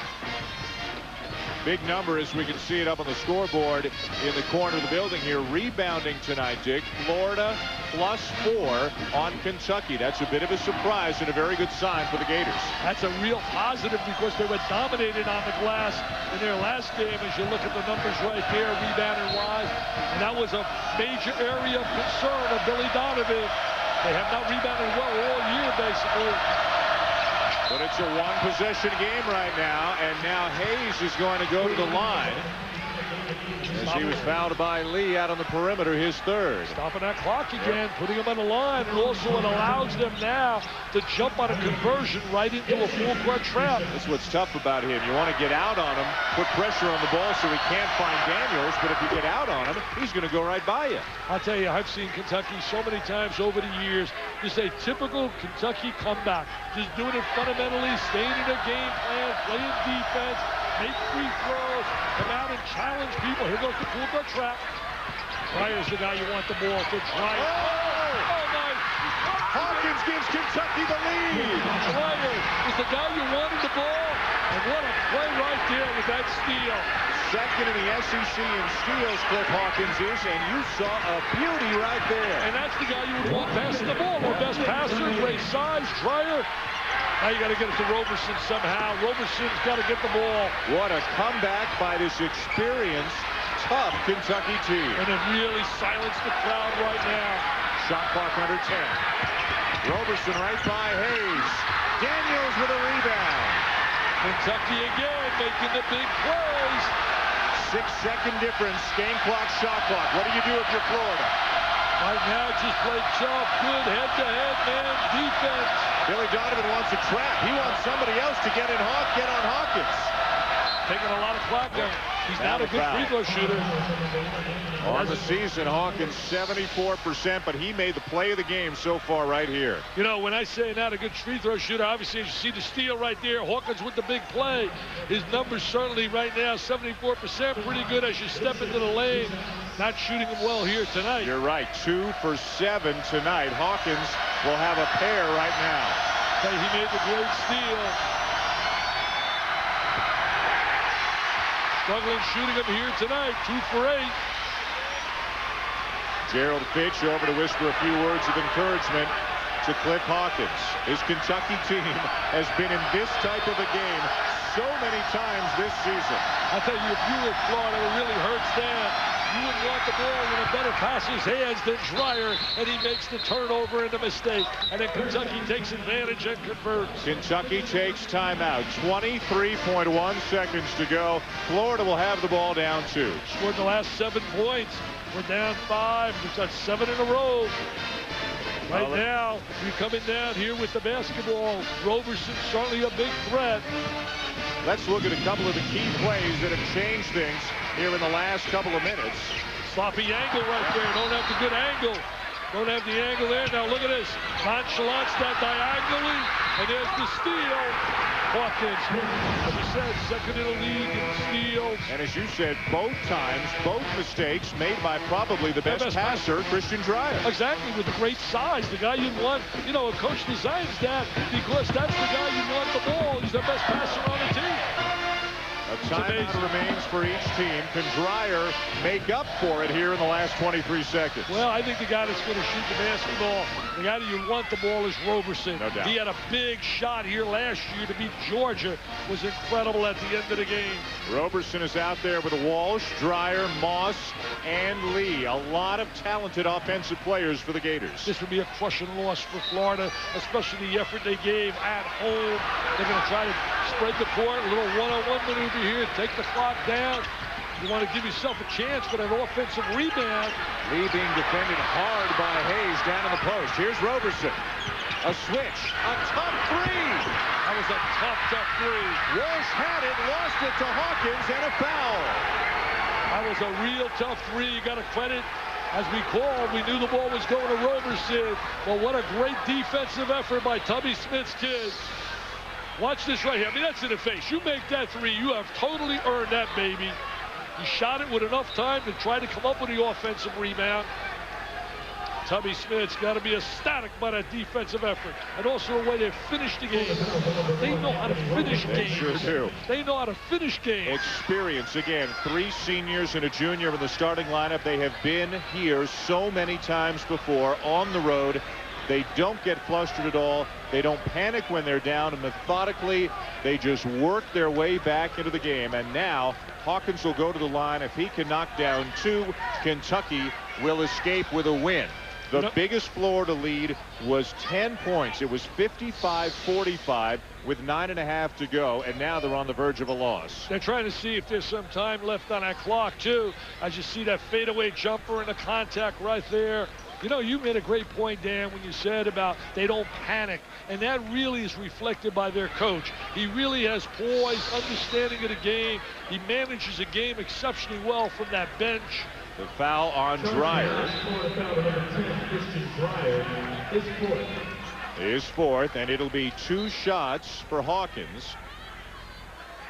Big number as we can see it up on the scoreboard in the corner of the building here. Rebounding tonight, Dick. Florida +4 on Kentucky. That's a bit of a surprise and a very good sign for the Gators. That's a real positive because they were dominated on the glass in their last game as you look at the numbers right there, rebounding-wise. And that was a major area of concern of Billy Donovan. They have not rebounded well all year, basically. But it's a one-possession game right now, and now Hayes is going to go to the line as he was fouled by Lee out on the perimeter, his 3rd. Stopping that clock again, putting him on the line, and also it allows them now to jump on a conversion right into a full-court trap. That's what's tough about him. You want to get out on him, put pressure on the ball so he can't find Daniels, but if you get out on him, he's going to go right by you. I'll tell you, I've seen Kentucky so many times over the years. Just a typical Kentucky comeback. Just doing it fundamentally, staying in their game plan, playing defense, make free throws, come out and challenge people. Here goes the full-court trap. Dryer's the guy you want the ball to. Dreyer. Oh, my! Hawkins gives Kentucky the lead. Dreyer is the guy you wanted the ball, and what a play right there with that steal. Second in the SEC in steals, Cliff Hawkins is, and you saw a beauty right there. And that's the guy you would want passing the ball. Or best passer, great size, Dreyer. Now you got to get it to Roberson somehow. Roberson's got to get the ball. What a comeback by this experienced, tough Kentucky team. And it really silenced the crowd right now. Shot clock under 10. Roberson right by Hayes. Daniels with a rebound. Kentucky again making the big plays. 6-second difference, game clock, shot clock. What do you do if you're Florida? Right now, just play tough, good head-to-head man defense. Billy Donovan wants a trap. He wants somebody else to get on Hawkins. Taking a lot of clock down. He's not a good free throw shooter. On the season, Hawkins 74%, but he made the play of the game so far right here. You know, when I say not a good free throw shooter, obviously, as you see the steal right there, Hawkins with the big play. His numbers certainly right now, 74%, pretty good as you step into the lane. Not shooting him well here tonight. You're right, 2 for 7 tonight. Hawkins will have a pair right now. Okay, he made the great steal. Struggling shooting him here tonight, 2 for 8. Gerald Fitch over to whisper a few words of encouragement to Cliff Hawkins. His Kentucky team has been in this type of a game so many times this season. I tell you, if you were Florida, it really hurts them. You would want the ball in a better passer's hands than Dreyer, and he makes the turnover and the mistake. And then Kentucky takes advantage and converts. Kentucky takes timeout. 23.1 seconds to go. Florida will have the ball down 2. Scored the last 7 points. We're down 5. We've got 7 in a row. Right now, we're coming down here with the basketball. Roberson certainly a big threat. Let's look at a couple of the key plays that have changed things here in the last couple of minutes. Sloppy angle right there. Don't have the good angle. Don't have the angle there. Now look at this. Nonchalance that diagonally. And there's the steal. Hawkins, as you said, second in the league in steals. And as you said, both times, both mistakes made by probably the best passer, Christian Dreyer. Exactly, with the great size. The guy you want, you know, a coach designs that because that's the guy you want the ball. He's the best passer on the team. A timeout remains for each team. Can Dreyer make up for it here in the last 23 seconds? Well, I think the guy that's going to shoot the basketball, the guy that you want the ball is Roberson. No doubt. He had a big shot here last year to beat Georgia. Was incredible at the end of the game. Roberson is out there with Walsh, Dreyer, Moss, and Lee. A lot of talented offensive players for the Gators. This would be a crushing loss for Florida, especially the effort they gave at home. They're going to try to spread the court, a little one-on-one maneuver here, take the clock down. You want to give yourself a chance for that offensive rebound. Lee being defended hard by Hayes down in the post. Here's Roberson. A switch. A tough three. That was a tough three. Walsh had it, lost it to Hawkins, and a foul. That was a real tough three. You got to credit. As we called, we knew the ball was going to Roberson. But what a great defensive effort by Tubby Smith's kids. Watch this right here. I mean, that's in the face. You make that three, you have totally earned that, baby. He shot it with enough time to try to come up with the offensive rebound. Tubby Smith's got to be ecstatic by that defensive effort. And also the way they finished the game. They know how to finish games. They sure do. They know how to finish games. Experience, again, 3 seniors and a junior in the starting lineup. They have been here so many times before on the road. They don't get flustered at all. They don't panic when they're down, and methodically, they just work their way back into the game. And now, Hawkins will go to the line. If he can knock down 2, Kentucky will escape with a win. The biggest Florida lead was 10 points. It was 55-45 with 9.5 to go, and now they're on the verge of a loss. They're trying to see if there's some time left on that clock, too. As you see that fadeaway jumper and the contact right there. You know, you made a great point, Dan, when you said about they don't panic. And that really is reflected by their coach. He really has poise, understanding of the game. He manages the game exceptionally well from that bench. The foul on Dreyer is 4th, and it'll be 2 shots for Hawkins.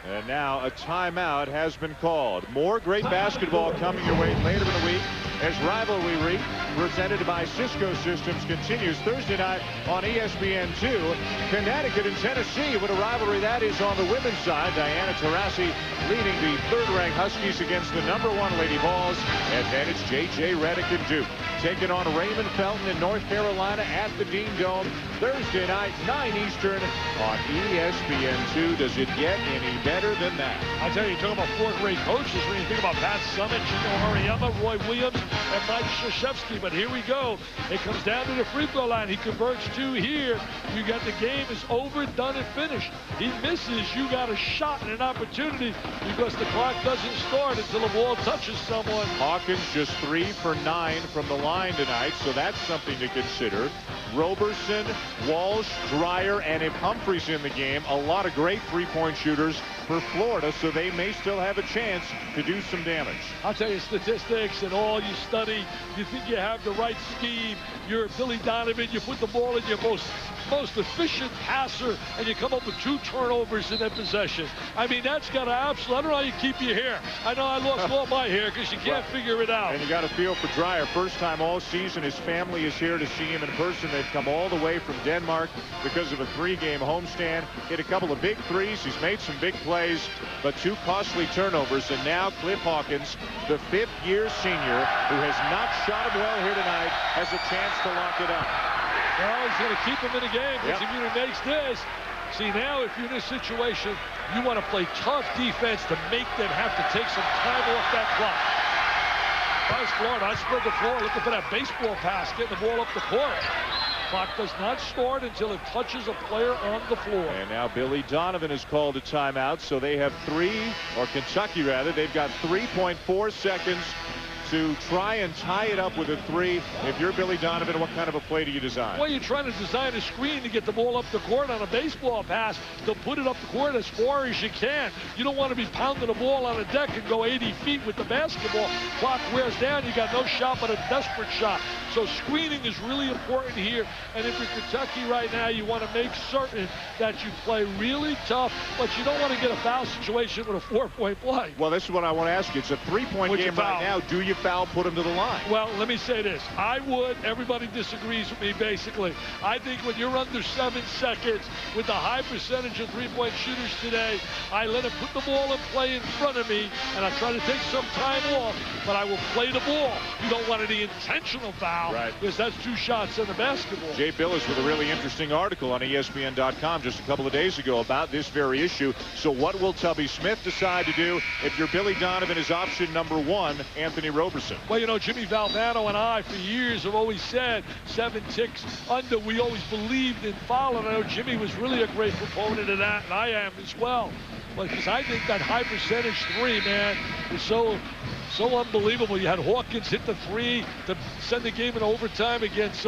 And now a timeout has been called. More great basketball coming your way later in the week. as Rivalry Week presented by Cisco Systems continues Thursday night on ESPN2. Connecticut and Tennessee, what a rivalry that is on the women's side. Diana Taurasi leading the third-ranked Huskies against the #1 Lady Vols. And then it's J.J. Redick and Duke taking on Raymond Felton in North Carolina at the Dean Dome Thursday night, 9 Eastern on ESPN2. Does it get any better than that? I tell you, talk about fourth-rate coaches when you think about Pat Summitt, Gino Auriemma, Roy Williams, and Mike Krzyzewski. But here we go. It comes down to the free throw line. He converts 2 here. You got the game is over, done, and finished. He misses. You got a shot and an opportunity because the clock doesn't start until the ball touches someone. Hawkins just 3 for 9 from the line tonight, so that's something to consider. Roberson, Walsh, Dreyer, and if Humphrey's in the game, a lot of great three-point shooters for Florida, so they may still have a chance to do some damage. I'll tell you, statistics and all you study, you think you have the right scheme. You're Billy Donovan, you put the ball in your most efficient passer, and you come up with 2 turnovers in that possession. I mean, that's got to absolutely, I don't know how you keep your hair. I know I lost all my hair because you can't figure it out. And you got to feel for Dreyer. First time all season, his family is here to see him in person. They've come all the way from Denmark because of a 3-game homestand. Hit a couple of big threes. He's made some big plays, but 2 costly turnovers. And now Cliff Hawkins, the 5th-year senior, who has not shot him well here tonight, has a chance to lock it up. Well, he's going to keep him in the game. If he makes this. See, now if you're in this situation, you want to play tough defense to make them have to take some time off that clock. If I was Florida, I'd spread the floor looking for that baseball pass, getting the ball up the court. Clock does not start until it touches a player on the floor. And now Billy Donovan has called a timeout, so they have Kentucky rather, they've got 3.4 seconds to try and tie it up with a 3. If you're Billy Donovan, what kind of a play do you design? Well, you're trying to design a screen to get the ball up the court on a baseball pass to put it up the court as far as you can. You don't want to be pounding the ball on a deck and go 80 feet with the basketball. Clock wears down. You got no shot but a desperate shot. So screening is really important here. And if you're Kentucky right now, you want to make certain that you play really tough, but you don't want to get a foul situation with a 4-point play. Well, this is what I want to ask you. It's a 3-point game right now. Do you foul, put him to the line? Well, let me say this. I would. Everybody disagrees with me, basically. I think when you're under 7 seconds with the high percentage of 3-point shooters today, I let him put the ball in play in front of me, and I try to take some time off, but I will play the ball. You don't want any intentional foul, right? Because that's 2 shots in the basketball. Jay Billis with a really interesting article on ESPN.com just a couple of days ago about this very issue. So what will Tubby Smith decide to do if you're Billy Donovan is option #1, Anthony Roberson? Well, you know, Jimmy Valvano and I for years have always said 7 ticks under. We always believed in foul, and I know Jimmy was really a great proponent of that, and I am as well. But because I think that high percentage 3, man, is so unbelievable. You had Hawkins hit the 3 to send the game in overtime against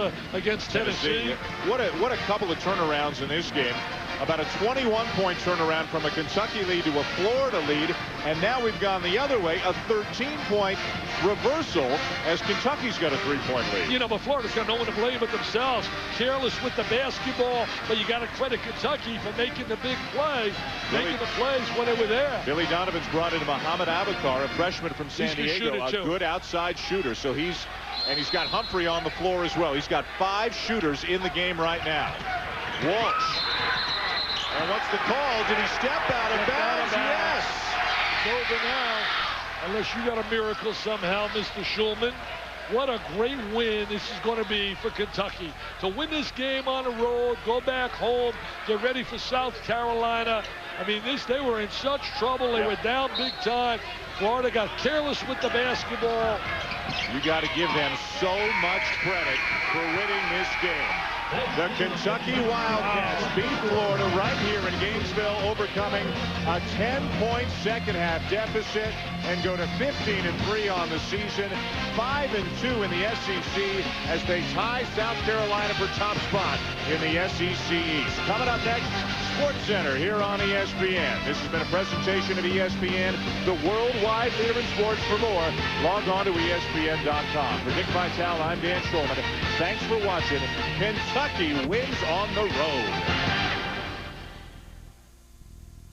Tennessee. What a couple of turnarounds in this game. About a 21-point turnaround from a Kentucky lead to a Florida lead, and now we've gone the other way, a 13-point reversal as Kentucky's got a 3-point lead. You know, but Florida's got no one to blame but themselves. Careless with the basketball, but you got to credit Kentucky for making the big play, making the plays when they were there. Billy Donovan's brought in Muhammad Abakar, a freshman from San Diego, a good outside shooter. So he's got Humphrey on the floor as well. He's got 5 shooters in the game right now. Walsh. And what's the call? Did he step out of bounds? Yes. It's over now. Unless you got a miracle somehow, Mr. Schulman. What a great win this is going to be for Kentucky. To win this game on the road, go back home, get ready for South Carolina. I mean, they were in such trouble. They were down big time. Florida got careless with the basketball. You got to give them so much credit for winning this game. The Kentucky Wildcats beat Florida right here in Gainesville, overcoming a 10-point second-half deficit and go to 15-3 on the season, 5-2 in the SEC as they tie South Carolina for top spot in the SEC East. Coming up next, SportsCenter here on ESPN. This has been a presentation of ESPN, the worldwide leader in sports. For more, log on to ESPN.com. For Dick Vitale, I'm Dan Shulman. Thanks for watching. Kentucky wins on the road.